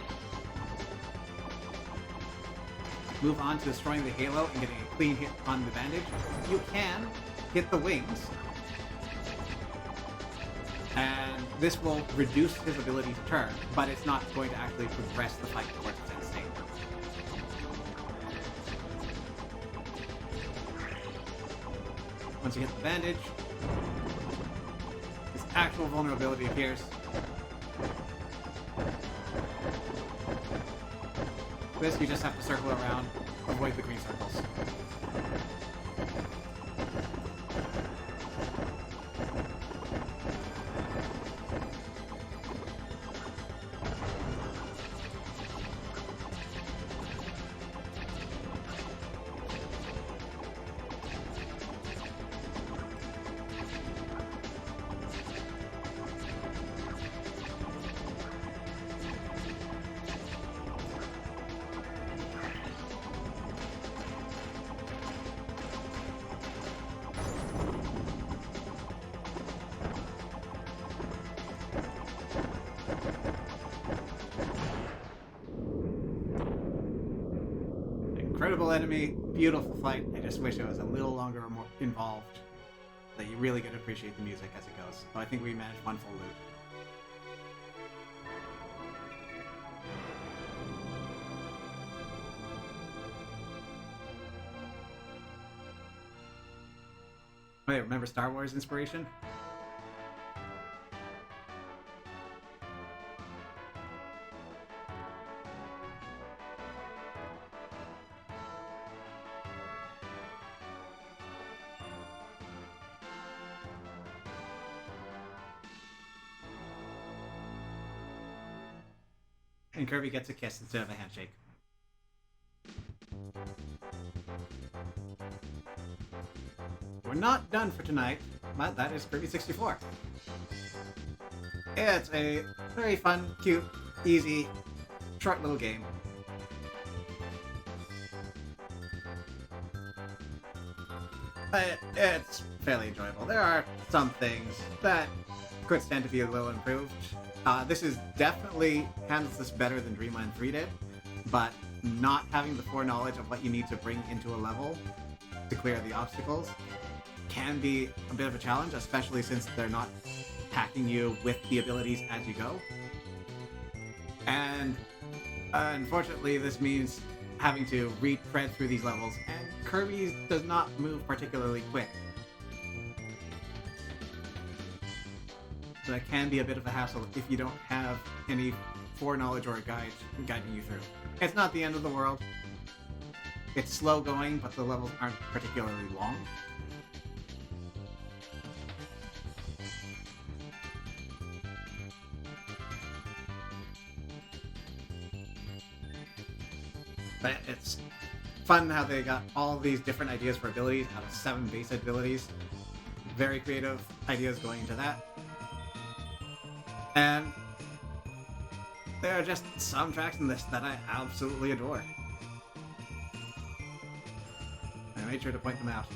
A: Move on to destroying the halo and getting a clean hit on the bandage. You can hit the wings, and this will reduce his ability to turn, but it's not going to actually progress the fight towards its end state. Once you hit the bandage, this actual vulnerability appears. This, you just have to circle around, avoid the green circles. Incredible enemy, beautiful fight. I just wish it was a little longer or more involved, that you really get to appreciate the music as it goes. But I think we managed one full loop. Wait, remember Star Wars inspiration? And Kirby gets a kiss instead of a handshake. We're not done for tonight, but that is Kirby 64. It's a very fun, cute, easy, short little game. But it's fairly enjoyable. There are some things that could stand to be a little improved. This is definitely handles this better than Dreamland 3 did, but not having the foreknowledge of what you need to bring into a level to clear the obstacles can be a bit of a challenge, especially since they're not packing you with the abilities as you go. And unfortunately, this means having to retread through these levels, and Kirby does not move particularly quick. So that can be a bit of a hassle if you don't have any foreknowledge or a guide guiding you through. It's not the end of the world. It's slow going, but the levels aren't particularly long. But it's fun how they got all these different ideas for abilities out of 7 base abilities. Very creative ideas going into that. And there are just some tracks in this that I absolutely adore. I made sure to point them out.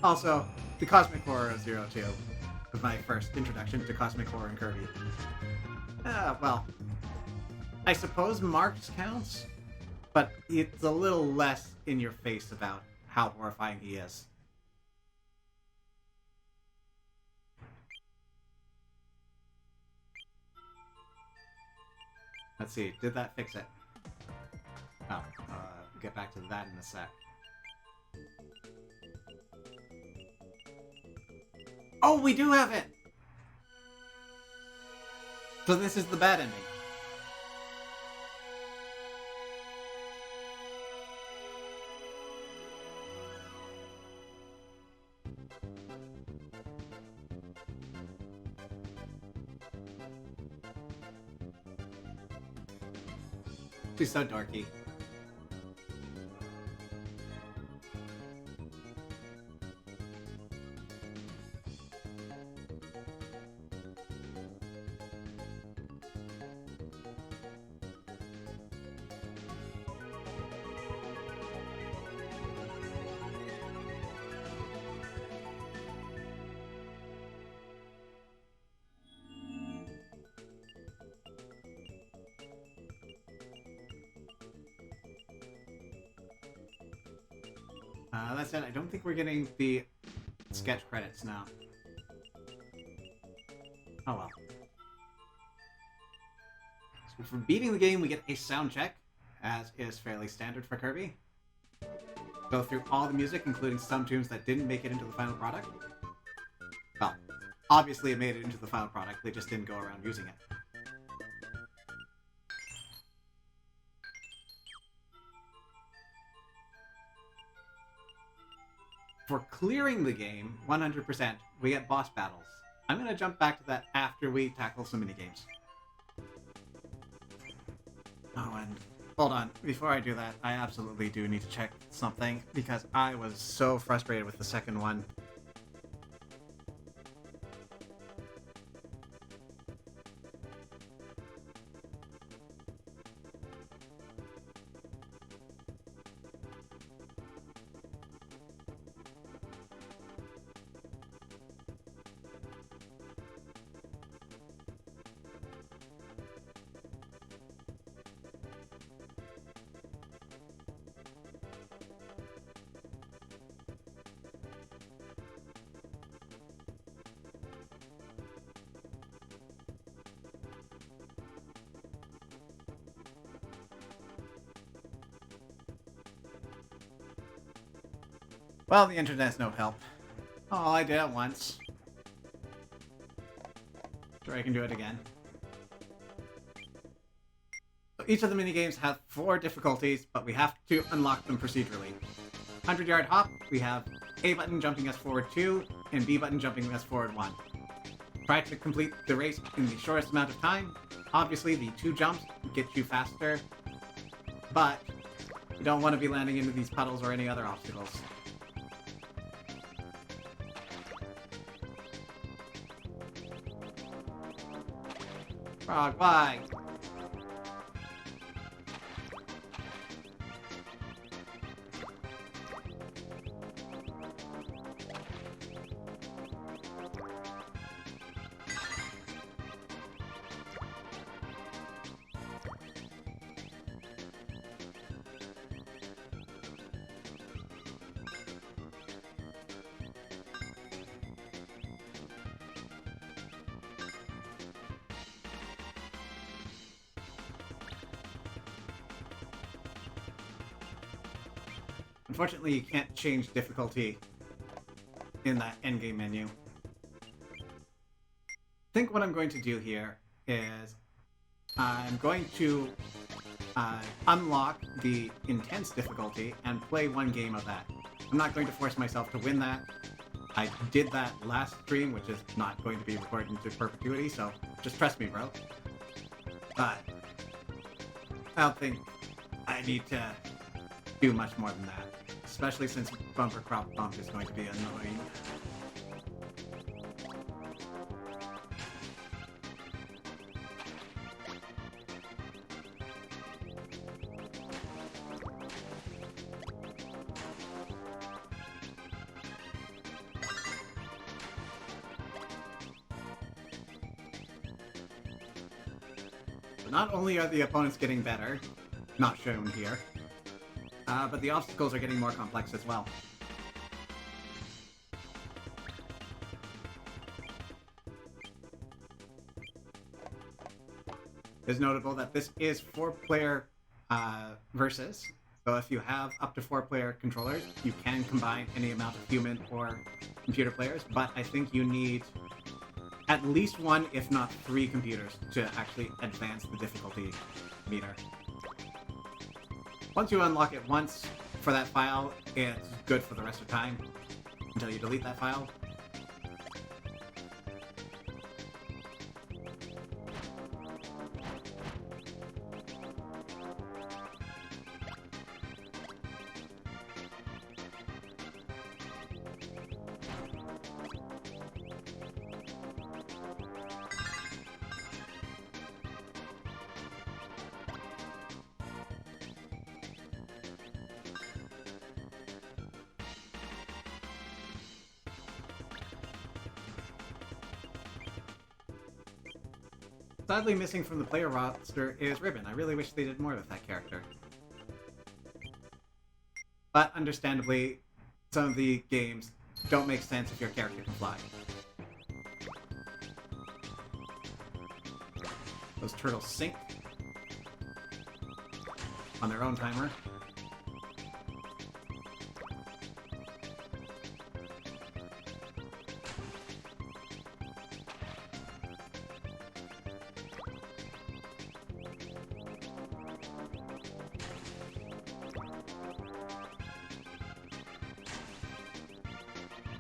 A: Also, the Cosmic Horror of 02 was my first introduction to Cosmic Horror and Kirby. Well, I suppose Marx counts, but it's a little less in your face about how horrifying he is. Let's see, did that fix it? Oh, we'll get back to that in a sec. Oh, we do have it! So this is the bad ending. She's so dorky. That said, I don't think we're getting the sketch credits now. Oh well. So for beating the game, we get a sound check, as is fairly standard for Kirby. go through all the music, including some tunes that didn't make it into the final product. Well, obviously it made it into the final product, they just didn't go around using it. For clearing the game, 100%, we get boss battles. I'm going to jump back to that after we tackle some minigames. Oh, and hold on. Before I do that, I absolutely do need to check something, because I was so frustrated with the second one. Well, the internet's no help. Oh, I did it once. Sure, I can do it again. So each of the minigames have 4 difficulties, but we have to unlock them procedurally. 100-yard hop, we have A button jumping us forward 2, and B button jumping us forward 1. Try to complete the race in the shortest amount of time. Obviously, the 2 jumps get you faster, but you don't want to be landing into these puddles or any other obstacles. Frog, bye! Unfortunately, you can't change difficulty in that endgame menu. I think what I'm going to do here is I'm going to unlock the intense difficulty and play 1 game of that. I'm not going to force myself to win that. I did that last stream, which is not going to be recorded into perpetuity, so just trust me, bro. But I don't think I need to do much more than that. Especially since bumper crop bump is going to be annoying. So not only are the opponents getting better, not shown here, but the obstacles are getting more complex as well. It's notable that this is 4-player versus, so if you have up to 4-player controllers, you can combine any amount of human or computer players, but I think you need at least 1, if not 3 computers to actually advance the difficulty meter. Once you unlock it once for that file, it's good for the rest of the time until you delete that file. Sadly missing from the player roster is Ribbon. I really wish they did more with that character. But understandably, some of the games don't make sense if your character can fly. Those turtles sink on their own timer.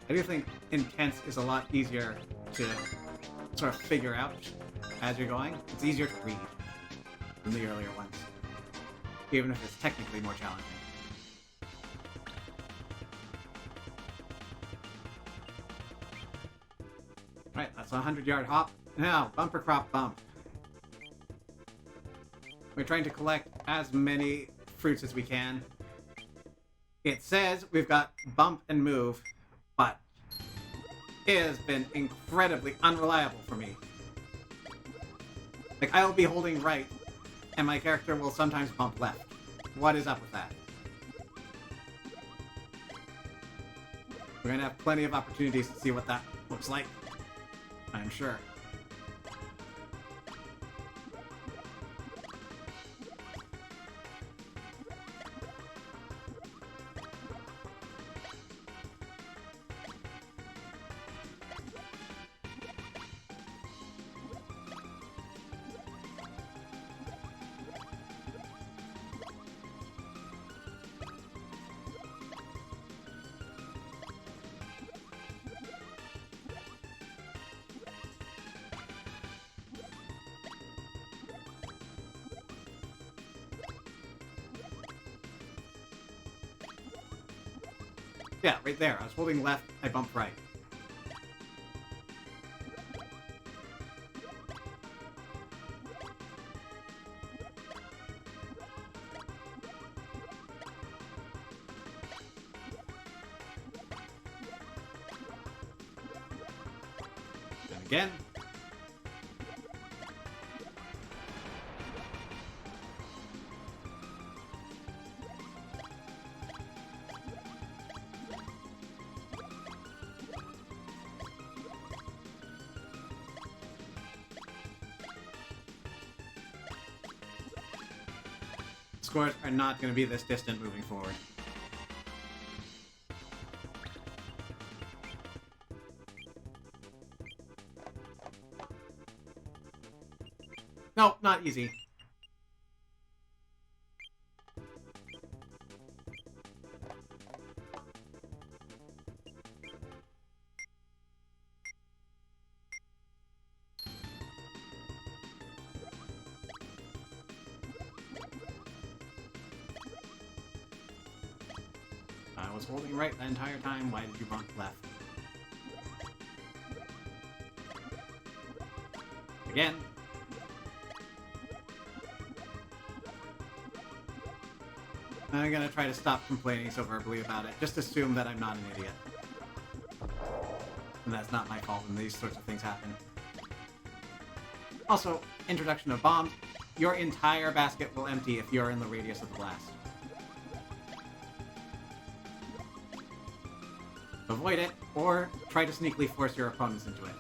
A: I do think intense is a lot easier to sort of figure out as you're going. It's easier to read than the earlier ones, even if it's technically more challenging. Right, that's a 100-yard hop. Now, bumper crop bump. We're trying to collect as many fruits as we can. It says we've got bump and move, but it has been incredibly unreliable for me. Like, I'll be holding right, and my character will sometimes bump left. What is up with that? We're gonna have plenty of opportunities to see what that looks like, I'm sure. Yeah, right there. I was holding left, I bumped right. And again. Scores are not going to be this distant moving forward. No, not easy. I was holding right the entire time. Why did you bump left? Again. I'm gonna try to stop complaining so verbally about it. Just assume that I'm not an idiot. And that's not my fault when these sorts of things happen. Also, introduction of bombs. Your entire basket will empty if you're in the radius of the blast. Avoid it, or try to sneakily force your opponents into it.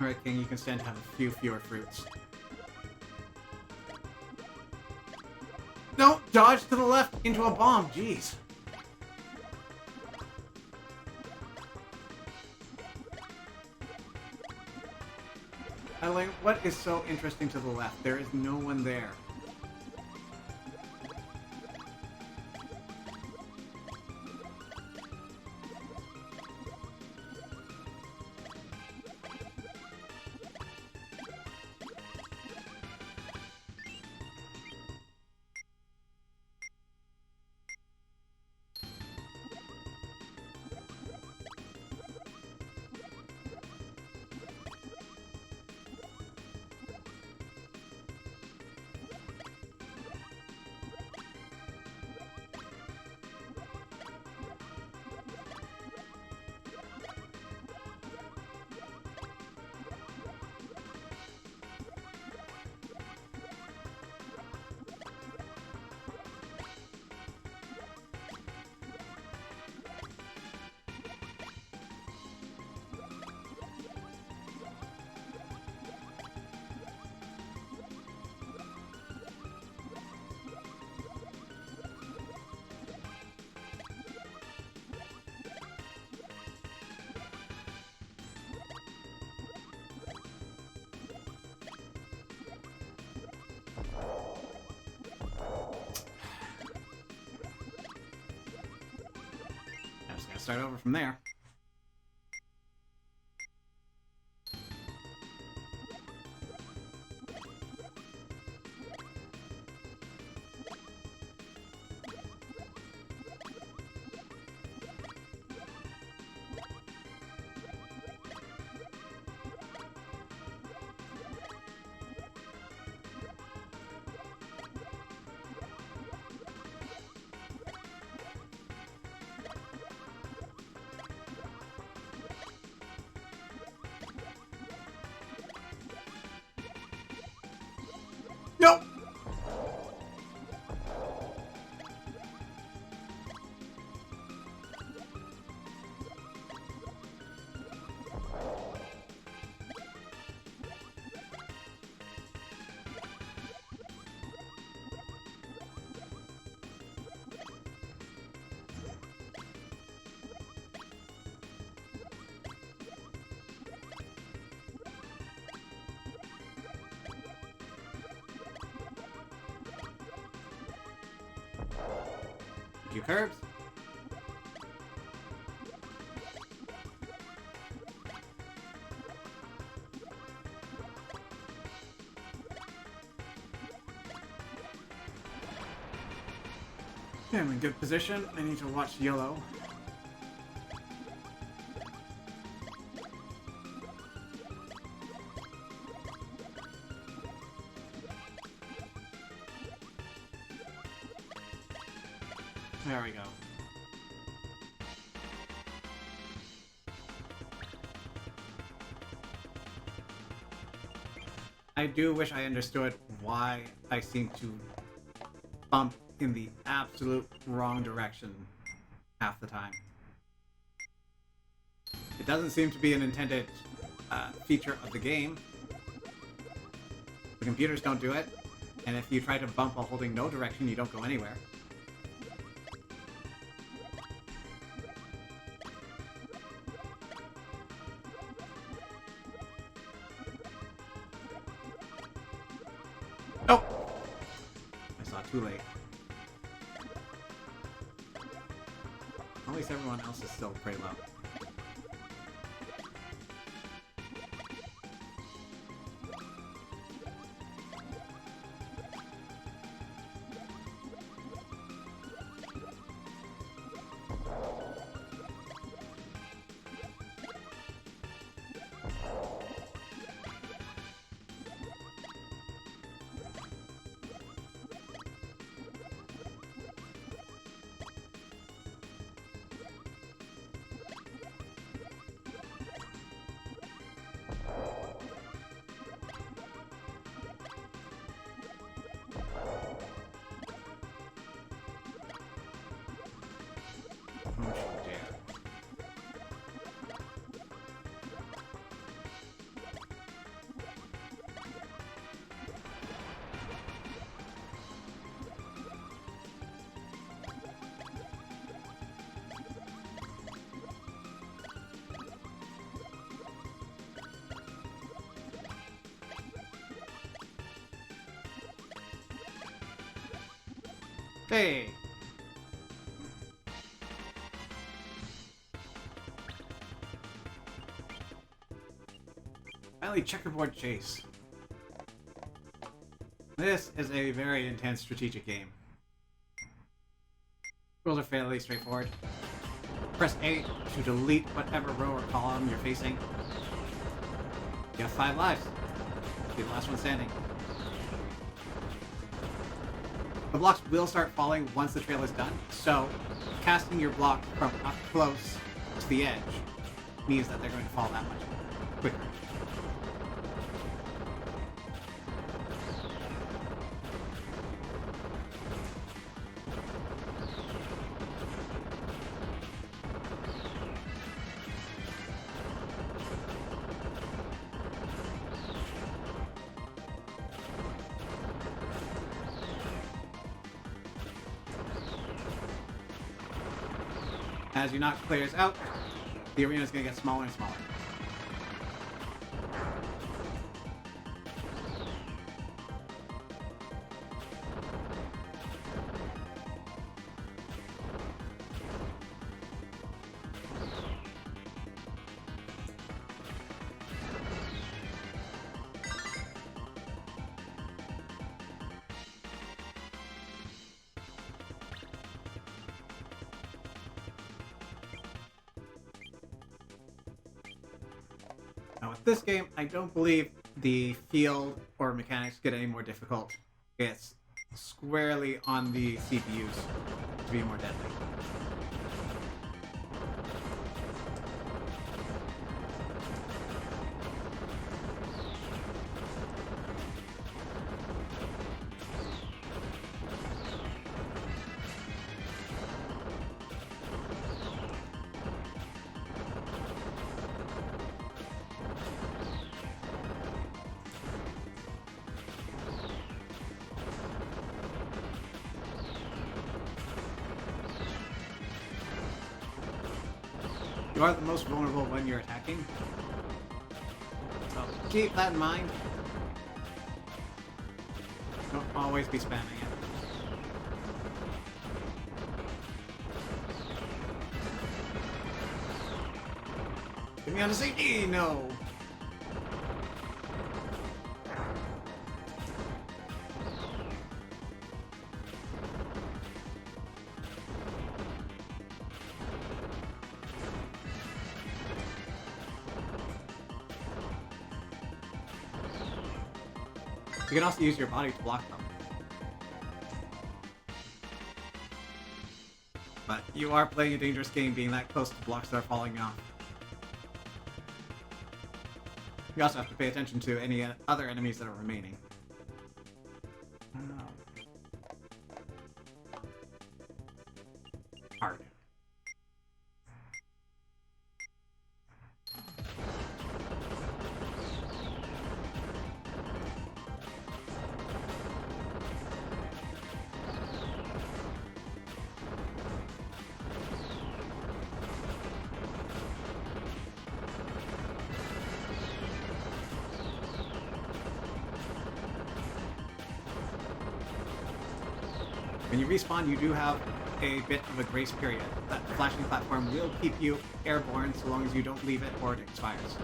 A: Alright, King, you can stand to have a few fewer fruits. No! Dodge to the left into a bomb! Jeez. What is so interesting to the left? There is no one there. I'm just gonna start over from there. Nope! A few curbs. Okay, I'm in good position. I need to watch yellow. There we go. I do wish I understood why I seem to bump in the absolute wrong direction half the time. It doesn't seem to be an intended feature of the game. The computers don't do it, and if you try to bump while holding no direction, you don't go anywhere. Oh! I saw it too late. At least everyone else is still pretty low. Hey! Finally, checkerboard chase. This is a very intense strategic game. Rules are fairly straightforward. Press A to delete whatever row or column you're facing. You have 5 lives. Be the last one standing. The blocks will start falling once the trail is done, so casting your block from up close to the edge means that they're going to fall that much quicker. As you knock players out, the arena is going to get smaller and smaller. Now with this game, I don't believe the field or mechanics get any more difficult. It's squarely on the CPUs to be more deadly. You are the most vulnerable when you're attacking, so keep that in mind. Don't always be spamming it. Get me on a safety! No! You can also use your body to block them. But you are playing a dangerous game being that close to blocks that are falling off. You also have to pay attention to any other enemies that are remaining. Hard. When you respawn, you do have a bit of a grace period. That flashing platform will keep you airborne so long as you don't leave it or it expires.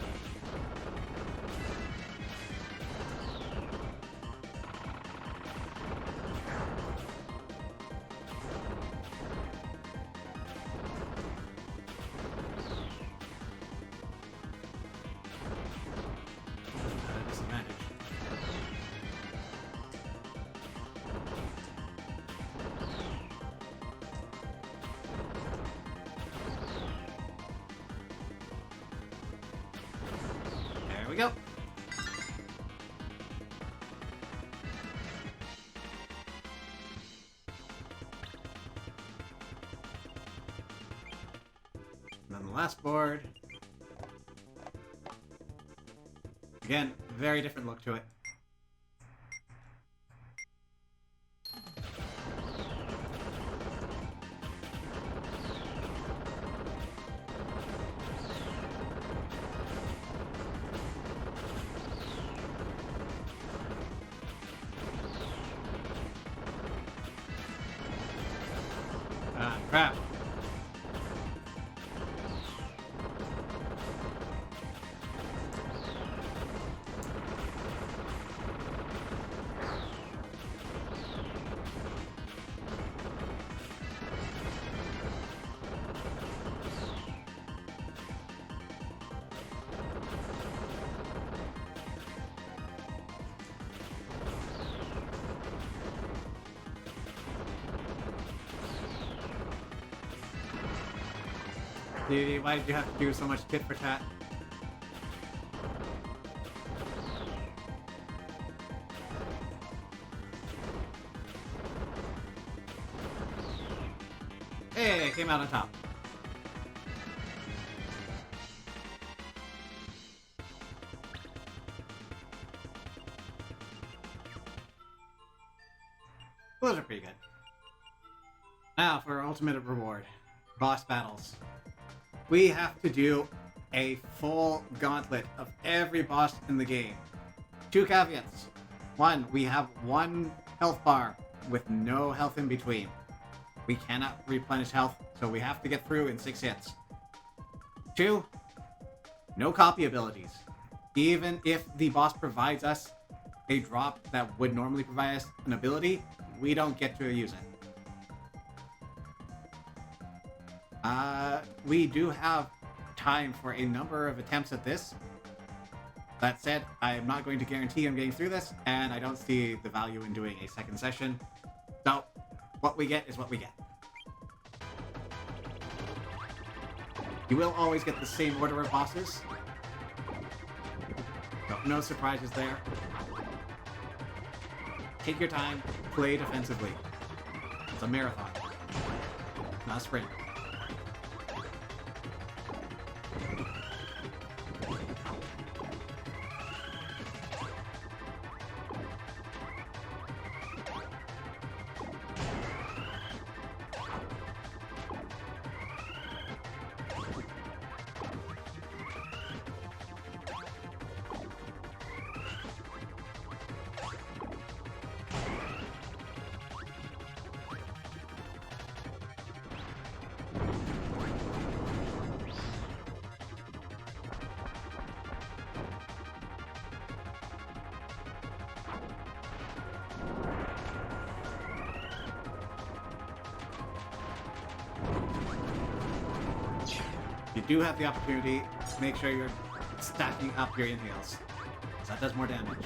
A: Disadvantage. There we go. And then the last board. Again, very different look to it. Ah, crap. Why did you have to do so much tit for tat? Hey, came out on top. Those are pretty good. Now for our ultimate reward. Boss battles. We have to do a full gauntlet of every boss in the game. 2 caveats. 1, we have 1 health bar with no health in between. We cannot replenish health, so we have to get through in 6 hits. 2, no copy abilities. Even if the boss provides us a drop that would normally provide us an ability, we don't get to use it. We do have time for a number of attempts at this. That said, I am not going to guarantee I'm getting through this, and I don't see the value in doing a second session. So, what we get is what we get. You will always get the same order of bosses. So, no surprises there. Take your time, play defensively. It's a marathon, not a sprint. You do have the opportunity to make sure you're stacking up your inhales, because that does more damage.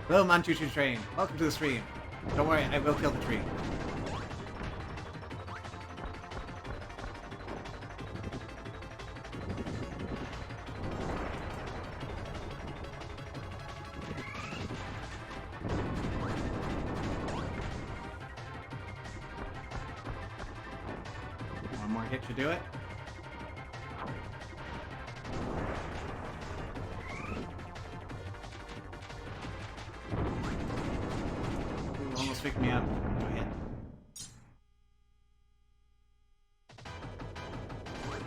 A: Hello, Manchuchu Train. Welcome to the stream. Don't worry, I will kill the tree. One more hit should do it. Ooh, almost picked me up. No hit.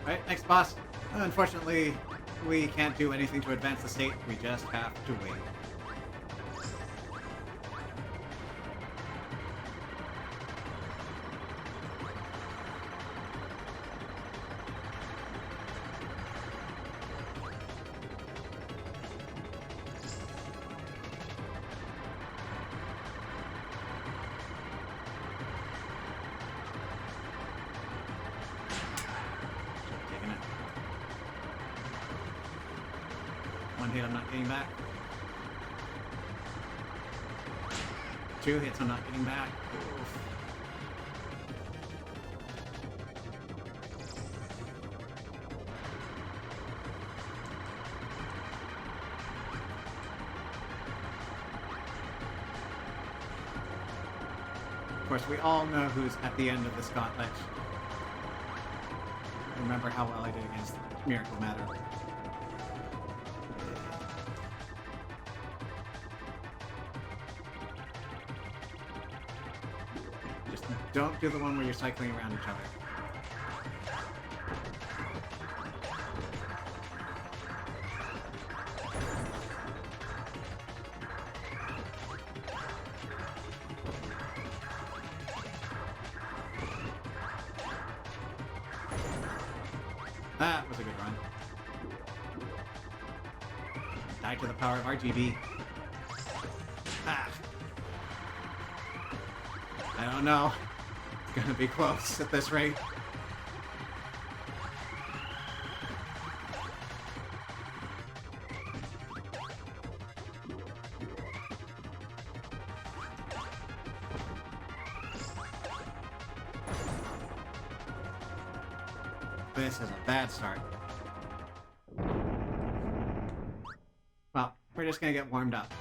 A: Alright, next boss. Unfortunately, we can't do anything to advance the state. We just have to wait. Taking it. One hit, I'm not getting back. 2 hits, I'm not getting back. Oof. Of course, we all know who's at the end of this gauntlet. Remember how well I did against Miracle Matter. Just don't do the one where you're cycling around each other. That was a good run. Die to the power of RGB. Ah. I don't know. It's gonna be close at this rate. This is a bad start. Well, we're just gonna get warmed up.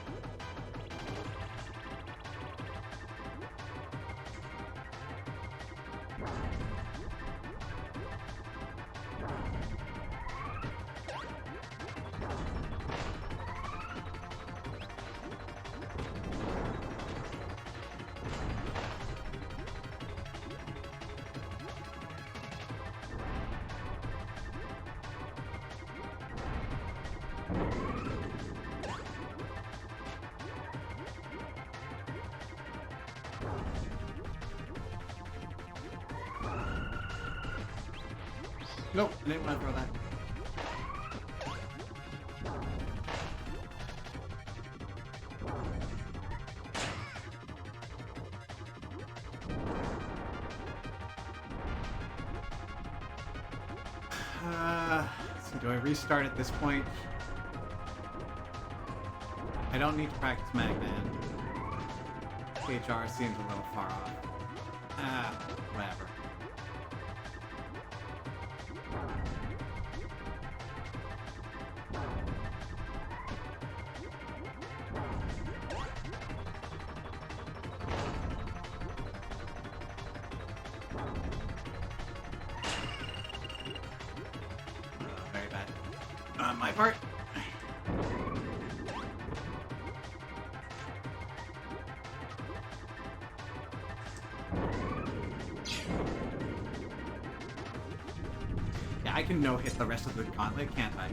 A: Nope, I didn't want to throw that. So do I restart at this point? I don't need to practice Magman. HR seems a little far off. Whatever. Very bad. On my part. Yeah, I can no-hit the rest of the gauntlet, can't I?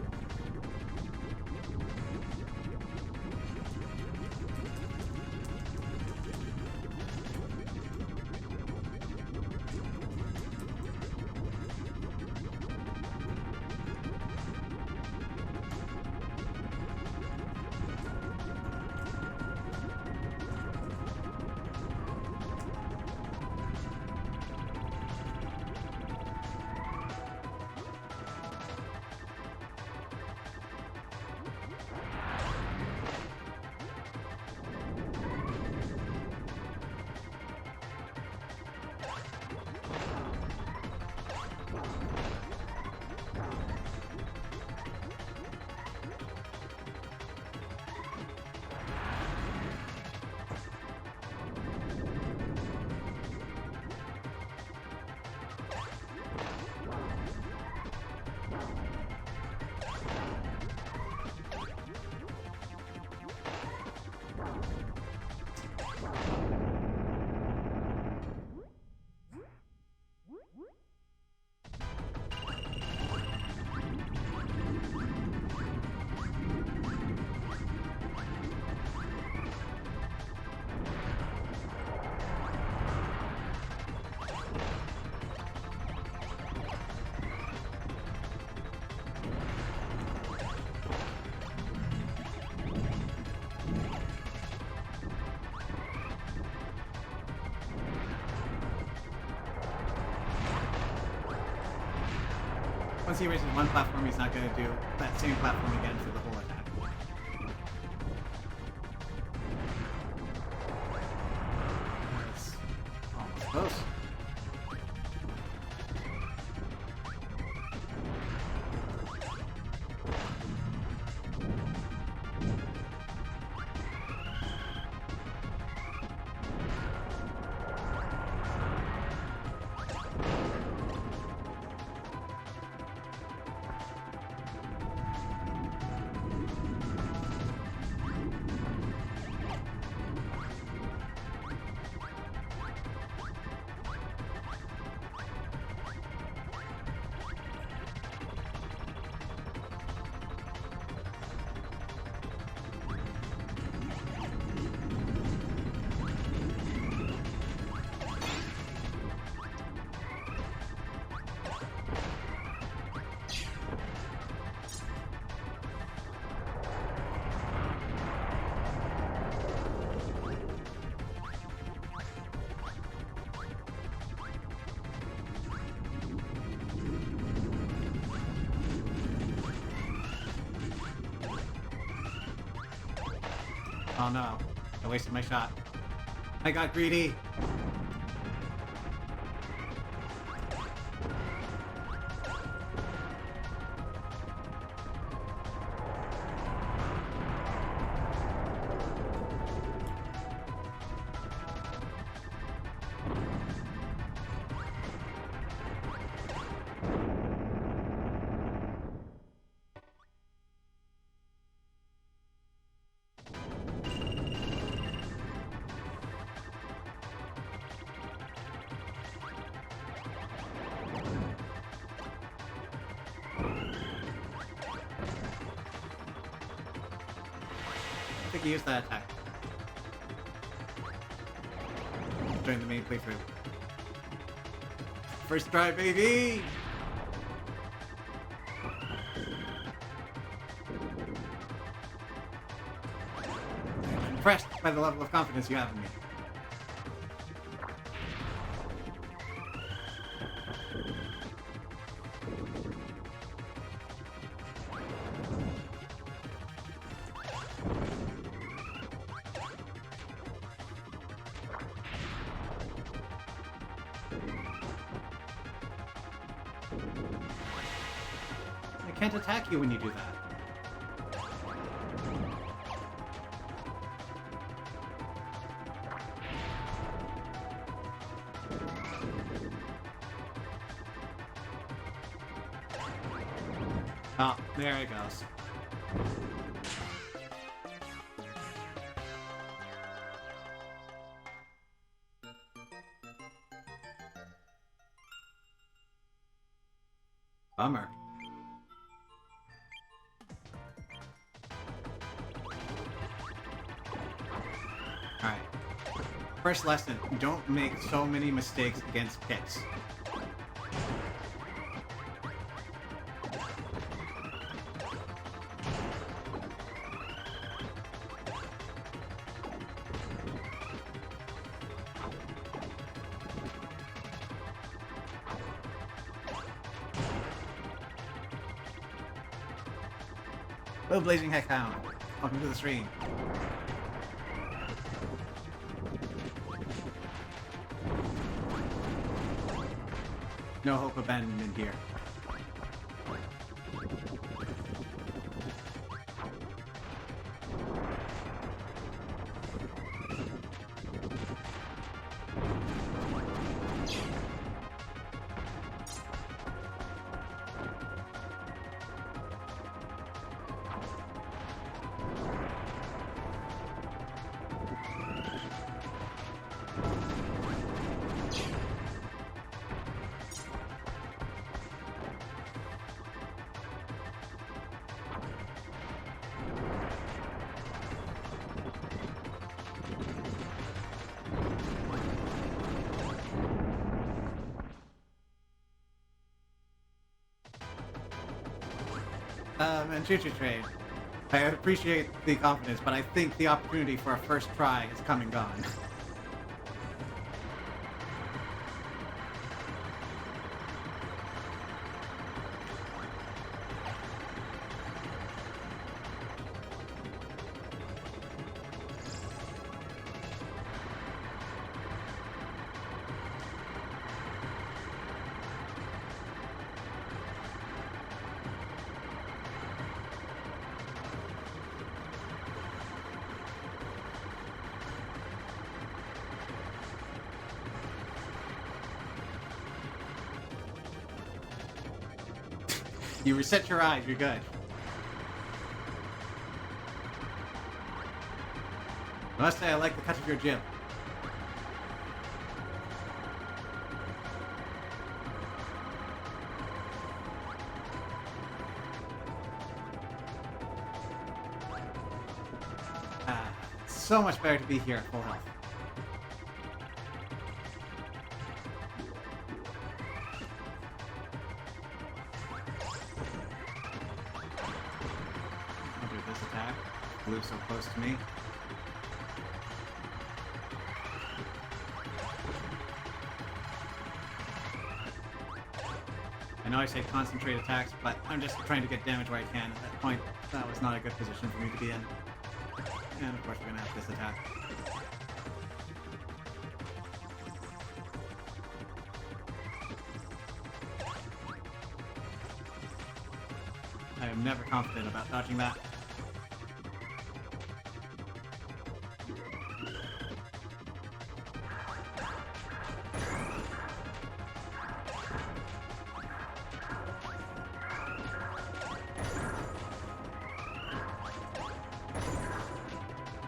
A: Once he reaches one platform, he's not going to do that same platform again for the whole attack. That's almost close. Oh no. I wasted my shot. I got greedy. I think he used that attack during the main playthrough. First try, baby! I'm impressed by the level of confidence you have in me. I can't attack you when you do that. Oh, there it goes. Bummer. Alright. First lesson, don't make so many mistakes against pits. Hello, Blazing Heckhound. Welcome to the stream. No hope of abandonment here. And Choo Choo Train. I appreciate the confidence, but I think the opportunity for a first try has come and gone. You reset your eyes, you're good. I must say, I like the cut of your jib. It's so much better to be here at full health. Blue so close to me. I know I say concentrate attacks, but I'm just trying to get damage where I can. At that point, that was not a good position for me to be in. And of course we're gonna have this attack. I am never confident about dodging that.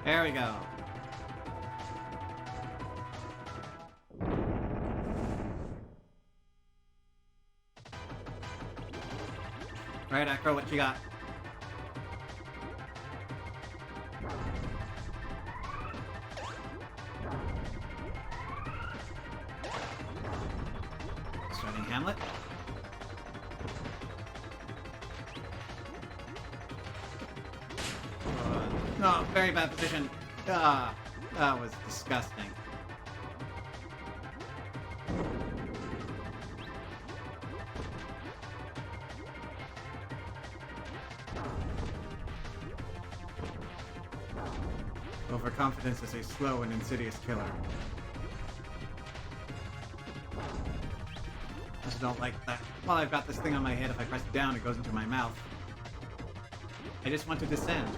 A: There we go. Alright, Acro, what you got? Starting Hamlet. No, very bad position. Ah, that was disgusting. Overconfidence is a slow and insidious killer. I just don't like that. While I've got this thing on my head, if I press down, it goes into my mouth. I just want to descend.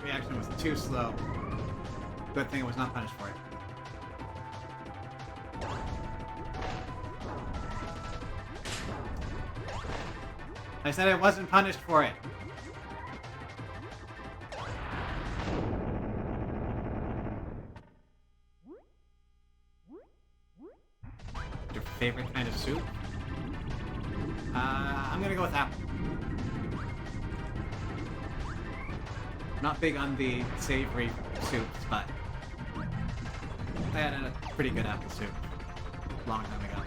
A: Reaction was too slow. Good thing it was not punished for it. I said I wasn't punished for it. Your favorite kind of soup? I'm gonna go with apple. Not big on the savory soups, but I had a pretty good apple soup a long time ago.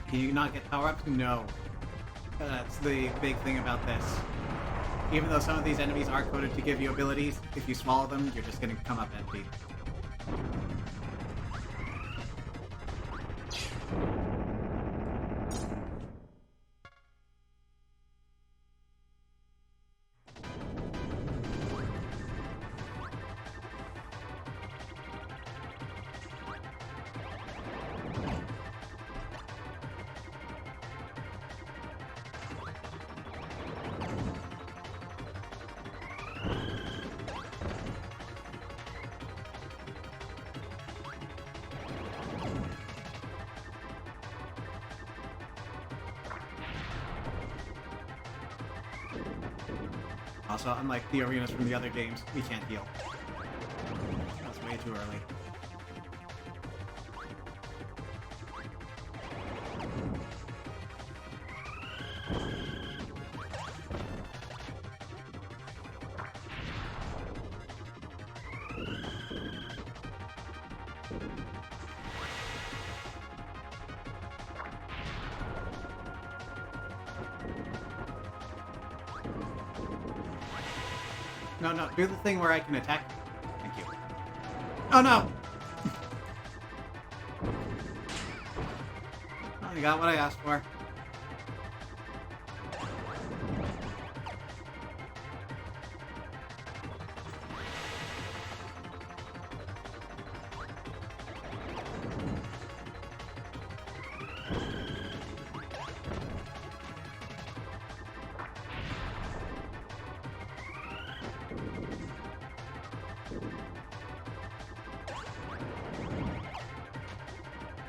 A: Can you not get power-ups? No. That's the big thing about this. Even though some of these enemies are coded to give you abilities, if you swallow them, you're just gonna come up empty. Also, unlike the arenas from the other games, we can't heal. That's way too early. No, do the thing where I can attack. Thank you. Oh no! I got what I asked for.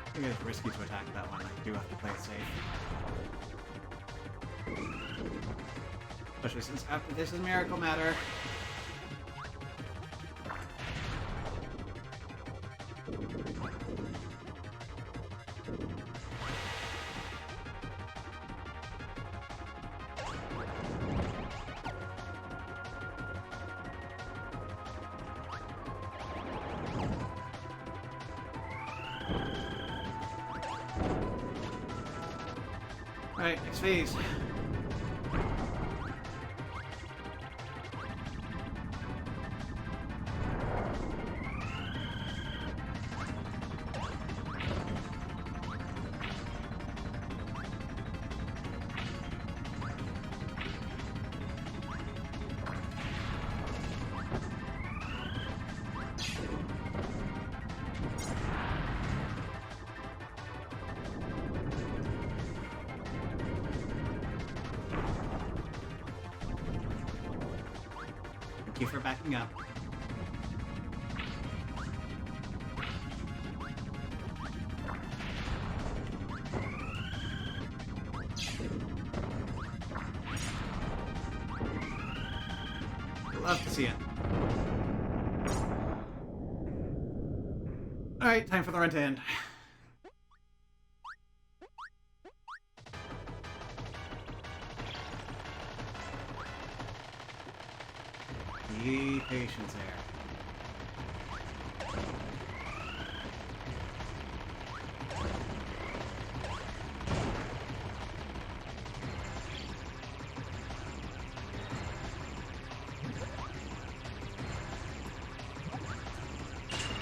A: I think it's risky to attack that one. I do have to play it safe. Especially since after this is Miracle Matter. Alright, next phase. Thank you for backing up. Love to see it. Alright, time for the run to end. Be patient there.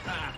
A: Ah.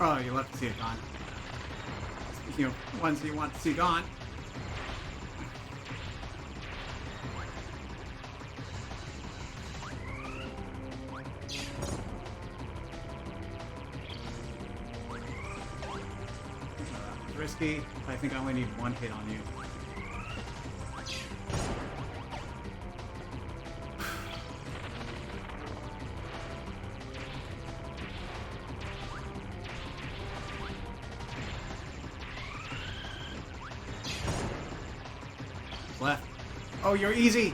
A: Oh, you love to see it gone. Speaking of ones you want to see gone. risky. I think I only need one hit on you. Left. Oh, you're easy!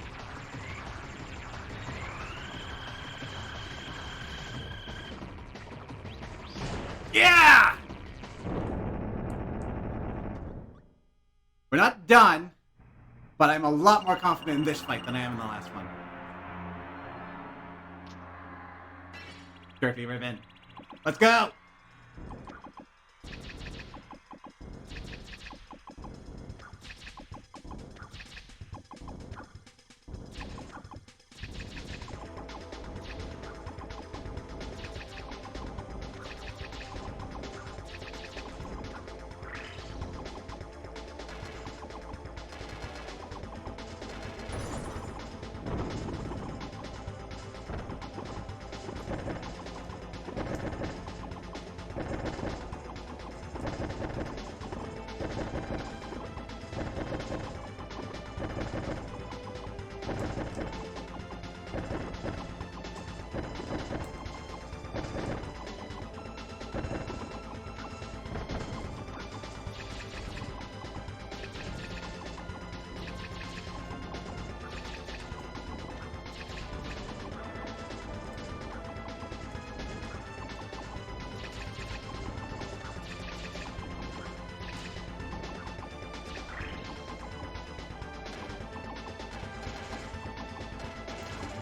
A: Yeah! We're not done, but I'm a lot more confident in this fight than I am in the last one. Turkey ribbon. Let's go!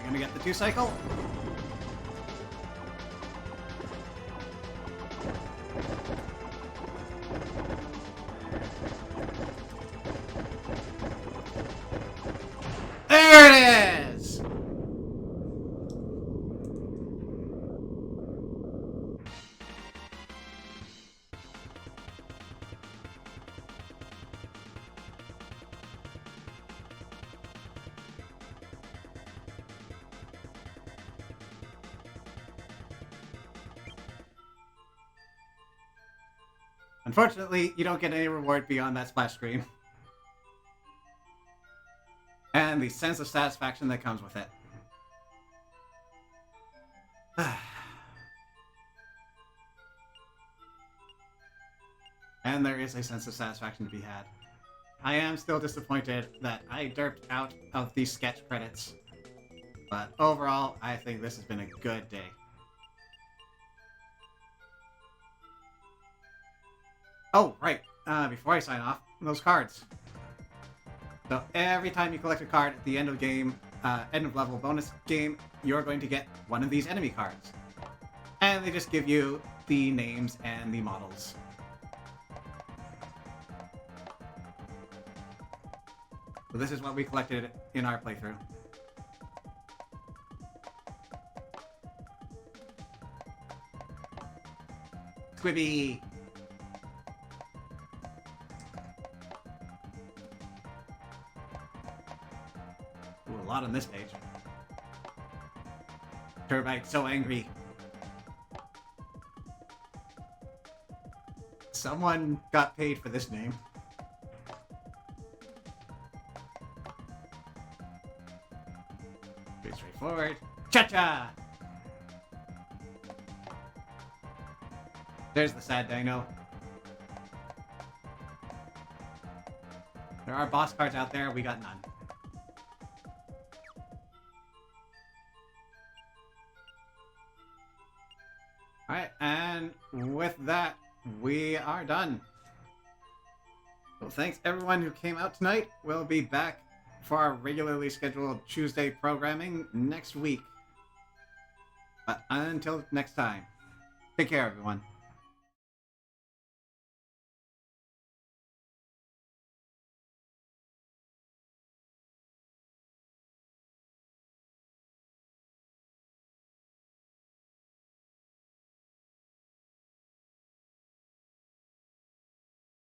A: Gonna get the 2-cycle. There it is! Unfortunately, you don't get any reward beyond that splash screen. And the sense of satisfaction that comes with it. And there is a sense of satisfaction to be had. I am still disappointed that I derped out of these sketch credits. But overall, I think this has been a good day. Oh, right. Before I sign off, those cards. So every time you collect a card at the end of game, end of level bonus game, you're going to get one of these enemy cards. And they just give you the names and the models. So this is what we collected in our playthrough. Squibby! Ooh, a lot on this page. Turbite's so angry. Someone got paid for this name. Pretty straightforward. Cha-cha! There's the sad dino. There are boss cards out there, we got none. Alright, and with that, we are done. Well, thanks everyone who came out tonight. We'll be back for our regularly scheduled Tuesday programming next week. But until next time, take care everyone.